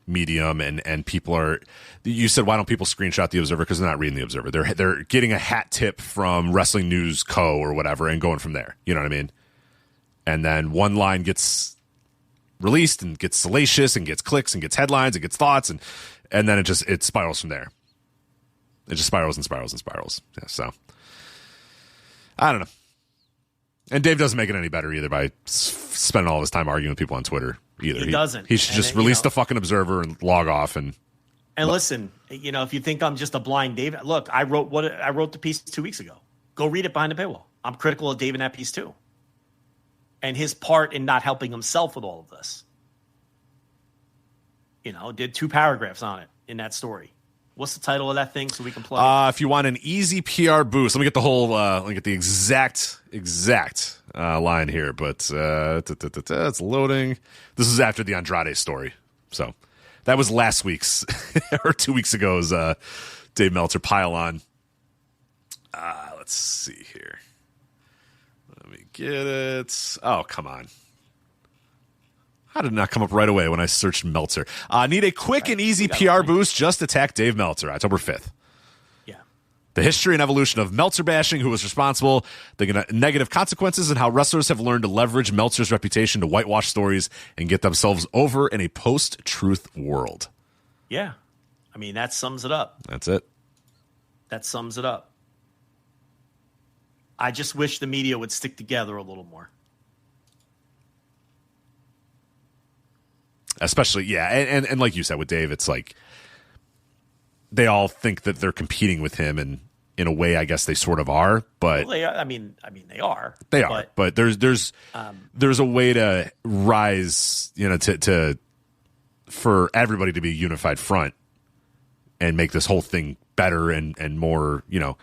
medium. And people are, you said, why don't people screenshot the Observer? Because they're not reading the Observer. They're getting a hat tip from Wrestling News Co. or whatever and going from there. You know what I mean? And then one line gets released and gets salacious and gets clicks and gets headlines and gets thoughts. And then it spirals from there. It just spirals and spirals and spirals. Yeah, so I don't know. And Dave doesn't make it any better either by spending all his time arguing with people on Twitter either. He doesn't. He should just release the fucking Observer and log off. And listen, you know, if you think I'm just a blind Dave, look, I wrote the piece 2 weeks ago. Go read it behind the paywall. I'm critical of Dave in that piece too. And his part in not helping himself with all of this. You know, did 2 paragraphs on it in that story. What's the title of that thing so we can plug? If you want an easy PR boost, let me get the whole, let me get the exact line here, but it's loading. This is after the Andrade story. So that was last week's or 2 weeks ago's Dave Meltzer pile on. Let's see here. Let me get it. Oh, come on. How did it not come up right away when I searched Meltzer? Need a quick and easy PR boost? Just attack Dave Meltzer, October 5th. Yeah. The history and evolution of Meltzer bashing, who was responsible, the negative consequences, and how wrestlers have learned to leverage Meltzer's reputation to whitewash stories and get themselves over in a post-truth world. Yeah. I mean, that sums it up. That's it. That sums it up. I just wish the media would stick together a little more. Especially, yeah, and like you said with Dave, it's like they all think that they're competing with him, and in a way, I guess they sort of are. But well, I mean, they are. They are. But there's a way to rise, you know, to for everybody to be a unified front and make this whole thing better and more, you know,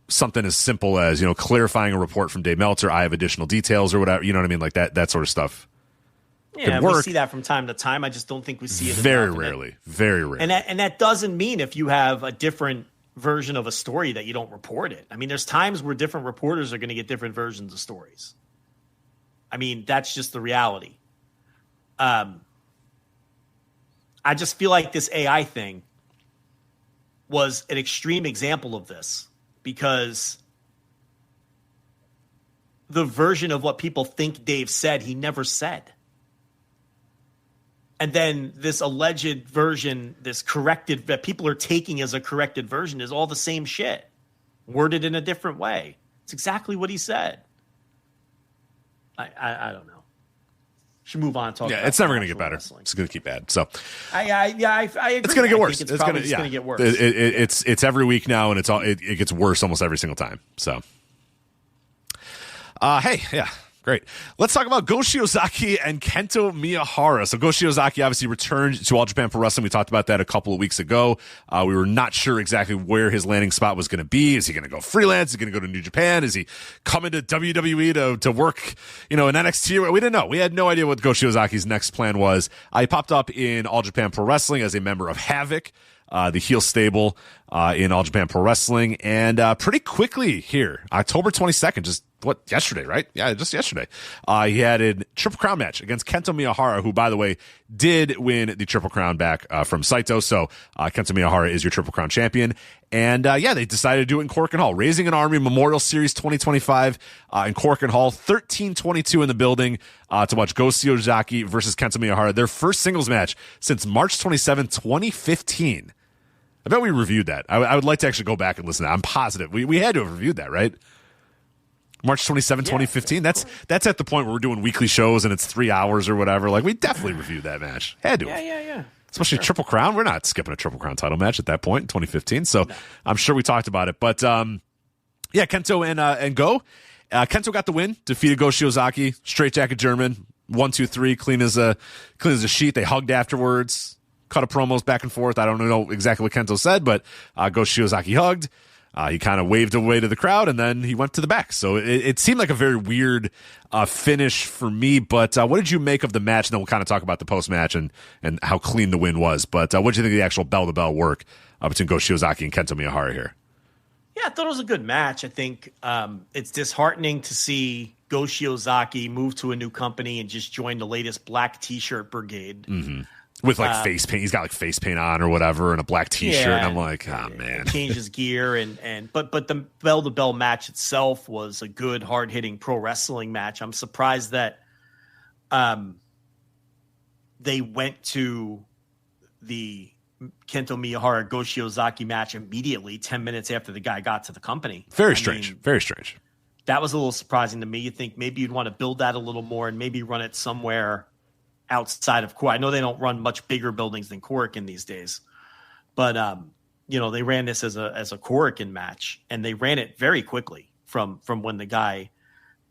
something as simple as, you know, clarifying a report from Dave Meltzer. I have additional details or whatever. You know what I mean? Like that sort of stuff. Yeah, we see that from time to time. I just don't think we see it very rarely. Very rarely. And that doesn't mean if you have a different version of a story that you don't report it. I mean, there's times where different reporters are going to get different versions of stories. I mean, that's just the reality. I just feel like this AI thing was an extreme example of this because the version of what people think Dave said, he never said. And then this alleged version, this corrected, that people are taking as a corrected version is all the same shit, worded in a different way. It's exactly what he said. I don't know. Should move on and talk about it's never going to get better. Wrestling. It's going to keep bad. So I agree. It's going to get worse. It's going to get worse. It's every week now, and it gets worse almost every single time. So, hey, yeah. Great. Let's talk about Go Shiozaki and Kento Miyahara. So Go Shiozaki obviously returned to All Japan Pro Wrestling. We talked about that a couple of weeks ago. We were not sure exactly where his landing spot was going to be. Is he going to go freelance? Is he going to go to New Japan? Is he coming to WWE to work, you know, in NXT? We didn't know. We had no idea what Go Shiozaki's next plan was. He popped up in All Japan Pro Wrestling as a member of Havoc, the heel stable in All Japan Pro Wrestling. And pretty quickly here, October 22nd, just yesterday, right? Yeah, just yesterday. He had a Triple Crown match against Kento Miyahara, who, by the way, did win the Triple Crown back from Saito. So Kento Miyahara is your Triple Crown champion. And they decided to do it in Cork and Hall. Raising an Army Memorial Series 2025 in Cork and Hall. 1322 in the building to watch Go Shiozaki versus Kento Miyahara. Their first singles match since March 27, 2015. I bet we reviewed that. I would like to actually go back and listen to that. I'm positive. We had to have reviewed that, right? March 27, 2015. That's at the point where we're doing weekly shows and it's 3 hours or whatever. Like, we definitely reviewed that match. Had to. Yeah. especially Triple Crown. We're not skipping a Triple Crown title match at that point in 2015. So I'm sure we talked about it. But yeah, Kento and Go. Kento got the win, defeated Go Shiozaki, straight jacket German, 1, 2, 3, clean as a sheet. They hugged afterwards, cut a promos back and forth. I don't know exactly what Kento said, but Go Shiozaki hugged. He kind of waved away to the crowd, and then he went to the back. So it seemed like a very weird finish for me. But what did you make of the match? And then we'll kind of talk about the post-match and how clean the win was. But what did you think of the actual bell-to-bell work between Go Shiozaki and Kento Miyahara here? Yeah, I thought it was a good match. I think it's disheartening to see Go Shiozaki move to a new company and just join the latest black T-shirt brigade. Mm-hmm. With like face paint. He's got like face paint on or whatever and a black T-shirt. And I'm like, oh, man. Changes gear. But the bell-to-bell match itself was a good, hard-hitting pro wrestling match. I'm surprised that they went to the Kento Miyahara Go Shiozaki match immediately 10 minutes after the guy got to the company. Very strange. Very strange. That was a little surprising to me. You think maybe you'd want to build that a little more and maybe run it somewhere outside of Korakuen. I know they don't run much bigger buildings than Korakuen these days, but they ran this as a Korakuen match, and they ran it very quickly from when the guy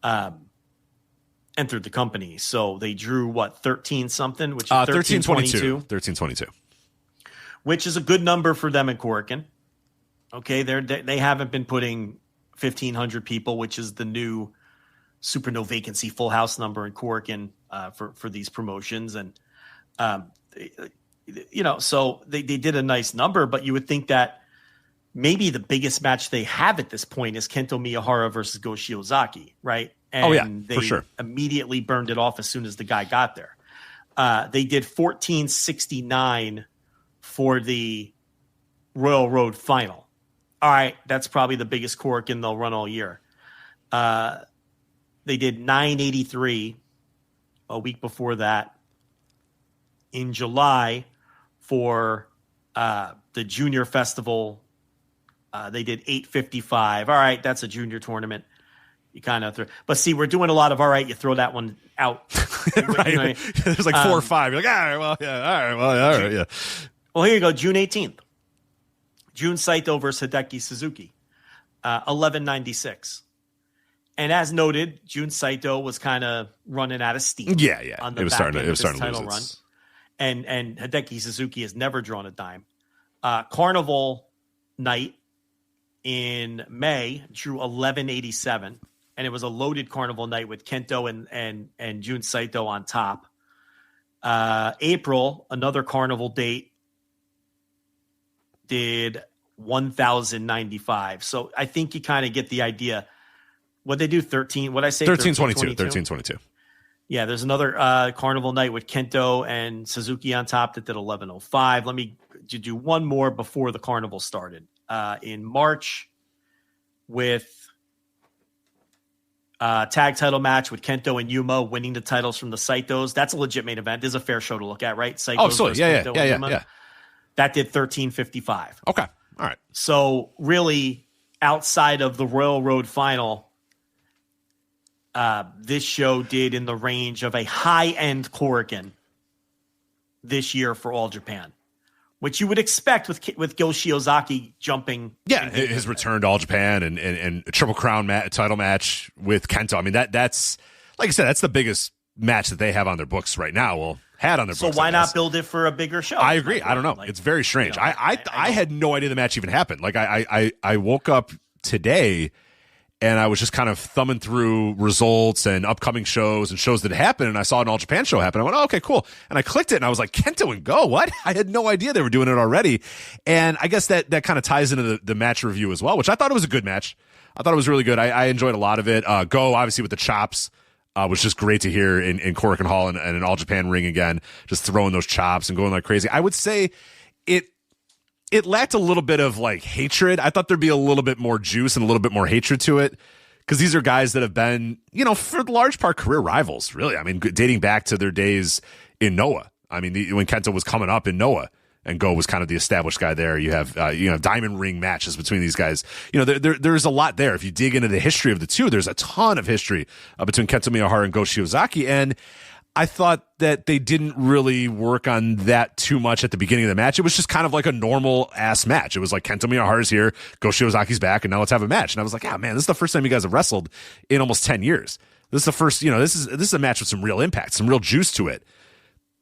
entered the company. So they drew 13 something, which is 1322, which is a good number for them in Korakuen. Okay, they haven't been putting 1,500 people, which is the new super no vacancy full house number in Korakuen for these promotions. And, so they did a nice number, but you would think that maybe the biggest match they have at this point is Kento Miyahara versus Go Shiozaki, right? And for sure. Immediately burned it off as soon as the guy got there. They did 1469 for the Royal Road final. All right, that's probably the biggest Korakuen they'll run all year. They did 983 a week before that. In July for the junior festival, they did 855. All right, that's a junior tournament. You kind of but see, we're doing a lot of all right. You throw that one out. Right. There's like 4 or 5. You're like, all right, well, yeah, all right, well, all right, yeah. Well, here you go. June 18th. Jun Saito versus Hideki Suzuki. 1196. And as noted, Jun Saito was kind of running out of steam. Yeah. On the it was back starting end to of his title run. And Hideki Suzuki has never drawn a dime. Carnival night in May drew 1187, and it was a loaded Carnival night with Kento and Jun Saito on top. April, another Carnival date, did 1095. So I think you kind of get the idea. What they do 13? What I say 1322. Yeah, there's another Carnival night with Kento and Suzuki on top that did 1105. Let me do one more before the Carnival started. In March with tag title match with Kento and Yuma winning the titles from the Saitos. That's a legit main event. This is a fair show to look at, right? Saitos absolutely. Yeah. That did 1355. Okay. All right. So really, outside of the Royal Road final, this show did in the range of a high-end Korakuen this year for All Japan, which you would expect with Go Shiozaki jumping. Yeah, his return to All Japan and a Triple Crown title match with Kento. I mean, that's like I said, that's the biggest match that they have on their books right now. Well, had on their books. So why not build it for a bigger show? I agree. I don't know. It's very strange. I had no idea the match even happened. Like I woke up today and I was just kind of thumbing through results and upcoming shows and shows that happened, and I saw an All Japan show happen. I went, oh, okay, cool. And I clicked it, and I was like, Kento and Go? What? I had no idea they were doing it already. And I guess that kind of ties into the match review as well, which I thought it was a good match. I thought it was really good. I enjoyed a lot of it. Go, obviously, with the chops, was just great to hear in Korakuen Hall and an All Japan ring again, just throwing those chops and going like crazy. I would say it lacked a little bit of like hatred. I thought there'd be a little bit more juice and a little bit more hatred to it, because these are guys that have been, for the large part, career rivals, really. I mean, dating back to their days in Noah. I mean, when Kento was coming up in Noah and Go was kind of the established guy there. You have, diamond ring matches between these guys. There's a lot there. If you dig into the history of the two, there's a ton of history between Kento Miyahara and Go Shiozaki. And I thought that they didn't really work on that too much at the beginning of the match. It was just kind of like a normal ass match. It was like Kento Miyahara's here, Go Shiozaki's back, and now let's have a match. And I was like, man, this is the first time you guys have wrestled in almost 10 years. This is the first, this is a match with some real impact, some real juice to it.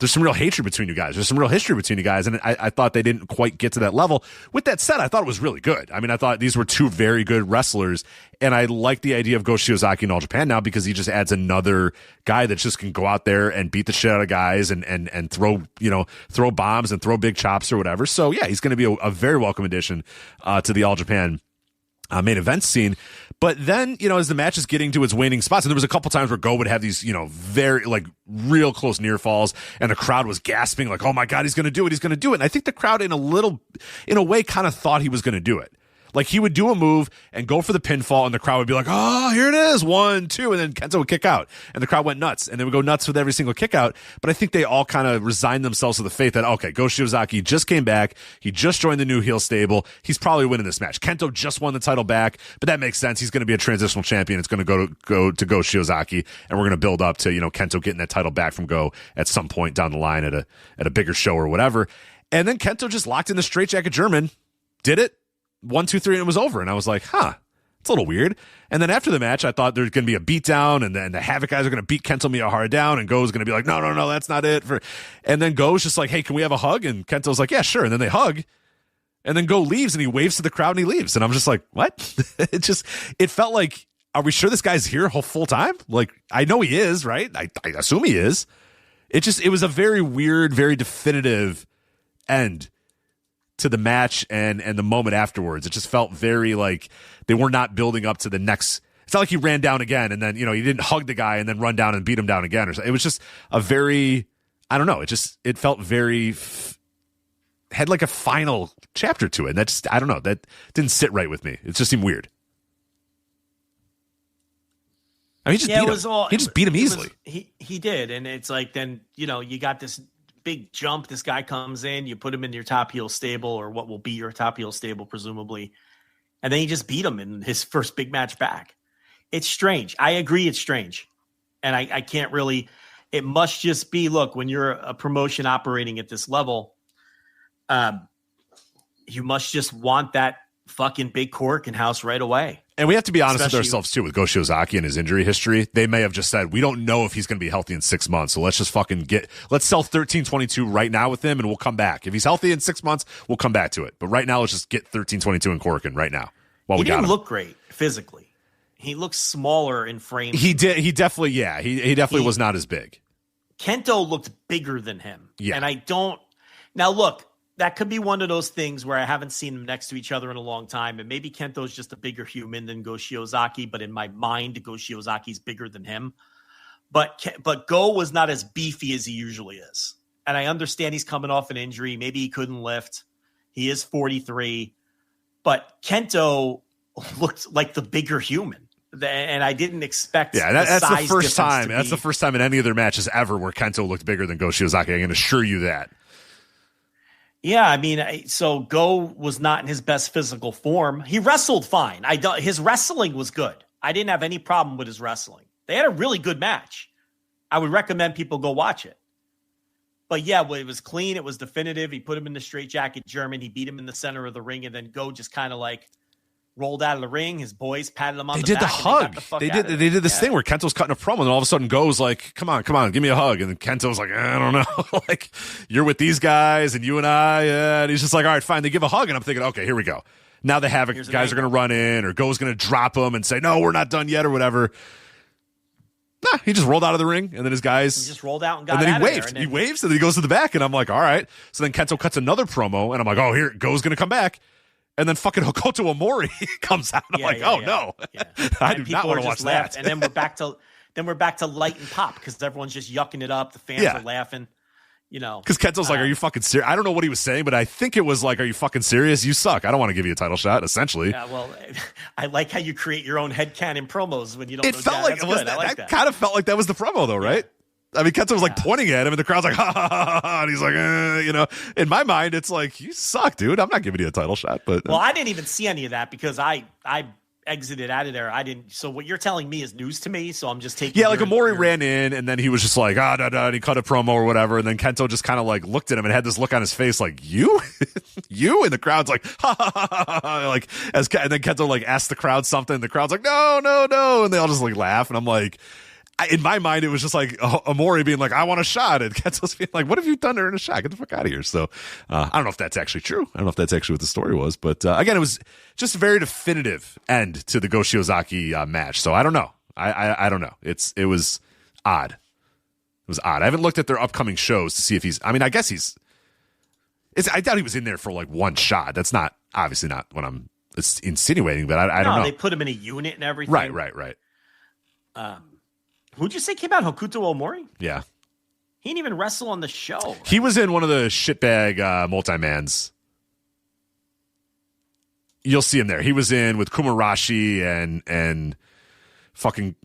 There's some real hatred between you guys. There's some real history between you guys. And I thought they didn't quite get to that level. With that said, I thought it was really good. I mean, I thought these were two very good wrestlers. And I like the idea of Go Shiozaki in All Japan now because he just adds another guy that just can go out there and beat the shit out of guys and throw bombs and throw big chops or whatever. So yeah, he's going to be a very welcome addition to the All Japan main event scene. But then, as the match is getting to its waning spots, and there was a couple times where Go would have these, very real close near falls, and the crowd was gasping like, oh my God, he's going to do it. He's going to do it. And I think the crowd in a way kind of thought he was going to do it. Like he would do a move and go for the pinfall, and the crowd would be like, oh, here it is, 1, 2, and then Kento would kick out, and the crowd went nuts, and they would go nuts with every single kick out. But I think they all kind of resigned themselves to the faith that, okay, Go Shiozaki just came back, he just joined the new heel stable, he's probably winning this match. Kento just won the title back, but that makes sense. He's going to be a transitional champion. It's going to go to Go Shiozaki, and we're going to build up to Kento getting that title back from Go at some point down the line at a bigger show or whatever. And then Kento just locked in the straitjacket German, did it. 1, 2, 3, and it was over. And I was like, it's a little weird. And then after the match, I thought there's going to be a beatdown, and then the Havoc guys are going to beat Kento Miyahara down, and Go's going to be like, no, that's not it. And then Go's just like, hey, can we have a hug? And Kento's like, yeah, sure. And then they hug, and then Go leaves, and he waves to the crowd, and he leaves. And I'm just like, what? It felt like, are we sure this guy's here full time? Like, I know he is, right? I assume he is. It was a very weird, very definitive end to the match and the moment afterwards. It just felt very like they were not building up to the next. It's not like he ran down again and then, he didn't hug the guy and then run down and beat him down again. Or something. It was just a very, I don't know. It felt very, had like a final chapter to it. And that just, I don't know. That didn't sit right with me. It just seemed weird. I mean, he just beat him easily. He did. And it's like, then, you got this big jump. This guy comes in, you put him in your top heel stable, or what will be your top heel stable, presumably. And then you just beat him in his first big match back. It's strange. I agree. It's strange. And I can't really, it must just be, look, when you're a promotion operating at this level, you must just want that fucking big cork in house right away. And we have to be honest with ourselves, too, with Go Shiozaki and his injury history. They may have just said, we don't know if he's going to be healthy in 6 months, so let's just let's sell 1322 right now with him, and we'll come back. If he's healthy in 6 months, we'll come back to it. But right now, let's just get 1322 in Corkin right now. He didn't look great physically. He looks smaller in frame. He did. He definitely, he definitely was not as big. Kento looked bigger than him. Yeah. And now look, that could be one of those things where I haven't seen them next to each other in a long time. And maybe Kento's just a bigger human than Go Shiozaki, but in my mind, Go Shiozaki's bigger than him. But Go was not as beefy as he usually is. And I understand he's coming off an injury. Maybe he couldn't lift. He is 43. But Kento looked like the bigger human. And I didn't expect that's the first time. That's the first time in any of their matches ever where Kento looked bigger than Go Shiozaki. I can assure you that. Yeah, I mean, so Go was not in his best physical form. He wrestled fine. His wrestling was good. I didn't have any problem with his wrestling. They had a really good match. I would recommend people go watch it. But yeah, it was clean. It was definitive. He put him in the straitjacket German. He beat him in the center of the ring, and then Go just kind of like rolled out of the ring. His boys patted him on the back. They did the hug. They did this thing where Kento's cutting a promo, and all of a sudden Go's like, come on, give me a hug. And then Kento's like, I don't know. Like, you're with these guys and you and I. And he's just like, all right, fine. They give a hug. And I'm thinking, okay, here we go. Now the Havoc guys are going to run in, or Go's going to drop him and say, no, we're not done yet, or whatever. Nah, he just rolled out of the ring, and then his guys. He just rolled out and got and then out he waved. He waves, and then he goes to the back, and I'm like, all right. So then Kento cuts another promo, and I'm like, oh, here, Go's going to come back. And then fucking Hokuto Omori comes out. I'm no. Yeah. I do not want to watch that. And then we're back to light and pop because everyone's just yucking it up. The fans are laughing. Because Kento's like, are you fucking serious? I don't know what he was saying, but I think it was like, are you fucking serious? You suck. I don't want to give you a title shot, essentially. Yeah, well, I like how you create your own headcanon promos when you don't know. It felt like that kind of felt like that was the promo, though, right? I mean, Kento was like pointing at him, and the crowd's like, ha, ha, ha, ha, and he's like, In my mind, it's like, you suck, dude. I'm not giving you a title shot. But well, I didn't even see any of that because I exited out of there. I didn't. So what you're telling me is news to me. So I'm just taking. Yeah, like Omori ran in, and then he was just like, and he cut a promo or whatever, and then Kento just kind of like looked at him and had this look on his face, like you, and the crowd's like, ha ha ha ha, like and then Kento like asked the crowd something, and the crowd's like, no, and they all just like laugh, and I'm like. In my mind, it was just like Omori being like, I want a shot. And Kento's being like, what have you done to earn a shot? Get the fuck out of here. So I don't know if that's actually true. I don't know if that's actually what the story was. But again, it was just a very definitive end to the Go Shiozaki match. So I don't know. I don't know. It was odd. It was odd. I haven't looked at their upcoming shows to see if he's, I mean, I guess I doubt he was in there for like one shot. That's obviously not what I'm insinuating, but I don't know. They put him in a unit and everything. Right. Who'd you say came out? Hokuto Omori? Yeah. He didn't even wrestle on the show. Right? He was in one of the shitbag multi-mans. You'll see him there. He was in with Kumarashi and fucking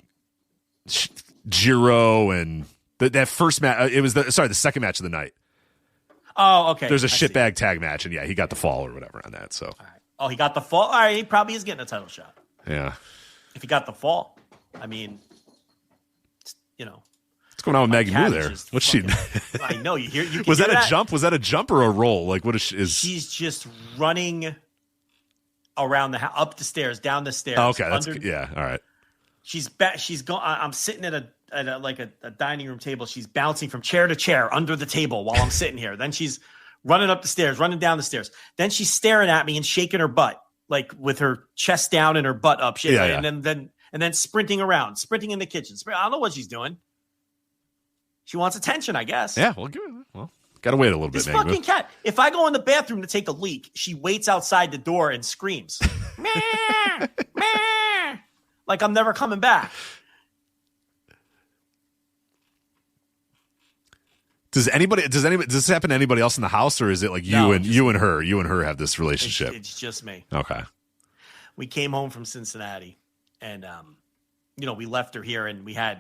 Jiro and that first match. It was the second match of the night. Oh, okay. There's a shitbag tag match, and yeah, he got the fall or whatever on that. So. All right. Oh, he got the fall? All right, he probably is getting a title shot. Yeah. If he got the fall, I mean... What's going on with Maggie Moo there? What's she? I know you hear. You was that hear a jump? Was that a jump or a roll? Like what is? She's just running around the house, up the stairs, down the stairs. Oh, okay, yeah, all right. She's going. I'm sitting at a dining room table. She's bouncing from chair to chair under the table while I'm sitting here. Then she's running up the stairs, running down the stairs. Then she's staring at me and shaking her butt, like with her chest down and her butt up. And then sprinting around, sprinting in the kitchen. I don't know what she's doing. She wants attention, I guess. Yeah, gotta wait a little bit. This fucking cat. If I go in the bathroom to take a leak, she waits outside the door and screams, meh, meh, like I'm never coming back. Does this happen to anybody else in the house, or is it like you and her have this relationship? It's just me. Okay. We came home from Cincinnati, and we left her here, and we had.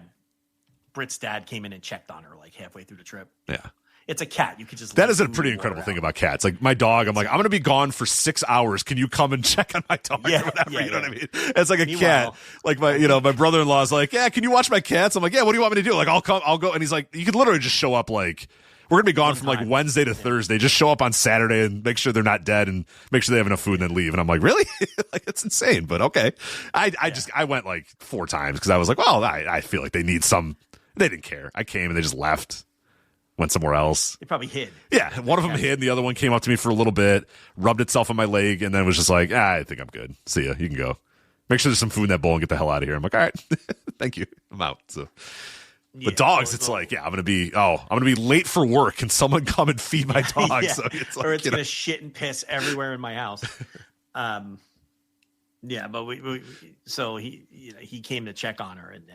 Britt's dad came in and checked on her like halfway through the trip. Yeah. It's a cat. You could just. That is a pretty incredible thing about cats. Like my dog, I'm like, I'm going to be gone for 6 hours. Can you come and check on my dog or whatever? You know what I mean? It's like a cat. Like my brother-in-law is like, yeah, can you watch my cats? I'm like, yeah, what do you want me to do? Like, I'll go. And he's like, you could literally just show up like, we're going to be gone from like Wednesday to Thursday. Just show up on Saturday and make sure they're not dead and make sure they have enough food and then leave. And I'm like, really? Like, it's insane, but okay. I went like 4 times because I was like, well, I feel like they need some. They didn't care. I came and they just left, went somewhere else. They probably hid. Yeah, one of them hid, and the other one came up to me for a little bit, rubbed itself on my leg, and then was just like, I think I'm good. See ya. You can go. Make sure there's some food in that bowl and get the hell out of here. I'm like, all right, thank you. I'm out. So, but dogs, it's like, I'm gonna be late for work. Can someone come and feed my dog? So it's like, or it's gonna shit and piss everywhere in my house. Yeah, but so he came to check on her and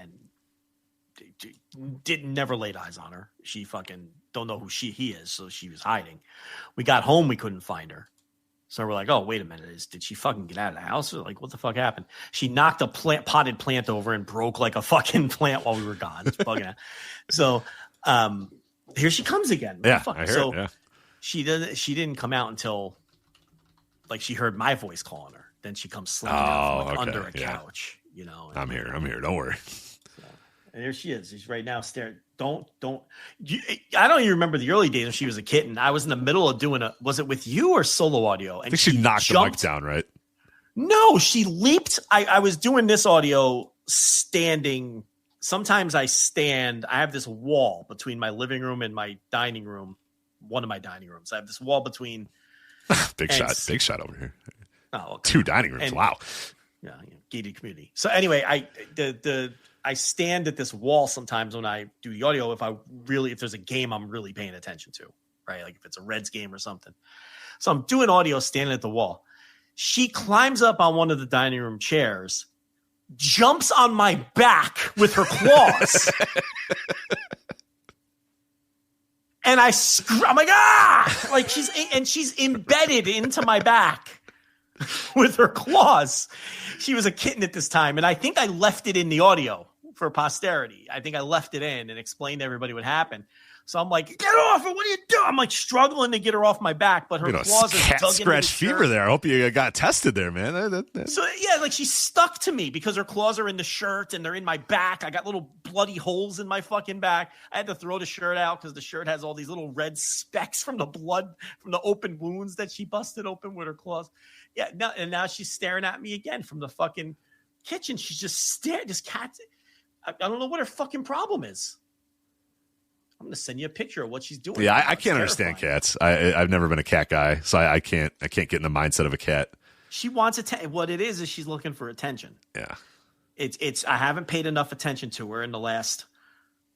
never laid eyes on her. She fucking don't know who he is, so she was hiding. We got home, we couldn't find her. So we're like, oh, wait a minute. Did she fucking get out of the house? Or like, what the fuck happened? She knocked a potted plant over and broke like a fucking plant while we were gone. It's bugging out. So here she comes again. Yeah, I heard it, yeah. She didn't come out until like she heard my voice calling her. Then she comes slamming out from under a couch, I'm here. Don't worry. And there she is. She's right now staring. I don't even remember the early days when she was a kitten. I was in the middle of doing was it with you or solo audio? And I think she knocked the mic down, right? No, she leaped. I was doing this audio standing. Sometimes I stand. I have this wall between my living room and my dining room. One of my dining rooms. I have this wall between. Big shot over here. Oh, okay. 2 dining rooms. Wow. Yeah, gated community. So anyway, I stand at this wall sometimes when I do the audio. If there's a game I'm really paying attention to, right? Like if it's a Reds game or something. So I'm doing audio standing at the wall. She climbs up on one of the dining room chairs, jumps on my back with her claws. And I'm like, ah! Like she's embedded into my back with her claws. She was a kitten at this time, and I think I left it in the audio for posterity. I think I left it in and explained to everybody what happened. So I'm like, get off her. What are you doing? I'm like struggling to get her off my back, but her claws are cat dug scratch into the fever shirt. there. I hope you got tested there, man. So yeah, like she's stuck to me because her claws are in the shirt and they're in my back. I got little bloody holes in my fucking back. I had to throw the shirt out because the shirt has all these little red specks from the blood from the open wounds that she busted open with her claws. Yeah, now she's staring at me again from the fucking kitchen. She's just staring. This cat. I don't know what her fucking problem is. I'm going to send you a picture of what she's doing. Yeah, I can't understand cats. I've never been a cat guy, so I can't get in the mindset of a cat. She wants attention. What it is she's looking for attention. Yeah. It's I haven't paid enough attention to her in the last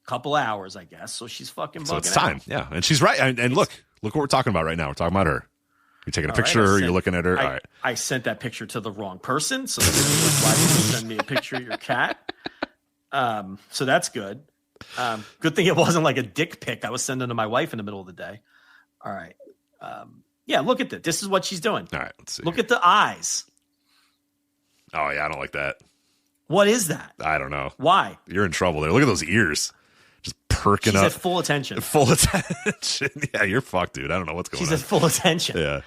couple hours, I guess. So she's fucking bugging So it's time. out. Yeah. And she's right. And look what we're talking about right now. We're talking about her. You're taking a picture of her. You're looking at her. All right. I sent that picture to the wrong person. So this is why you send me a picture of your cat. So that's good. Good thing it wasn't like a dick pic I was sending to my wife in the middle of the day. All right. Yeah, look at that. This is what she's doing. All right, let's see. Look at the eyes. Oh, yeah, I don't like that. What is that? I don't know. Why? You're in trouble there. Look at those ears. Just perking up. She's at full attention. Full attention. Yeah, you're fucked, dude. I don't know what's going on. She's at full attention. Yeah.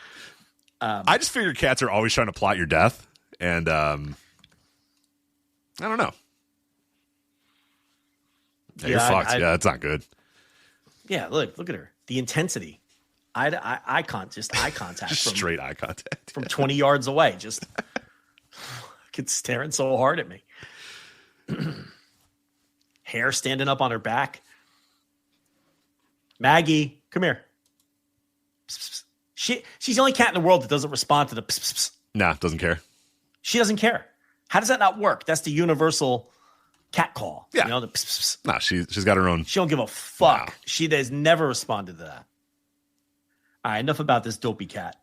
I just figure cats are always trying to plot your death. And I don't know. Yeah, you're fucked. Yeah, that's not good. Yeah, look at her. The intensity. Eye contact. Just straight eye contact. From 20 yards away. Just it's staring so hard at me. Hair standing up on her back. Maggie, come here. Psst, psst. She's the only cat in the world that doesn't respond to the psst, psst, psst. Nah, doesn't care. She doesn't care. How does that not work? That's the universal cat call. Yeah. You know, the psst, psst, psst. Nah, she's got her own. She don't give a fuck. Wow. She has never responded to that. All right, enough about this dopey cat.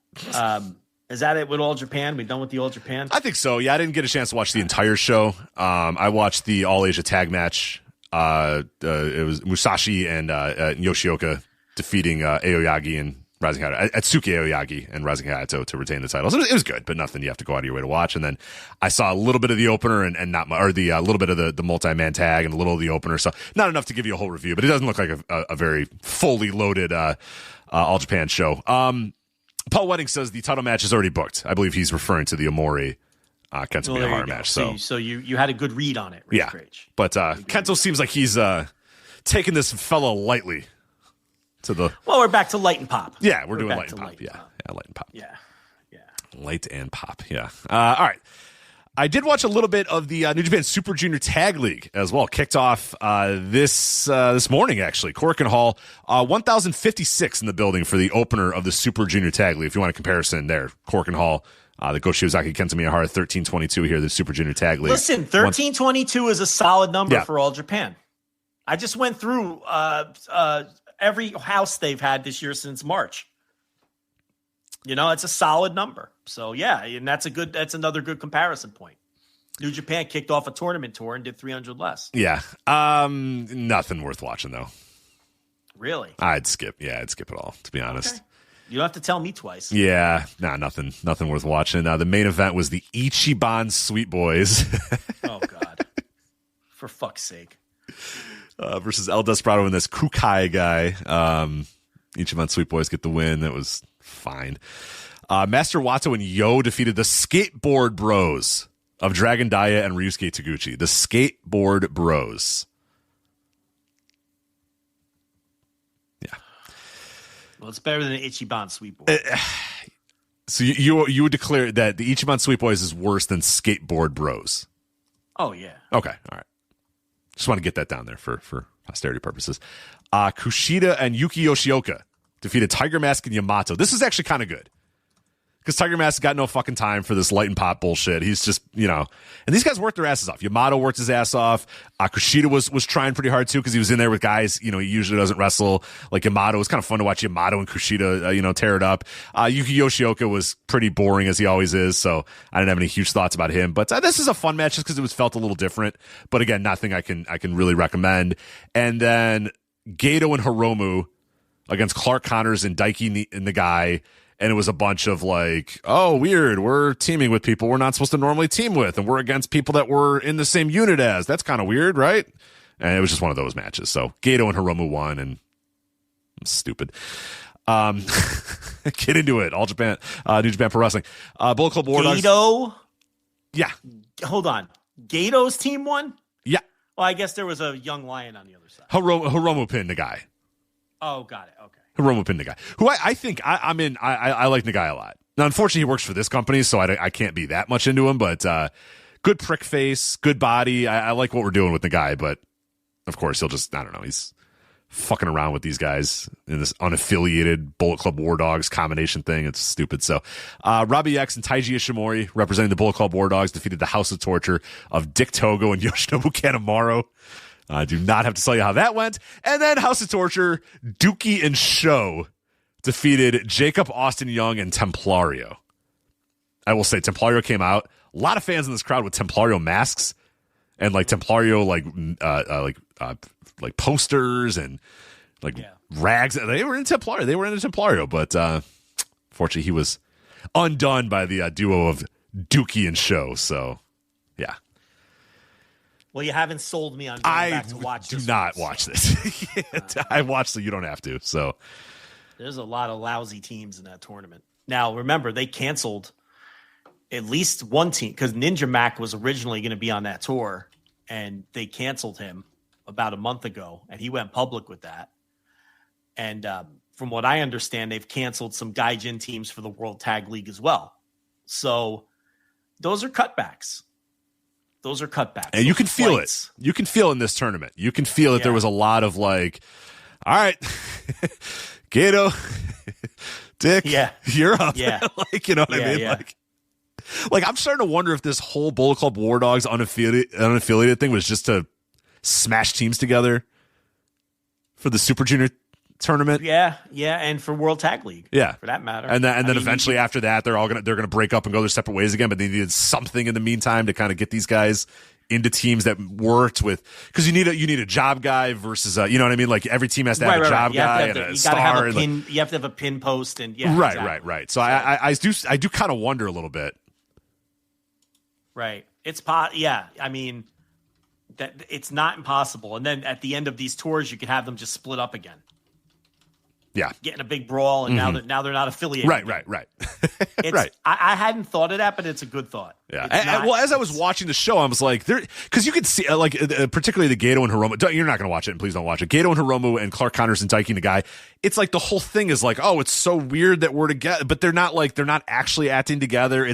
Is that it with All Japan? We done with the All Japan? I think so. Yeah, I didn't get a chance to watch the entire show. I watched the All Asia tag match. It was Musashi and Yoshioka defeating Aoyagi and Rising Hayato, Atsuki Aoyagi and Rising Hayato to retain the titles. It was good, but nothing you have to go out of your way to watch. And then I saw a little bit of the opener and not or the little bit of the multi-man tag and a little of the opener. So not enough to give you a whole review, but it doesn't look like a very fully loaded All Japan show. Paul Wedding says the title match is already booked. I believe he's referring to the Omori Kento Miyahara match. So you had a good read on it. Yeah, but Kento seems like he's taking this fella lightly. Well, we're back to light and pop. Yeah, we're doing light and pop. Yeah, light and pop. Yeah. Light and pop. Yeah. All right. I did watch a little bit of the New Japan Super Junior Tag League as well. Kicked off this morning, actually. Korakuen Hall, 1,056 in the building for the opener of the Super Junior Tag League. If you want a comparison there, Korakuen Hall, the Go Shiozaki, Kento Miyahara, 1322 here, the Super Junior Tag League. Listen, 1322 is a solid number for All Japan. I just went through every house they've had this year since March. You know, it's a solid number. So yeah, and that's another good comparison point. New Japan kicked off a tournament tour and did 300 less. Yeah. Nothing worth watching though. Really? I'd skip it all, to be honest. Okay. You don't have to tell me twice. Yeah. Nah, nothing worth watching. The main event was the Ichiban Sweet Boys. Oh God. For fuck's sake. Versus El Desperado and this Kukai guy. Ichiban Sweet Boys get the win. That was fine. Master Wato and Yo defeated the Skateboard Bros of Dragon Daya and Ryusuke Taguchi. The Skateboard Bros. Yeah. Well, it's better than the Ichiban Sweet Boys. So you would declare that the Ichiban Sweet Boys is worse than Skateboard Bros? Oh, yeah. Okay. All right. Just want to get that down there for posterity purposes. Kushida and Yuki Yoshioka defeated Tiger Mask and Yamato. This is actually kind of good because Tiger Mask got no fucking time for this light and pop bullshit. He's just, and these guys worked their asses off. Yamato worked his ass off. Kushida was trying pretty hard too because he was in there with guys, he usually doesn't wrestle like Yamato. It was kind of fun to watch Yamato and Kushida, tear it up. Yuki Yoshioka was pretty boring as he always is, so I didn't have any huge thoughts about him. But this is a fun match just because it was felt a little different. But again, nothing I can really recommend. And then Gato and Hiromu against Clark Connors and Daiki and the guy And it was a bunch of like, oh, weird, we're teaming with people we're not supposed to normally team with, and we're against people that we're in the same unit as. That's kind of weird, right? And it was just one of those matches. So Gato and Hiromu won, and stupid. Get into it. All Japan, New Japan Pro Wrestling. Bullet Club War Dogs. Gato? Yeah. Hold on. Gato's team won? Yeah. Well, I guess there was a young lion on the other side. Hiromu pinned the guy. Oh, got it. Okay. Hiromu pinned the guy. Who I think I like the guy a lot. Now, unfortunately, he works for this company, so I can't be that much into him, but good prick face, good body. I like what we're doing with the guy, but of course, he'll just, I don't know, he's fucking around with these guys in this unaffiliated Bullet Club War Dogs combination thing. It's stupid. So Robbie X and Taiji Ishimori, representing the Bullet Club War Dogs, defeated the House of Torture of Dick Togo and Yoshinobu Kanemaru. I do not have to tell you how that went. And then House of Torture, Dookie and Sho defeated Jacob Austin Young and Templario. I will say Templario came out. A lot of fans in this crowd with Templario masks and like Templario like posters and rags. They were in Templario. But fortunately, he was undone by the duo of Dookie and Sho. So, yeah. Well, you haven't sold me on going back to watch this. Do not watch this. I watched, so you don't have to. So there's a lot of lousy teams in that tournament. Now, remember, they canceled at least one team because Ninja Mac was originally going to be on that tour, and they canceled him about a month ago, and he went public with that. And from what I understand, they've canceled some Gaijin teams for the World Tag League as well. So those are cutbacks. And you can feel it. You can feel in this tournament. You can feel that there was a lot of like, all right, Gato, Dick, you're up. Yeah. Like, you know what I mean? Yeah. Like I'm starting to wonder if this whole Bullet Club War Dogs unaffiliated thing was just to smash teams together for the Super Junior tournament. Yeah, and for World Tag League. Yeah, for that matter. And then eventually after that, they're gonna break up and go their separate ways again. But they needed something in the meantime to kind of get these guys into teams that worked with, because you need a job guy versus you know what I mean. Like every team has to have a job guy and a star. You have to have a pin post and right. So I do kind of wonder a little bit. Right. I mean, that it's not impossible. And then at the end of these tours, you could have them just split up again. Yeah. Get in a big brawl, and now they're not affiliated. Right. Right. I hadn't thought of that, but it's a good thought. Yeah. As I was watching the show, I was like, because you could see, particularly the Gato and Hiromu. You're not going to watch it, and please don't watch it. Gato and Hiromu and Clark Connors and Daikin the guy. It's like the whole thing is like, oh, it's so weird that we're together, but they're not actually acting together.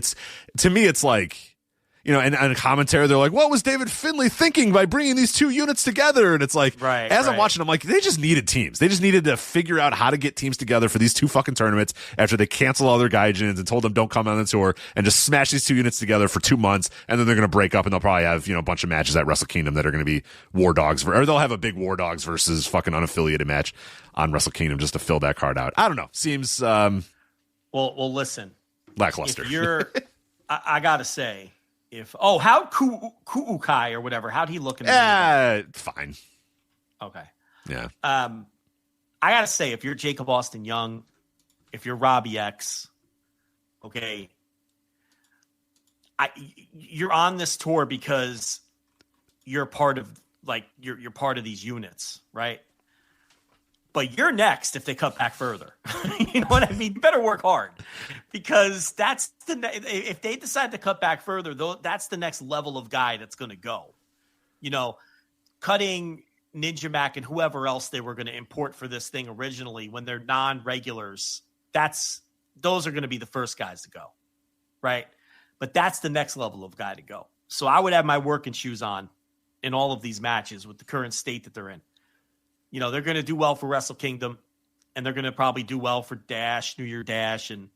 To me, it's like, you know, and a commentary, they're like, what was David Finlay thinking by bringing these two units together? And it's like, I'm watching, I'm like, they just needed teams. They just needed to figure out how to get teams together for these two fucking tournaments after they cancel all their Gaijins and told them don't come on the tour, and just smash these two units together for 2 months. And then they're going to break up, and they'll probably have, you know, a bunch of matches at Wrestle Kingdom that are going to be War Dogs, or they'll have a big War Dogs versus fucking unaffiliated match on Wrestle Kingdom just to fill that card out. I don't know. Seems, well, listen, lackluster. If you're, I gotta say, how'd Kuukai or whatever, how'd he look in the fine. Okay. Yeah. I gotta say, if you're Jacob Austin Young, if you're Robbie X, okay, you're on this tour because you're part of you're part of these units, right? But you're next if they cut back further. You know what I mean? You better work hard, because that's if they decide to cut back further, that's the next level of guy that's going to go. You know, cutting Ninja Mac and whoever else they were going to import for this thing originally, when they're non-regulars, those are going to be the first guys to go, right? But that's the next level of guy to go. So I would have my working shoes on in all of these matches with the current state that they're in. You know, they're going to do well for Wrestle Kingdom, and they're going to probably do well for Dash, New Year Dash. And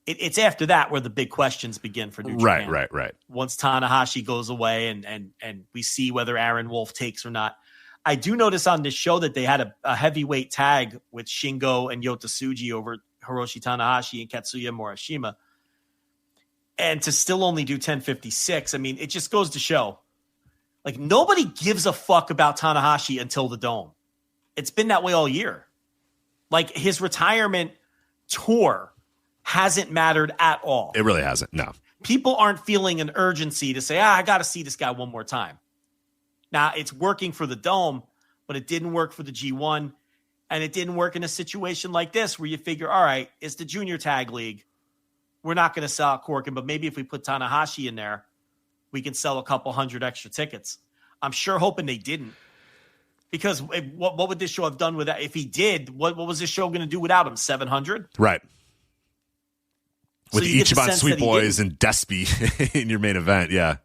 it's after that where the big questions begin for New Japan. Right. Once Tanahashi goes away and we see whether Aaron Wolf takes or not. I do notice on this show that they had a heavyweight tag with Shingo and Yota Tsuji over Hiroshi Tanahashi and Katsuya Morishima. And to still only do 10:56, I mean, it just goes to show, like, nobody gives a fuck about Tanahashi until the Dome. It's been that way all year. Like, his retirement tour hasn't mattered at all. It really hasn't. No. People aren't feeling an urgency to say, I got to see this guy one more time. Now, it's working for the Dome, but it didn't work for the G1, and it didn't work in a situation like this where you figure, all right, it's the Junior Tag League. We're not going to sell out Corkin, but maybe if we put Tanahashi in there, we can sell a couple hundred extra tickets. I'm sure hoping they didn't. Because what would this show have done with that? If he did, what was this show going to do without him? 700? Right. With so the Ichiban Sweet Boys and Despy in your main event, yeah.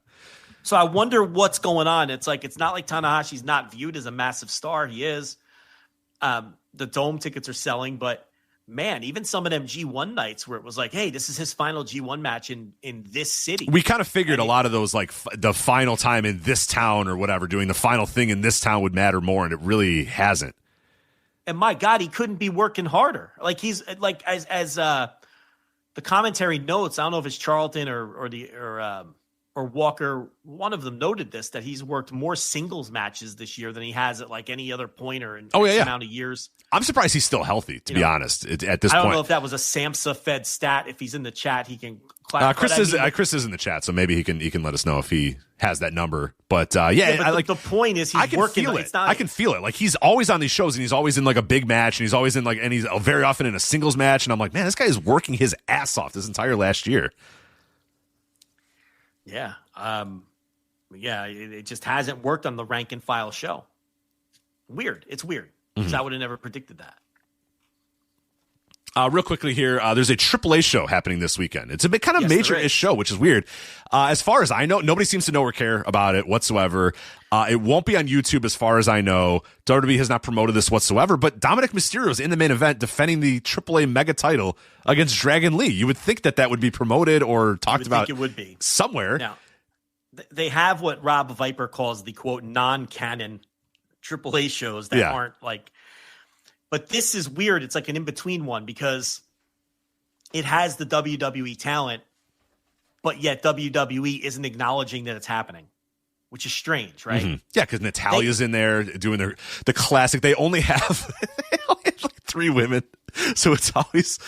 So I wonder what's going on. It's not like Tanahashi's not viewed as a massive star. He is. The Dome tickets are selling, but man, even some of them G1 nights where it was like, hey, this is his final G1 match in this city. We kind of figured a lot of those, like the final time in this town or whatever, doing the final thing in this town would matter more, and it really hasn't. And my God, he couldn't be working harder. Like he's like as the commentary notes. I don't know if it's Charlton or Walker. One of them noted this, that he's worked more singles matches this year than he has at like any other pointer in amount of years. I'm surprised he's still healthy, to be honest, at this point. I don't know if that was a SAMHSA fed stat. If he's in the chat, he can Chris is in the chat, so maybe he can let us know if he has that number. But but the point is he's working. Feel it. I can feel it. Like he's always on these shows, and he's always in like a big match, and he's always in and he's very often in a singles match, and I'm like, man, this guy is working his ass off this entire last year. Yeah. It just hasn't worked on the rank and file show. Weird. It's weird. Because I would have never predicted that. Real quickly here, there's a AAA show happening this weekend. It's a bit kind of major-ish show, which is weird. As far as I know, nobody seems to know or care about it whatsoever. It won't be on YouTube as far as I know. WWE has not promoted this whatsoever, but Dominic Mysterio is in the main event defending the AAA mega title against Dragon Lee. You would think that would be promoted or talked about. It would be somewhere. Now, they have what Rob Viper calls the quote non-canon AAA shows that aren't like. But this is weird. It's like an in-between one because it has the WWE talent, but yet WWE isn't acknowledging that it's happening, which is strange, right? Mm-hmm. Yeah, because Natalia's in there doing the classic. They only have like 3 women, so it's always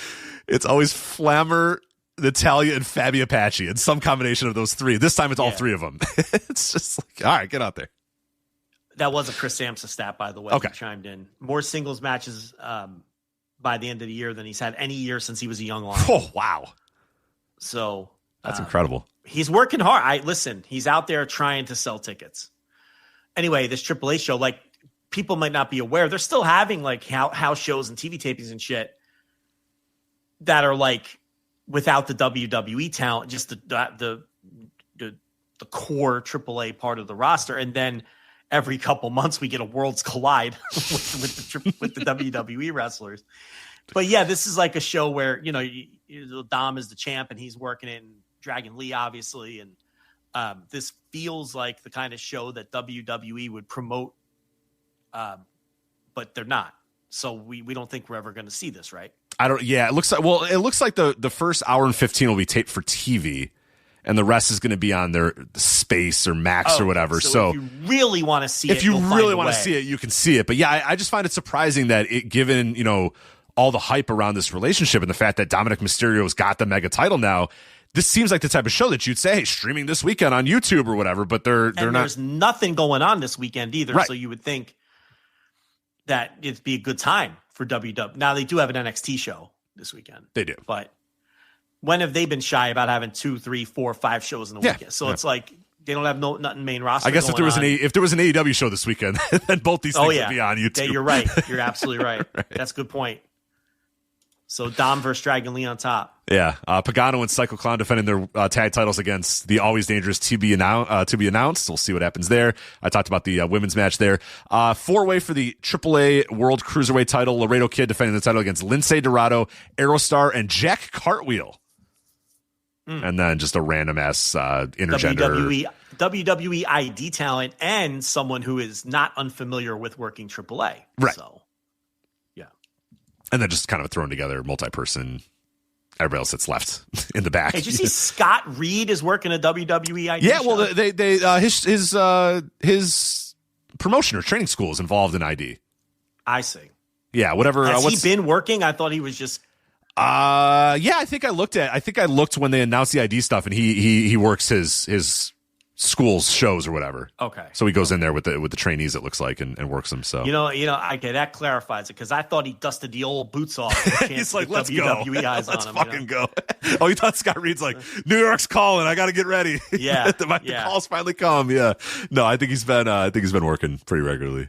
Flammer, Natalia, and Fabi Apache, and some combination of those 3. This time it's all 3 of them. It's just like, all right, get out there. That was a Chris SAMHSA stat, by the way. Okay. He chimed in. More singles matches by the end of the year than he's had any year since he was a young lion. Oh, wow. So that's incredible. He's working hard. He's out there trying to sell tickets. Anyway, this AAA show, like, people might not be aware. They're still having, like, house shows and TV tapings and shit that are, like, without the WWE talent, just the core AAA part of the roster. And then every couple months we get a Worlds Collide with the WWE wrestlers. But yeah, this is like a show where, Dom is the champ and he's working in Dragon Lee, obviously. And this feels like the kind of show that WWE would promote, but they're not. So we don't think we're ever going to see this, right? It looks like the first hour and 15 will be taped for TV. And the rest is going to be on their Space or Max or whatever. So if you really want to see it, you can see it. But yeah, I just find it surprising that given all the hype around this relationship and the fact that Dominic Mysterio's got the mega title now, this seems like the type of show that you'd say, hey, streaming this weekend on YouTube or whatever. But they're not. There's nothing going on this weekend either. Right. So you would think that it'd be a good time for WWE. Now they do have an NXT show this weekend. They do, but. When have they been shy about having 2, 3, 4, 5 shows in a weekend? So it's like they don't have nothing main roster. I guess if there was an AEW show this weekend, then both these things would be on YouTube. Yeah, you're right. You're absolutely right. That's a good point. So Dom versus Dragon Lee on top. Yeah, Pagano and Psycho Clown defending their tag titles against the Always Dangerous to be announced. We'll see what happens there. I talked about the women's match there. 4-way for the AAA World Cruiserweight title. Laredo Kid defending the title against Lindsay Dorado, Aerostar, and Jack Cartwheel. And then just a random ass intergender WWE ID talent and someone who is not unfamiliar with working AAA. Right. So, yeah. And then just kind of thrown together multi-person. Everybody else that's left in the back. Hey, did you see Scott Reed is working a WWE ID? Yeah, well, show? his promotion or training school is involved in ID. I see. Yeah, whatever. Has he been working? I thought he was just. Yeah, I think I looked when they announced the ID stuff, and he works his school's shows or whatever. Okay. So he goes in there with the trainees, it looks like, and works them. So okay, that clarifies it, because I thought he dusted the old boots off. He's like, let's WWE go. Eyes Let's on him, fucking go. Oh, you thought Scott Reed's like, New York's calling. I got to get ready. Yeah. The calls finally come. Yeah. No, I think he's been working pretty regularly.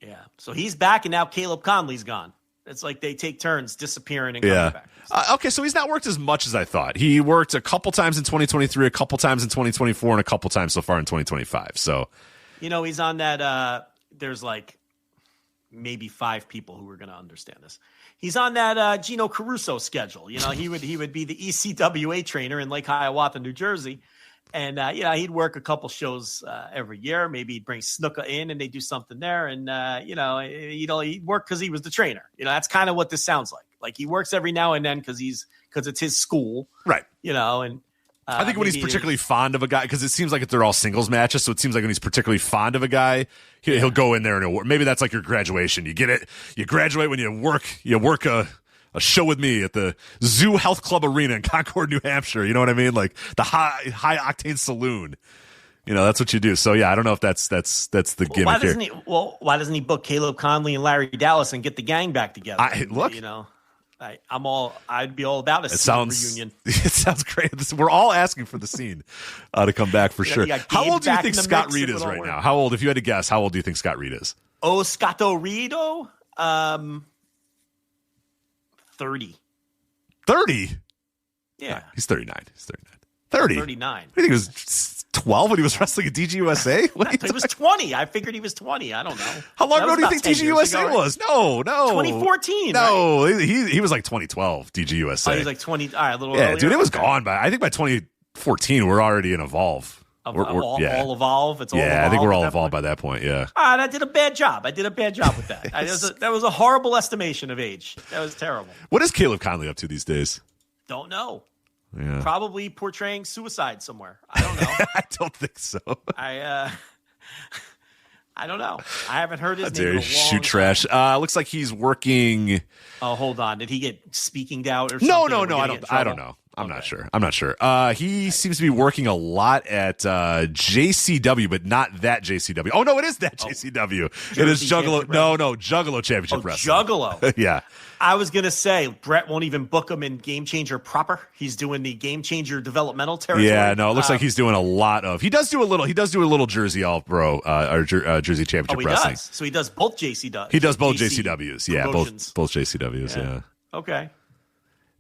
Yeah. So he's back, and now Caleb Conley's gone. It's like they take turns disappearing and coming back. Okay, so he's not worked as much as I thought. He worked a couple times in 2023, a couple times in 2024, and a couple times so far in 2025. So, he's on that. There's like maybe 5 people who are going to understand this. He's on that Gino Caruso schedule. He would be the ECWA trainer in Lake Hiawatha, New Jersey. And, he'd work a couple shows every year. Maybe he'd bring Snuka in and they do something there. And, he'd work because he was the trainer. That's kind of what this sounds like. Like, he works every now and then because it's his school. Right. And I think when he's particularly fond of a guy, because it seems like they're all singles matches. So it seems like when he's particularly fond of a guy, he'll go in there and he'll work. Maybe that's like your graduation. You get it. You graduate when you work a show with me at the Zoo Health Club Arena in Concord, New Hampshire. You know what I mean? Like the high octane saloon. That's what you do. So yeah, I don't know if that's the gimmick here. Why doesn't he book Caleb Conley and Larry Dallas and get the gang back together? I'd be all about a reunion. It sounds great. We're all asking for the scene to come back for sure. How old do you think Scott Reed is right now? How old, if you had to guess, how old do you think Scott Reed is? Oh, Scotto Reedo? 30. 30? Yeah. He's 39. 30. 39. I think he was 12 when he was wrestling at DGUSA? He was 20. I figured he was 20. I don't know. How long ago do you think DGUSA was? No. 2014. No, right? he was like 2012, DGUSA. Oh, he was like 20. All right, a little earlier. Yeah, dude, it was gone I think by 2014, we're already in Evolve. All Evolve? It's all yeah, Evolve I think we're all Evolved by that point, yeah. I did a bad job. with that. That was a horrible estimation of age. That was terrible. What is Caleb Conley up to these days? Don't know. Yeah. Probably portraying suicide somewhere. I don't know. I don't think so. I don't know. I haven't heard his name in a long shoot trash. Looks like he's working. Oh, hold on. Did he get speaking doubt or something? No. I don't know. I'm not sure. He seems to be working a lot at JCW, but not that JCW. Oh no, it is that JCW. It is Juggalo. No, Juggalo Championship Wrestling. Juggalo. Yeah. I was gonna say Brett won't even book him in Game Changer proper. He's doing the Game Changer developmental territory. Yeah, no, it looks like he's doing a lot of. He does do a little Jersey All Pro or Jersey Championship Wrestling. Does. So he does both JCWs. He does both JCWs. Yeah, both JCWs. Yeah. Okay.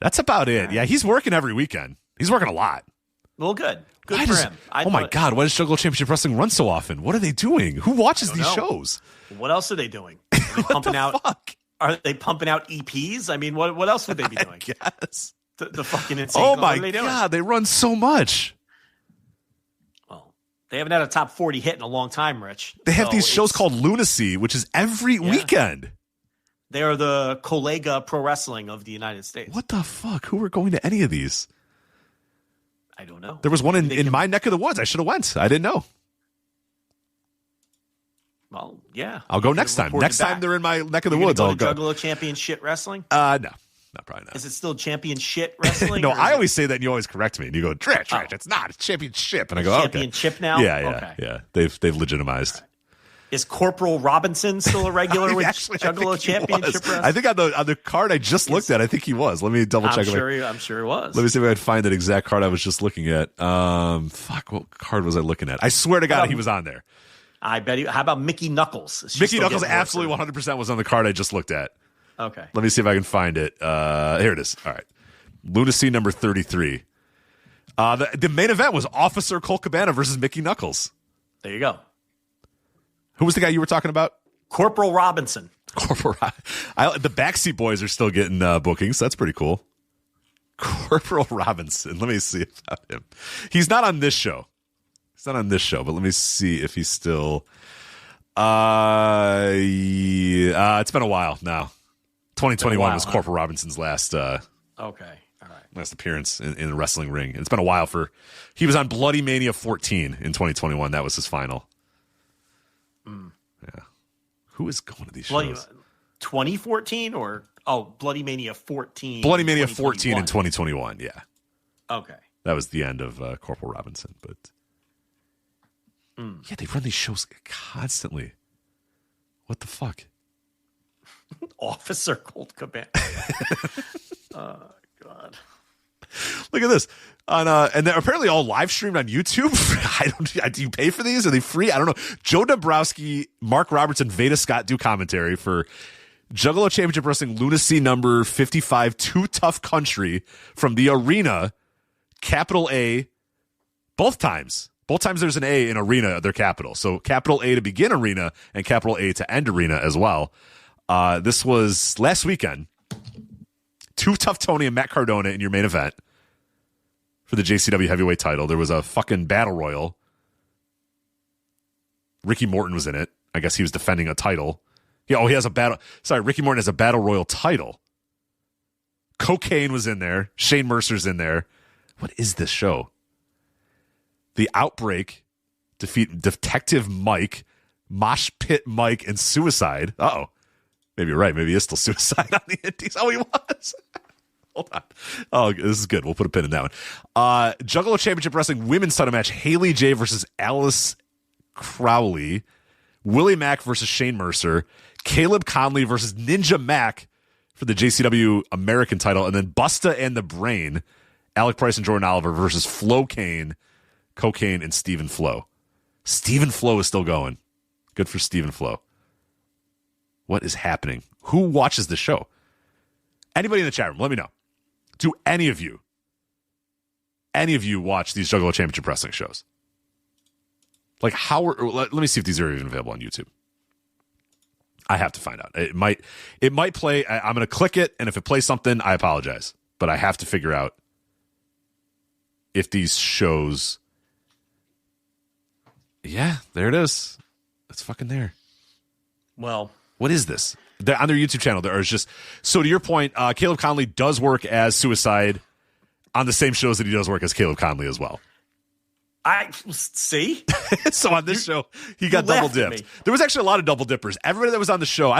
That's about it. Yeah, he's working every weekend. He's working a lot. Well, good for him. My God, why does Juggalo Championship Wrestling run so often? What are they doing? Who watches these shows? What else are they doing? Are they pumping out? Fuck? Are they pumping out EPs? I mean, what else would they be doing? Yes. The fucking insane. Oh my God, they run so much. Well, they haven't had a top 40 hit in a long time, Rich. They have these shows called Lunacy, which is every weekend. They are the Colega Pro Wrestling of the United States. What the fuck? Who are going to any of these? I don't know. There was one in my neck of the woods. I should have went. I didn't know. Well, yeah. I'll go next time. Next time they're in my neck of the woods, I'll go. Juggalo Championship Wrestling? No, probably not. Is it still Championship Wrestling? No, I always say that and you always correct me. And you go, Trish, it's not. It's Championship. And I go, Championship now? Yeah. They've legitimized. Is Corporal Robinson still a regular with Juggalo Championship Wrestling? I think on the card I just looked at, I think he was. Let me double check. I'm sure he was. Let me see if I can find that exact card I was just looking at. What card was I looking at? I swear to God he was on there. I bet you. How about Mickey Knuckles? Mickey Knuckles absolutely 100% was on the card I just looked at. Okay. Let me see if I can find it. Here it is. All right. Lunacy number 33. The main event was Officer Colt Cabana versus Mickey Knuckles. There you go. Who was the guy you were talking about? Corporal Robinson. The Backseat Boys are still getting bookings. That's pretty cool. Corporal Robinson. Let me see about him. He's not on this show. But let me see if he's still. It's been a while now. 2021 was Corporal Robinson's last. Okay. All right. Last appearance in the wrestling ring. It's been a while he was on Bloody Mania 14 in 2021. That was his final. Yeah. Who is going to these shows? 2014 or Bloody Mania 14. Bloody Mania 14 in 2021. Yeah. Okay. That was the end of Corporal Robinson. But yeah, they run these shows constantly. What the fuck? Officer Colt Cabana. Oh, God. Look at this. And they're apparently all live streamed on YouTube. Do you pay for these? Are they free? I don't know. Joe Dombrowski, Mark Roberts, and Veda Scott do commentary for Juggalo Championship Wrestling Lunacy number 55, Too Tough Country from the Arena, capital A, both times. Both times there's an A in Arena, they're capital. So capital A to begin Arena and capital A to end Arena as well. This was last weekend. Too Tough Tony and Matt Cardona in your main event for the JCW heavyweight title. There was a fucking battle royal. Ricky Morton was in it. I guess he was defending a title. Yeah, he has a battle. Sorry, Ricky Morton has a battle royal title. Cocaine was in there. Shane Mercer's in there. What is this show? The Outbreak defeat Detective Mike, Mosh Pit Mike, and Suicide. Uh-oh. Maybe you're right. Maybe he is still Suicide on the Indies. Oh, he was. Hold on. Oh, this is good. We'll put a pin in that one. Juggalo Championship Wrestling Women's Title Match. Haley J versus Alice Crowley. Willie Mack versus Shane Mercer. Caleb Conley versus Ninja Mack for the JCW American title. And then Busta and the Brain. Alec Price and Jordan Oliver versus Flo Kane, Cocaine, and Stephen Flo. Stephen Flo is still going. Good for Stephen Flo. What is happening? Who watches the show? Anybody in the chat room, let me know. Do any of you watch these Juggalo Championship Wrestling shows? Like let me see if these are even available on YouTube. I have to find out. It might play. I'm going to click it, and if it plays something, I apologize. But I have to figure out if these shows. Yeah, there it is. It's fucking there. Well, what is this? They're on their YouTube channel. There is just so to your point. Caleb Conley does work as Suicide on the same shows that he does work as Caleb Conley as well. I see. So on this show, he got double dipped. There was actually a lot of double dippers. Everybody that was on the show,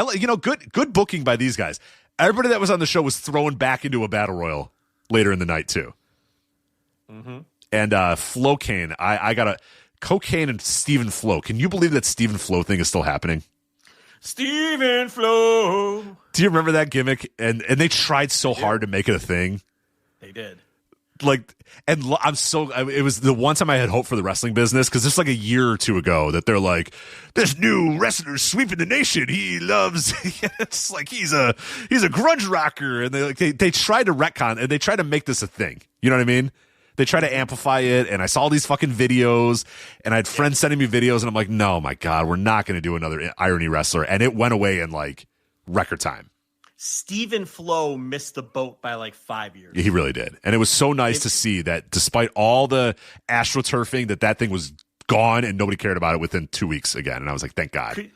good booking by these guys. Everybody that was on the show was thrown back into a battle royal later in the night too. Mm-hmm. And Flo Kane, I got a Cocaine and Stephen Flo. Can you believe that Stephen Flo thing is still happening? Stephen Flo. Do you remember that gimmick? And they tried so hard to make it a thing. They did. It was the one time I had hope for the wrestling business because it's like a year or two ago that they're like, this new wrestler's sweeping the nation. He loves, it's like he's a grunge rocker, and they tried to retcon and they tried to make this a thing. You know what I mean? They try to amplify it, and I saw these fucking videos, and I had friends sending me videos, and I'm like, no, my God, we're not going to do another Irony Wrestler, and it went away in like record time. Stephen Flo missed the boat by like 5 years. Yeah, he really did. And it was so nice to see that despite all the astroturfing, that thing was gone and nobody cared about it within 2 weeks again. And I was like, thank God.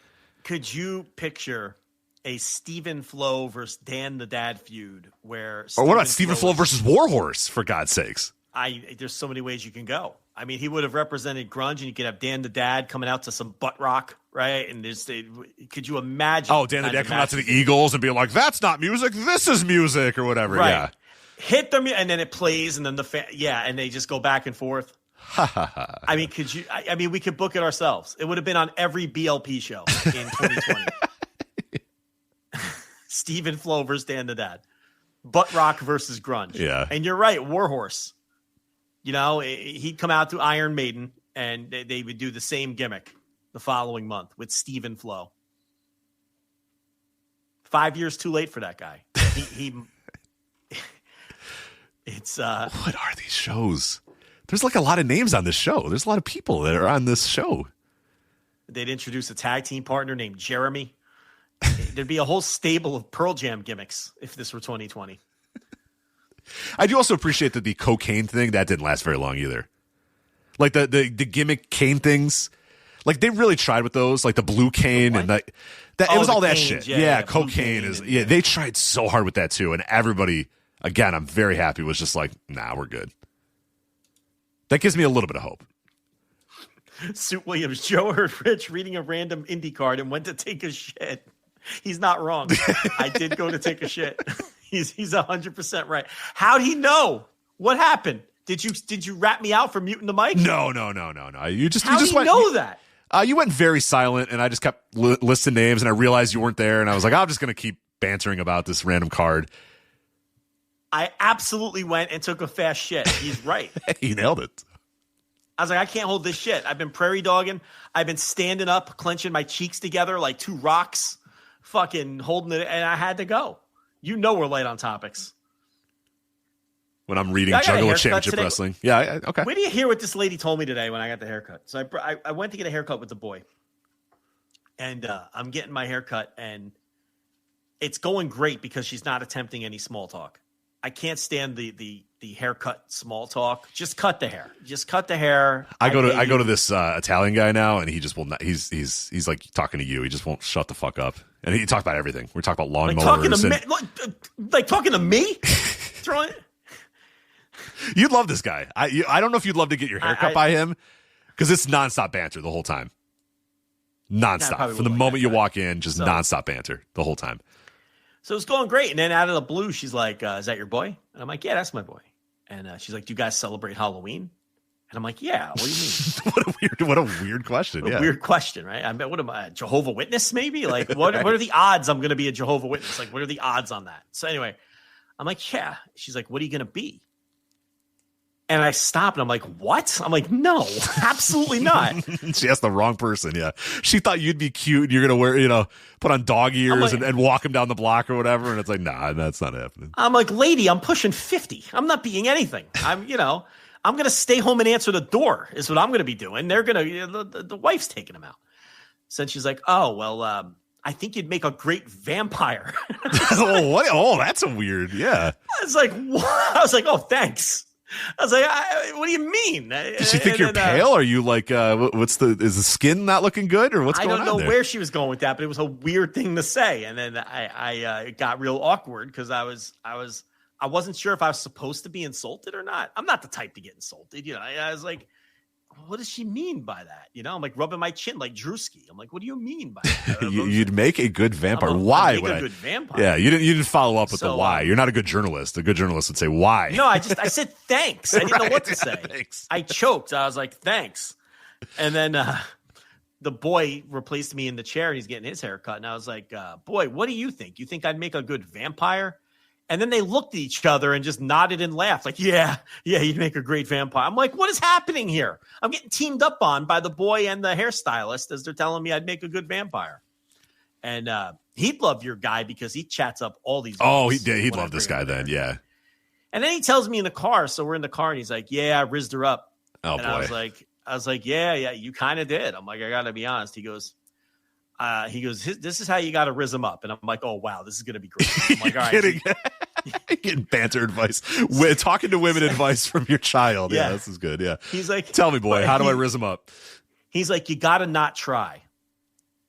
Could you picture a Stephen Flo versus Dan the Dad feud where or what about Stephen Flo versus Warhorse, for God's sakes? There's so many ways you can go. I mean, he would have represented grunge, and you could have Dan the Dad coming out to some butt rock, right? And could you imagine? Oh, Dan the Dad coming out to the Eagles and being like, "That's not music. This is music," or whatever. Right. Yeah. Hit them, and then it plays, and then and they just go back and forth. I mean, could you? I mean, we could book it ourselves. It would have been on every BLP show in 2020. Stephen Flo versus Dan the Dad, butt rock versus grunge. Yeah, and you're right, Warhorse. You know, he'd come out to Iron Maiden, and they would do the same gimmick the following month with Stephen Flo. 5 years too late for that guy. It's what are these shows? There's like a lot of names on this show. There's a lot of people that are on this show. They'd introduce a tag team partner named Jeremy. There'd be a whole stable of Pearl Jam gimmicks if this were 2020. I do also appreciate that the cocaine thing, that didn't last very long either. Like the gimmick cane things, like they really tried with those, like the blue cane and that it was all that shit. Yeah, cocaine is they tried so hard with that too, and everybody, again, I'm very happy, was just like, nah, we're good. That gives me a little bit of hope. Suit Williams, Joe heard Rich reading a random indie card and went to take a shit. He's not wrong. I did go to take a shit. He's 100% right. How'd he know? What happened? Did you rat me out for muting the mic? No. You just went, know that? You went very silent, and I just kept listing names, and I realized you weren't there, and I was like, I'm just going to keep bantering about this random card. I absolutely went and took a fast shit. He's right. You nailed it. I was like, I can't hold this shit. I've been prairie dogging. I've been standing up, clenching my cheeks together like two rocks, fucking holding it, and I had to go. You know we're light on topics. When I'm reading Juggalo Championship today. Wrestling. Yeah, okay. Wait till you hear what this lady told me today when I got the haircut. So I went to get a haircut with the boy. And I'm getting my haircut, and it's going great because she's not attempting any small talk. I can't stand the haircut small talk. Just cut the hair. Just cut the hair. I go to this Italian guy now, and he just will not. He's like talking to you. He just won't shut the fuck up. And he talks about everything. We talk about lawnmowers. Talking to me? Throwing. You'd love this guy. I don't know if you'd love to get your haircut by him, because it's nonstop banter the whole time. Nonstop. From the moment you walk in, just nonstop banter the whole time. So it's going great. And then out of the blue, she's like, is that your boy? And I'm like, yeah, that's my boy. And she's like, do you guys celebrate Halloween? And I'm like, yeah, what do you mean? What a weird question. A weird question, right? I bet, what am I, a Jehovah's Witness maybe? Like, what are the odds I'm going to be a Jehovah's Witness? Like, what are the odds on that? So anyway, I'm like, yeah. She's like, what are you going to be? And I stopped, and I'm like, what? I'm like, no, absolutely not. She asked the wrong person, yeah. She thought you'd be cute, and you're going to wear, put on dog ears and walk him down the block or whatever, and it's like, nah, that's not happening. I'm like, lady, I'm pushing 50. I'm not being anything. I'm going to stay home and answer the door is what I'm going to be doing. They're going to, the wife's taking him out. So she's like, oh, well, I think you'd make a great vampire. What? Oh, that's a weird, yeah. I was like, what? I was like, oh, thanks. I was like, what do you mean? Does she think you're pale? Are you like, is the skin not looking good, or what's going on? I don't know where she was going with that, but it was a weird thing to say. And then I got real awkward because I wasn't sure if I was supposed to be insulted or not. I'm not the type to get insulted. I was like, what does she mean by that? I'm like rubbing my chin like Drewski. I'm like, what do you mean by that? You'd make a good vampire. Why? Make a good vampire. Yeah, you didn't follow up with the why. You're not a good journalist. A good journalist would say why. No, I said thanks. I didn't know what to say. Thanks. I choked. I was like, thanks. And then the boy replaced me in the chair, and he's getting his hair cut. And I was like, boy, what do you think? You think I'd make a good vampire? And then they looked at each other and just nodded and laughed like, yeah, you'd make a great vampire. I'm like, what is happening here? I'm getting teamed up on by the boy and the hairstylist as they're telling me I'd make a good vampire. And he'd love your guy because he chats up all these. Oh, he'd love this guy then, yeah. And then he tells me in the car, so we're in the car, and he's like, yeah, I rizzed her up. Oh, and boy. I was like, yeah, you kind of did. I'm like, I got to be honest. He goes, this is how you got to rizz him up. And I'm like, oh, wow, this is going to be great. I'm like, all right. Getting banter advice. Talking to women advice from your child. Yeah, this is good. Yeah. He's like, tell me, boy, how do I rizz him up? He's like, you got to not try.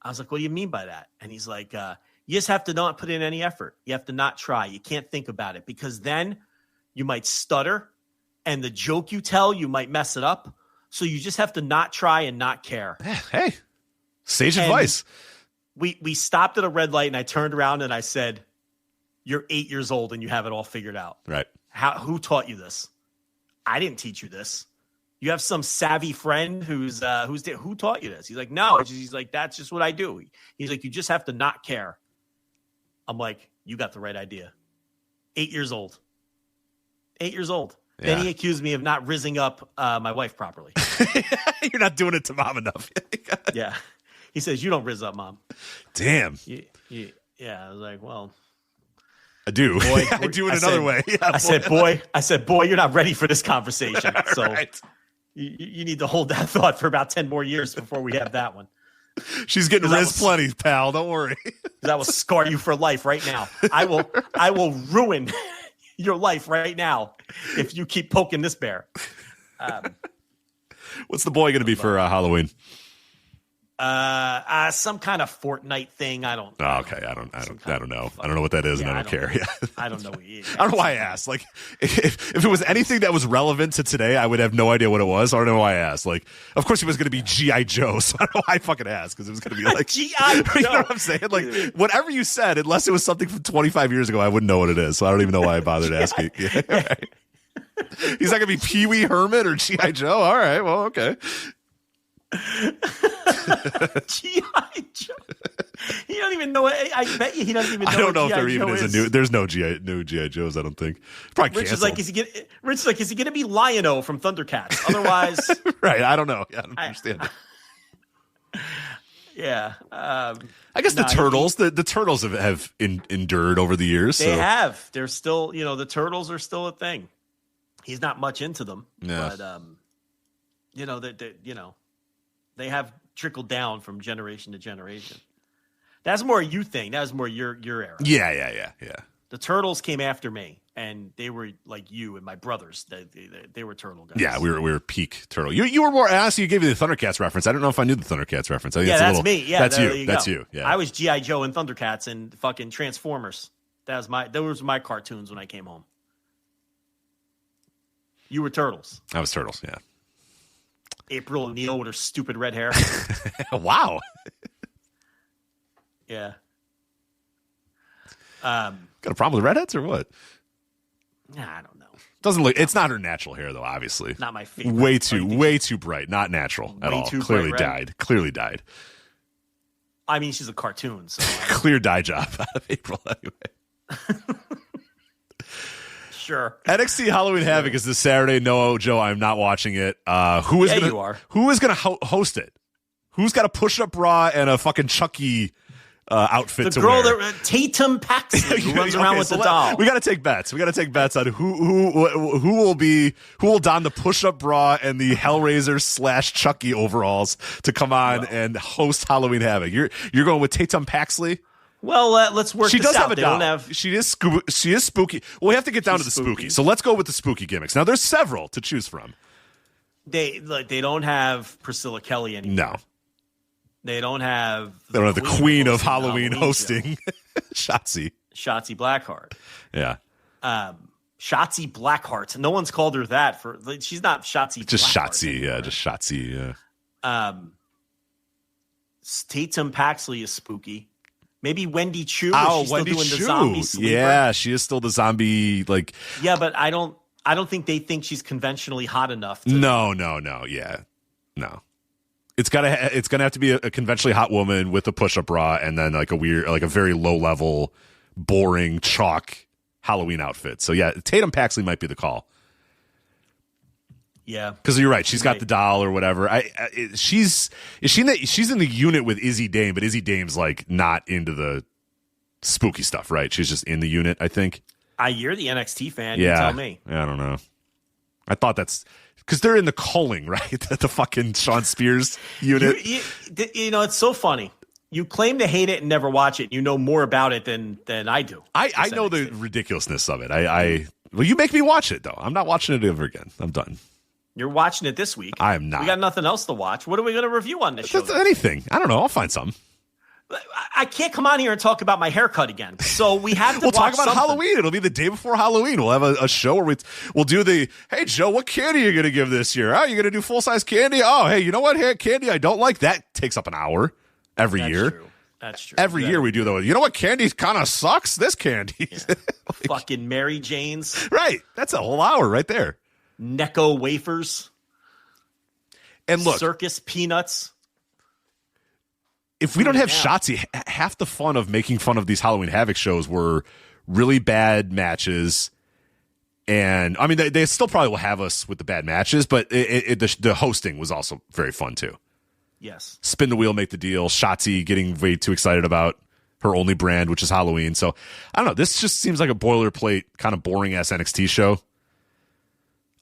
I was like, what do you mean by that? And he's like, you just have to not put in any effort. You have to not try. You can't think about it because then you might stutter and the joke you tell, you might mess it up. So you just have to not try and not care. Hey, sage advice. We stopped at a red light, and I turned around and I said, you're 8 years old and you have it all figured out. Right. Who taught you this? I didn't teach you this. You have some savvy friend who taught you this? He's like, no. He's like, that's just what I do. He's like, you just have to not care. I'm like, you got the right idea. 8 years old. 8 years old. Yeah. Then he accused me of not rizzing up my wife properly. You're not doing it to mom enough. Yeah. He says, you don't rizz up mom. Damn. Yeah. I was like, well. I do. Boy, I do it another way. Yeah, I said, boy, you're not ready for this conversation. So right. you need to hold that thought for about 10 more years before we have that one. She's getting riz plenty, pal. Don't worry. That will scar you for life right now. I will ruin your life right now if you keep poking this bear. What's the boy going to be for Halloween? Some kind of Fortnite thing. I don't. Oh, okay, I don't know. I don't know what that is, and I don't care. Yeah. I don't know. I don't know why I asked. Like, if it was anything that was relevant to today, I would have no idea what it was. I don't know why I asked. Like, of course it was going to be GI Joe, so I don't know why I fucking asked, because it was going to be like GI Joe. You know what I'm saying? Like, whatever you said, unless it was something from 25 years ago, I wouldn't know what it is. So I don't even know why I bothered asking. Yeah, right. He's not going to be Pee Wee Herman or GI Joe. All right, well, okay. G.I. Joe. He don't even know. I bet you he doesn't even know. I don't know if there G.I. even Joe is a new. There's no G.I. Joes. I don't think. Probably Rich canceled. is like, is he gonna be Lion-O from Thundercats? Otherwise, right? I don't know. Yeah, I don't understand. Yeah. I guess the Turtles. The Turtles have endured over the years. They have. They're still. The Turtles are still a thing. He's not much into them, but they have trickled down from generation to generation. That's more a you thing. That was more your era. Yeah. The Turtles came after me, and they were like you and my brothers. They were Turtle guys. Yeah, we were peak Turtle. You were more. Honestly, you gave me the Thundercats reference. I don't know if I knew the Thundercats reference. I think that's me. Yeah, that's you. That's you. Yeah, I was GI Joe and Thundercats and fucking Transformers. Those were my cartoons when I came home. You were Turtles. I was Turtles. Yeah. April O'Neil with her stupid red hair. Wow. Yeah. Got a problem with redheads or what? Nah, I don't know. Doesn't look. It's not her natural hair though. Obviously, not my favorite. Way too bright. Not natural at all. Clearly dyed. Clearly dyed. I mean, she's a cartoon. So clear dye job out of April anyway. Sure. NXT Halloween Havoc is this Saturday. No, Joe, I'm not watching it. Who is going to host it? Who's got a push-up bra and a fucking Chucky outfit to wear? The girl, Tatum Paxley, who runs around with the doll. We got to take bets. On who will don the push-up bra and the Hellraiser / Chucky overalls to come on and host Halloween Havoc. You're going with Tatum Paxley? Well, let's work. She this does out. have a doll. She is spooky. Well, we have to get down to the spooky. So let's go with the spooky gimmicks. Now, there's several to choose from. They don't have Priscilla Kelly anymore. No. They don't have the queen of Halloween hosting, Shotzi Blackheart. Yeah. Shotzi Blackheart. No one's called her that she's not Shotzi. Just Blackheart Shotzi. Anymore. Yeah. Just Shotzi. Yeah. Tatum Paxley is spooky. Maybe Wendy Chu. Oh, is she Wendy still doing Chu. The zombie sleeper? Yeah, she is still the zombie. Like, yeah, but I don't think they think she's conventionally hot enough. No. Yeah, no. It's gonna have to be a conventionally hot woman with a push-up bra and then like a very low level, boring chalk Halloween outfit. So yeah, Tatum Paxley might be the call. Yeah, because you're right. She's got the doll or whatever. She's in the unit with Izzy Dame, but Izzy Dame's like not into the spooky stuff, right? She's just in the unit, I think. You're the NXT fan. Yeah, you tell me. I don't know. I thought that's because they're in the culling, right? the fucking Sean Spears unit. It's so funny. You claim to hate it and never watch it. You know more about it than I do. I know the ridiculousness of it. Well, you make me watch it though. I'm not watching it ever again. I'm done. You're watching it this week. I am not. We got nothing else to watch. What are we going to review on this show? Anything. I don't know. I'll find something. I can't come on here and talk about my haircut again. So we have to we'll talk about something. Halloween. It'll be the day before Halloween. We'll have a show where we'll do hey, Joe, what candy are you going to give this year? Oh, you're going to do full-size candy? Oh, hey, you know what? Candy I don't like. That takes up an hour every year. True. That's true. Every year we do though. You know what candy kind of sucks? This candy. Yeah. Fucking Mary Jane's. Right. That's a whole hour right there. Necco wafers. And look, circus peanuts. If we don't have Shotzi, half the fun of making fun of these Halloween Havoc shows were really bad matches. And I mean, they still probably will have us with the bad matches, but the hosting was also very fun too. Yes. Spin the wheel, make the deal. Shotzi getting way too excited about her only brand, which is Halloween. So I don't know. This just seems like a boilerplate, kind of boring ass NXT show.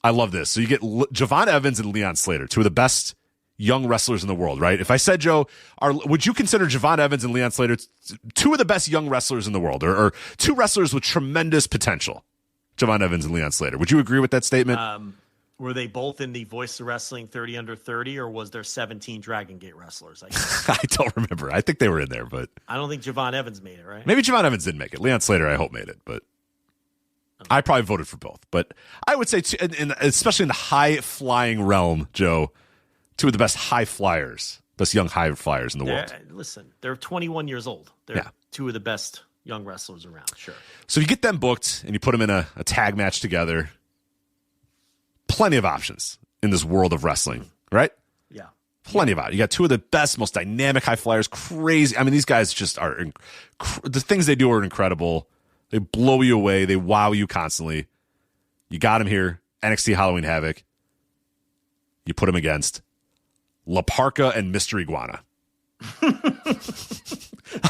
I love this. So you get Javon Evans and Leon Slater, two of the best young wrestlers in the world, right? If I said, Joe, would you consider Javon Evans and Leon Slater two of the best young wrestlers in the world, or two wrestlers with tremendous potential? Javon Evans and Leon Slater. Would you agree with that statement? Were they both in the Voice of Wrestling 30 Under 30, or was there 17 Dragon Gate wrestlers? I don't remember. I think they were in there, but I don't think Javon Evans made it, right? maybe Javon Evans didn't make it. Leon Slater, I hope, made it, but I probably voted for both. But I would say, especially in the high-flying realm, Joe, two of the best high flyers, best young high flyers in the world. Listen, they're 21 years old. They're two of the best young wrestlers around, sure. So you get them booked, and you put them in a tag match together. Plenty of options in this world of wrestling, right? Yeah. Plenty of options. You got two of the best, most dynamic high flyers. Crazy. I mean, these guys just are, the things they do are incredible. They blow you away. They wow you constantly. You got them here. NXT Halloween Havoc. You put them against La Parka and Mr. Iguana.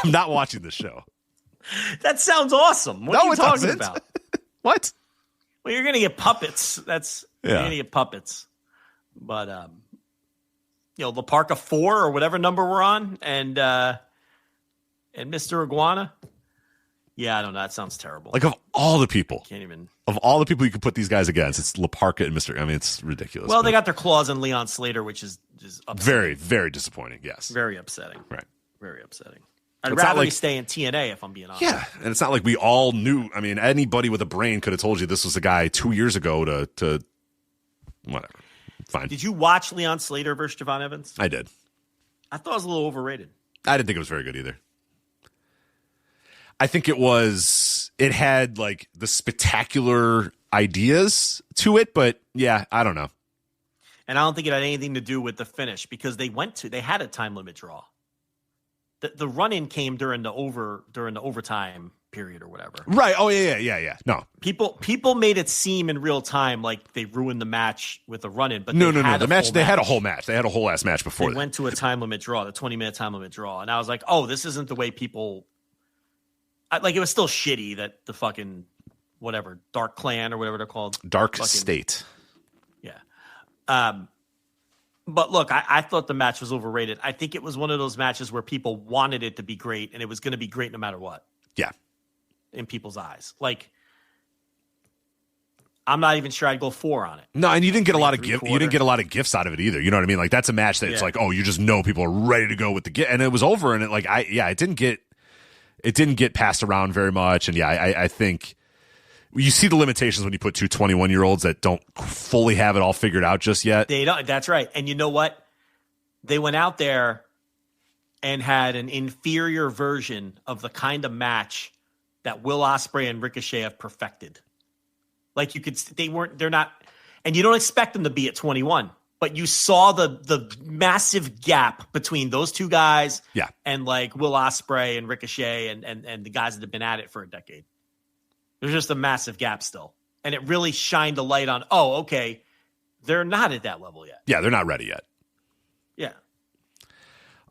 I'm not watching this show. That sounds awesome. What are you talking about? What? Well, you're going to get puppets. You're going to get puppets. But, La Parka 4 or whatever number we're on, and Mr. Iguana. Yeah, I don't know. That sounds terrible. Like, of all the people. Can't even. Of all the people you could put these guys against, it's La Parka and Mr. I mean, it's ridiculous. Well, they got their claws in Leon Slater, which is upsetting. Very, very disappointing, yes. Very upsetting. Right. Very upsetting. I'd rather stay in TNA if I'm being honest. Yeah, and it's not like we all knew. I mean, anybody with a brain could have told you this was a guy 2 years ago to whatever. Fine. Did you watch Leon Slater versus Javon Evans? I did. I thought it was a little overrated. I didn't think it was very good either. I think it had like the spectacular ideas to it, but yeah, I don't know. And I don't think it had anything to do with the finish because they had a time limit draw. The run-in came during the overtime period or whatever. Right. Oh yeah. No. People made it seem in real time like they ruined the match with a run-in, but no. The match they had a whole match. They had a whole ass match before. They went to a time limit draw, the 20-minute time limit draw, and I was like, oh, this isn't the way people. It was still shitty that the fucking whatever Dark Clan or whatever they're called, Dark State. Yeah. But look, I thought the match was overrated. I think it was one of those matches where people wanted it to be great, and it was going to be great no matter what. Yeah. In people's eyes. Like, I'm not even sure I'd go 4 on it. No, and you didn't get a lot of you didn't get a lot of gifts out of it either. You know what I mean? Like, that's a match that it's like, oh, you just know people are ready to go with the gift, and it was over, and it didn't get passed around very much, and I think you see the limitations when you put two 21-year-olds that don't fully have it all figured out just yet. They don't. That's right. And you know what? They went out there and had an inferior version of the kind of match that Will Ospreay and Ricochet have perfected. Like they're not, and you don't expect them to be at 21, but you saw the massive gap between those two guys and like Will Ospreay and Ricochet and the guys that have been at it for a decade. There's just a massive gap still. And it really shined a light on, oh, okay, they're not at that level yet. Yeah, they're not ready yet. Yeah.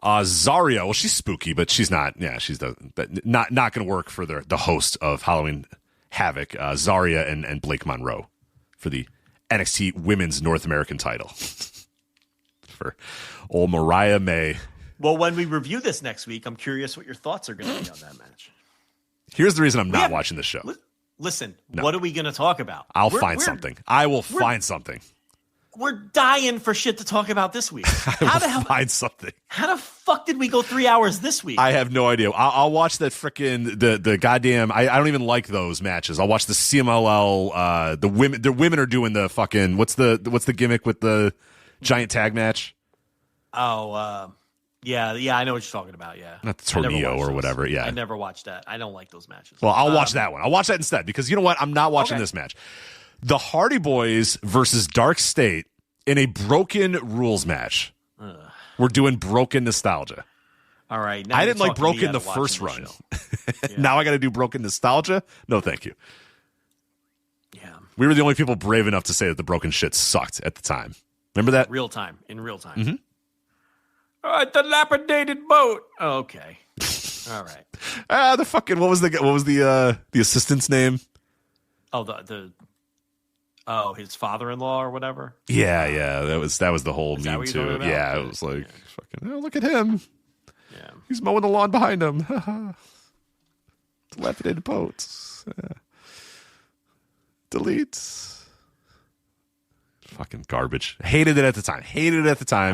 Zarya, well, she's spooky, but she's not. Yeah, she's not going to work for the host of Halloween Havoc, Zarya and Blake Monroe for the NXT Women's North American title. For old Mariah May. Well, when we review this next week, I'm curious what your thoughts are going to be on that match. Here's the reason I'm not watching this show. Listen, what are we going to talk about? I'll find something. I will find something. We're dying for shit to talk about this week. How the hell find something? How the fuck did we go 3 hours this week? I have no idea. I'll watch that frickin' the goddamn. I don't even like those matches. I'll watch the CMLL. The women are doing the fucking. What's the gimmick with the giant tag match? Oh, yeah, I know what you're talking about. Yeah, not the Tornillo or whatever. Yeah, I never watched that. I don't like those matches. Well, I'll watch that one. I'll watch that instead because you know what? I'm not watching this match. The Hardy Boys versus Dark State in a broken rules match. We're doing broken nostalgia. All right. I didn't like broken the first run. Now I got to do broken nostalgia? No, thank you. Yeah. We were the only people brave enough to say that the broken shit sucked at the time. Remember that? In real time. Mm-hmm. All right, dilapidated boat. Oh, okay. All right. The fucking what was the assistant's name? Oh, his father-in-law or whatever. Yeah, that was the whole meme too. Yeah, it was like fucking. Oh, look at him. Yeah, he's mowing the lawn behind him. Dilapidated boats. Delete. Fucking garbage. Hated it at the time.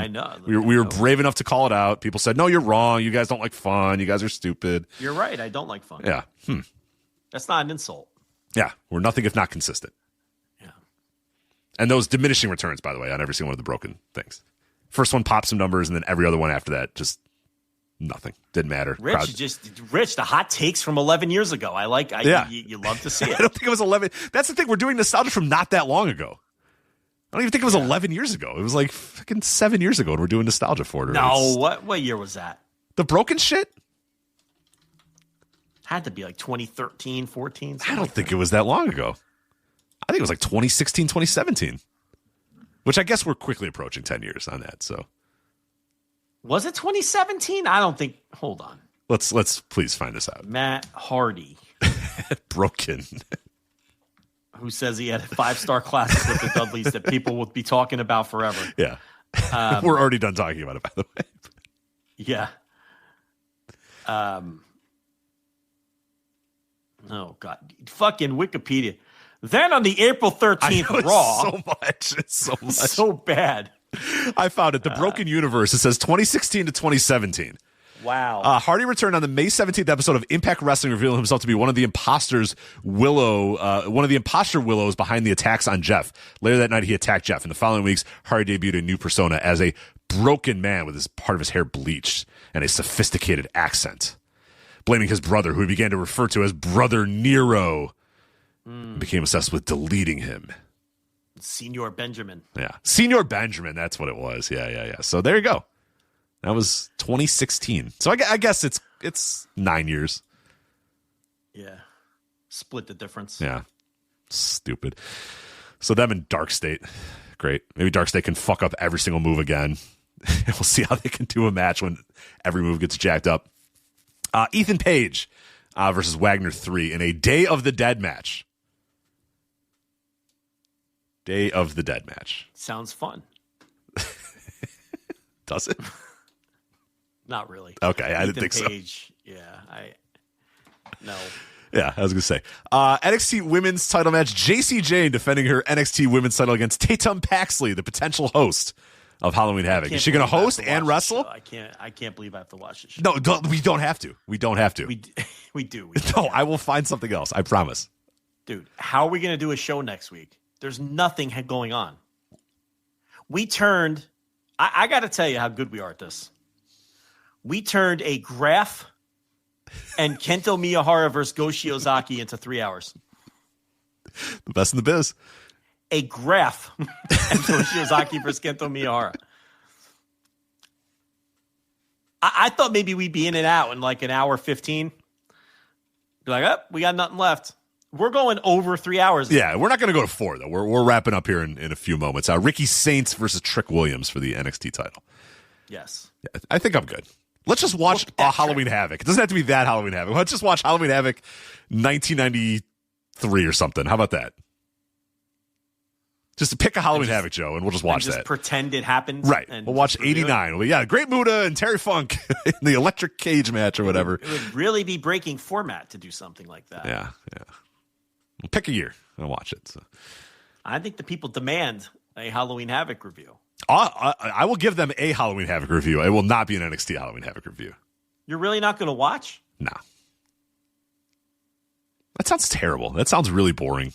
I know. We were brave enough to call it out. People said, no, you're wrong. You guys don't like fun. You guys are stupid. You're right. I don't like fun. Yeah. That's not an insult. Yeah. We're nothing if not consistent. Yeah. And those diminishing returns, by the way, on every single one of the broken things. First one popped some numbers, and then every other one after that, just nothing. Didn't matter. Rich, the hot takes from 11 years ago. You love to see it. I don't think it was 11. That's the thing. We're doing nostalgia from not that long ago. I don't even think it was 11 years ago. It was like fucking 7 years ago, and we're doing nostalgia for it. No, what year was that? The broken shit? Had to be like 2013, 14. I don't think it was that long ago. I think it was like 2016, 2017. Which I guess we're quickly approaching 10 years on that. So was it 2017? I don't think. Hold on. Let's please find this out. Matt Hardy. Broken. Who says he had a 5-star classic with the Dudleys that people will be talking about forever. Yeah. We're already done talking about it, by the way. Yeah. Oh, God. Fucking Wikipedia. Then on the April 13th Raw. So much. It's so much. So bad. I found it. The Broken Universe. It says 2016 to 2017. Wow. Hardy returned on the May 17th episode of Impact Wrestling, revealing himself to be one of the imposter Willows behind the attacks on Jeff. Later that night, he attacked Jeff. In the following weeks, Hardy debuted a new persona as a broken man with part of his hair bleached and a sophisticated accent, blaming his brother, who he began to refer to as Brother Nero, and became obsessed with deleting him. Senor Benjamin. Yeah. Senor Benjamin, that's what it was. Yeah. So there you go. That was 2016. So I guess it's 9 years. Yeah. Split the difference. Yeah. Stupid. So them in Dark State. Great. Maybe Dark State can fuck up every single move again. We'll see how they can do a match when every move gets jacked up. Ethan Page versus Wagner 3 in a Day of the Dead match. Day of the Dead match. Sounds fun. Does it? Not really. Okay, I didn't think Page, so. Yeah, no. Yeah, I was going to say. NXT Women's title match. JC Jane defending her NXT Women's title against Tatum Paxley, the potential host of Halloween Havoc. Is she going to host and wrestle? I can't believe I have to watch this show. No, we don't have to. We don't have to. We do. No, I will find something else. I promise. Dude, how are we going to do a show next week? There's nothing going on. We turned... I got to tell you how good we are at this. We turned a graph and Kento Miyahara versus Go Shiozaki into 3 hours. The best in the biz. A graph and Go Shiozaki versus Kento Miyahara. I thought maybe we'd be in and out in like an hour 15. Be like, we got nothing left. We're going over 3 hours. Yeah, we're not going to go to 4, though. We're wrapping up here in a few moments. Ricky Saints versus Trick Williams for the NXT title. Yes. Yeah, I think I'm good. Let's just watch Halloween Havoc. It doesn't have to be that Halloween Havoc. Let's just watch Halloween Havoc 1993 or something. How about that? Just pick a Halloween Havoc, Joe, and we'll just watch that. Pretend it happened. Right. We'll watch 89. Great Muda and Terry Funk in the electric cage match or whatever. It would really be breaking format to do something like that. Yeah. We'll pick a year and watch it. So. I think the people demand a Halloween Havoc review. I will give them a Halloween Havoc review. It will not be an NXT Halloween Havoc review. You're really not going to watch? No. That sounds terrible. That sounds really boring.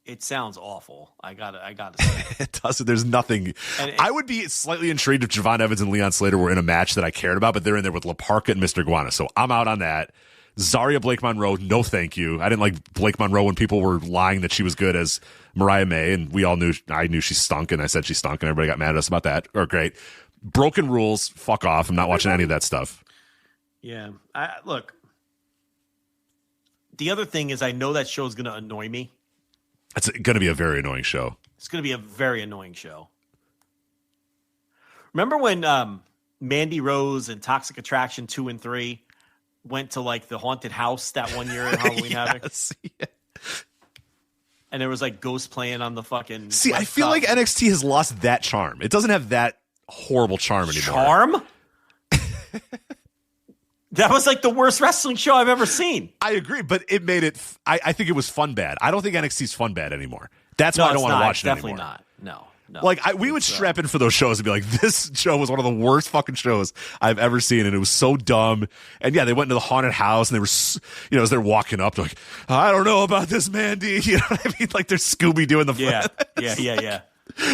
It sounds awful. I gotta say. It doesn't. There's nothing. I would be slightly intrigued if Javon Evans and Leon Slater were in a match that I cared about, but they're in there with La Parka and Mr. Iguana. So I'm out on that. Zaria Blake Monroe, no thank you. I didn't like Blake Monroe when people were lying that she was good as Mariah May, and I knew she stunk, and I said she stunk, and everybody got mad at us about that. Great. Broken rules, fuck off. I'm not watching any of that stuff. Yeah. Look, the other thing is I know that show's going to annoy me. It's going to be a very annoying show. It's going to be a very annoying show. Remember when Mandy Rose and Toxic Attraction 2 and 3 went to like the haunted house that one year in Halloween Havoc? Yeah. And there was like ghosts playing on the fucking... See, I feel like NXT has lost that charm. It doesn't have that horrible charm anymore. Charm? That was like the worst wrestling show I've ever seen. I agree, but it made it... I think it was fun bad. I don't think NXT's fun bad anymore. That's why I don't want to watch it definitely anymore. Not. No. Like we would strap in for those shows and be like, this show was one of the worst fucking shows I've ever seen, and it was so dumb. And yeah, they went into the haunted house, and they were, as they're walking up, they're like, I don't know about this, Mandy. You know what I mean? Like they're Scooby doing the yeah.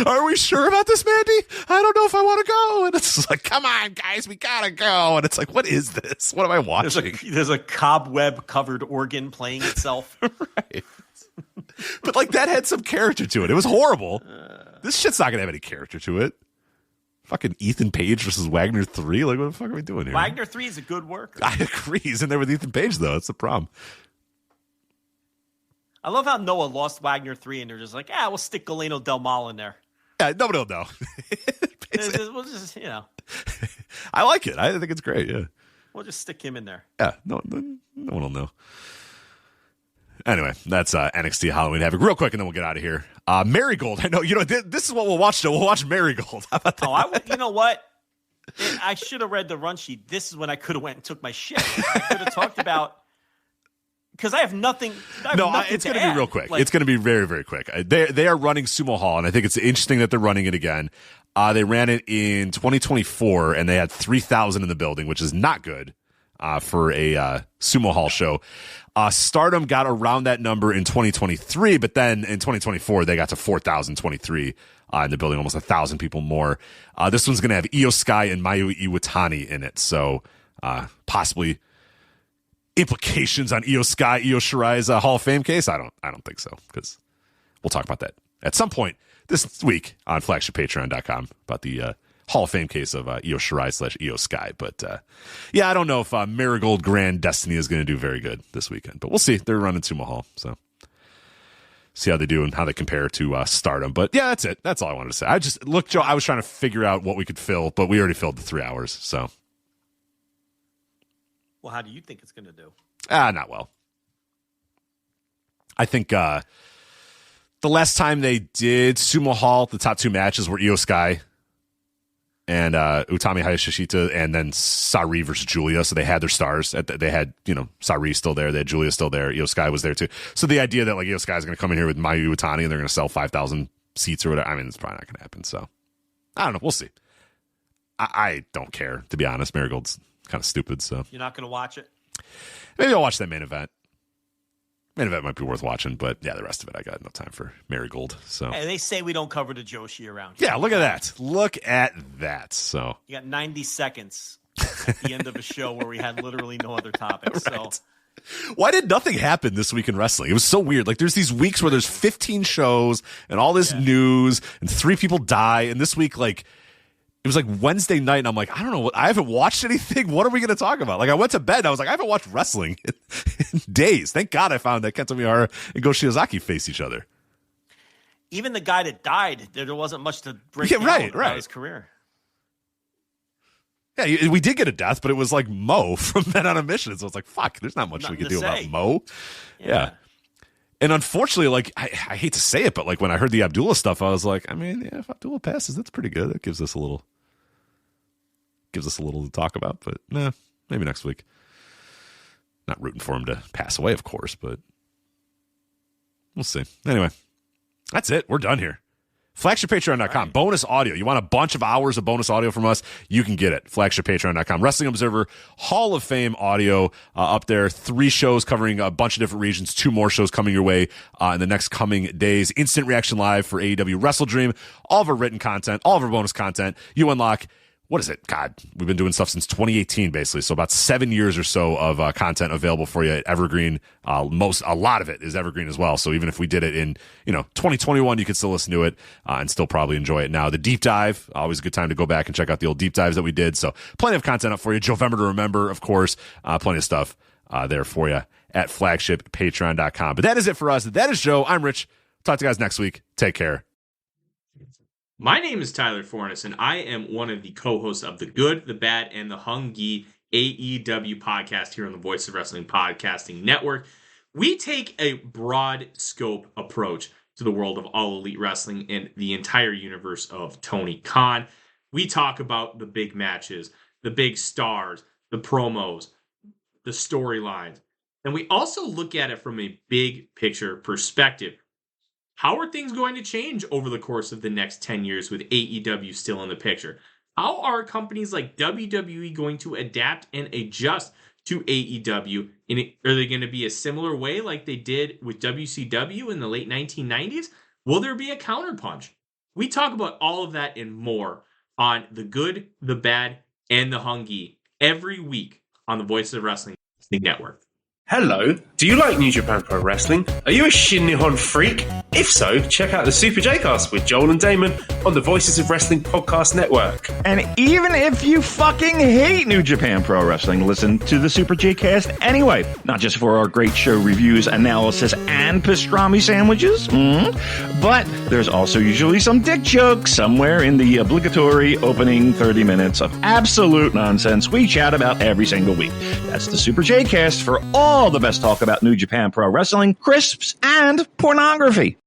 Are we sure about this, Mandy? I don't know if I want to go. And it's just like, come on, guys, we gotta go. And it's like, what is this? What am I watching? There's a cobweb covered organ playing itself. Right. But like that had some character to it. It was horrible. This shit's not gonna have any character to it. Fucking Ethan Page versus Wagner 3. Like, what the fuck are we doing here? Wagner 3 is a good worker. I agree. He's in there with Ethan Page, though. That's the problem. I love how Noah lost Wagner 3, and they're just like, we'll stick Galeno Del Mal in there. Yeah, nobody will know. We'll just, I like it. I think it's great, yeah. We'll just stick him in there. Yeah, no one will know. Anyway, that's NXT Halloween Havoc. Real quick, and then we'll get out of here. Marigold. I know, this is what we'll watch, though. We'll watch Marigold. How about that? You know what? I should have read the run sheet. This is when I could have went and took my shit. I could have talked about... Because I have nothing. It's going to be real quick. It's going to be very, very quick. They are running Sumo Hall, and I think it's interesting that they're running it again. They ran it in 2024, and they had 3,000 in the building, which is not good for a Sumo Hall show. Stardom got around that number in 2023, but then in 2024, they got to 4,023 in the building, almost 1,000 people more. This one's going to have IYO SKY and Mayu Iwatani in it, so possibly implications on IYO SKY, IYO SKY's Hall of Fame case? I don't think so, because we'll talk about that at some point this week on flagshippatreon.com about the Hall of Fame case of IYO SKY / SKY. But I don't know if Marigold Grand Destiny is going to do very good this weekend, but we'll see. They're running Sumo Hall, so see how they do and how they compare to Stardom. But yeah, that's it. That's all I wanted to say. Joe, I was trying to figure out what we could fill, but we already filled the 3 hours, so. Well, how do you think it's going to do? Not well. I think the last time they did Sumo Hall, the top 2 matches were IYO SKY and Utami Hayashishita, and then Sari versus Julia. So they had their stars. They had, Sari still there. They had Julia still there. IYO SKY was there too. So the idea that like IYO SKY is going to come in here with Mayu Iwatani and they're going to sell 5,000 seats or whatever, I mean, it's probably not going to happen. So I don't know. We'll see. I don't care, to be honest. Marigold's kind of stupid. So you're not going to watch it? Maybe I'll watch that main event. Main event might be worth watching, but yeah, the rest of it, I got no time for Marigold. So hey, they say we don't cover the Joshi around here. Yeah, look at that. Look at that. So you got 90 seconds at the end of a show where we had literally no other topics. Right. So why did nothing happen this week in wrestling? It was so weird. Like there's these weeks where there's 15 shows and all this news and 3 people die, and this week like it was like Wednesday night, and I'm like, I don't know. I haven't watched anything. What are we going to talk about? Like, I went to bed, and I was like, I haven't watched wrestling in days. Thank God I found that Kento Miyahara and Go Shiozaki face each other. Even the guy that died, there wasn't much to break down about his career. Yeah, we did get a death, but it was like Mo from Men on a Mission. So it's like, fuck, there's not much we can do about Mo. Yeah. And unfortunately, like, I hate to say it, but like when I heard the Abdullah stuff, I was like, I mean, yeah, if Abdullah passes, that's pretty good. That gives us a little to talk about, but maybe next week. Not rooting for him to pass away, of course, but we'll see. Anyway, that's it. We're done here. FlagshipPatreon.com. Right. Bonus audio. You want a bunch of hours of bonus audio from us? You can get it. FlagshipPatreon.com. Wrestling Observer Hall of Fame audio up there. 3 shows covering a bunch of different regions. 2 more shows coming your way in the next coming days. Instant Reaction Live for AEW Wrestle Dream. All of our written content. All of our bonus content. You unlock... What is it? God, we've been doing stuff since 2018, basically. So about 7 years or so of content available for you at Evergreen. A lot of it is Evergreen as well. So even if we did it in 2021, you could still listen to it and still probably enjoy it now. The deep dive, always a good time to go back and check out the old deep dives that we did. So plenty of content up for you. Jovember to remember, of course. Plenty of stuff there for you at flagshippatreon.com. But that is it for us. That is Joe. I'm Rich. Talk to you guys next week. Take care. My name is Tyler Fornes, and I am one of the co-hosts of the Good, the Bad, and the Hungy AEW podcast here on the Voice of Wrestling Podcasting Network. We take a broad scope approach to the world of All Elite Wrestling and the entire universe of Tony Khan. We talk about the big matches, the big stars, the promos, the storylines, and we also look at it from a big picture perspective. How are things going to change over the course of the next 10 years with AEW still in the picture? How are companies like WWE going to adapt and adjust to AEW? Are they going to be a similar way like they did with WCW in the late 1990s? Will there be a counterpunch? We talk about all of that and more on The Good, The Bad, and The Hungy every week on the Voices of Wrestling Network. Hello, do you like New Japan Pro Wrestling? Are you a Shin Nihon freak? If so, check out the Super J-Cast with Joel and Damon on the Voices of Wrestling Podcast Network. And even if you fucking hate New Japan Pro Wrestling, listen to the Super J-Cast anyway. Not just for our great show reviews, analysis, and pastrami sandwiches, but there's also usually some dick jokes somewhere in the obligatory opening 30 minutes of absolute nonsense we chat about every single week. That's the Super J-Cast for all the best talk about New Japan Pro Wrestling, crisps, and pornography.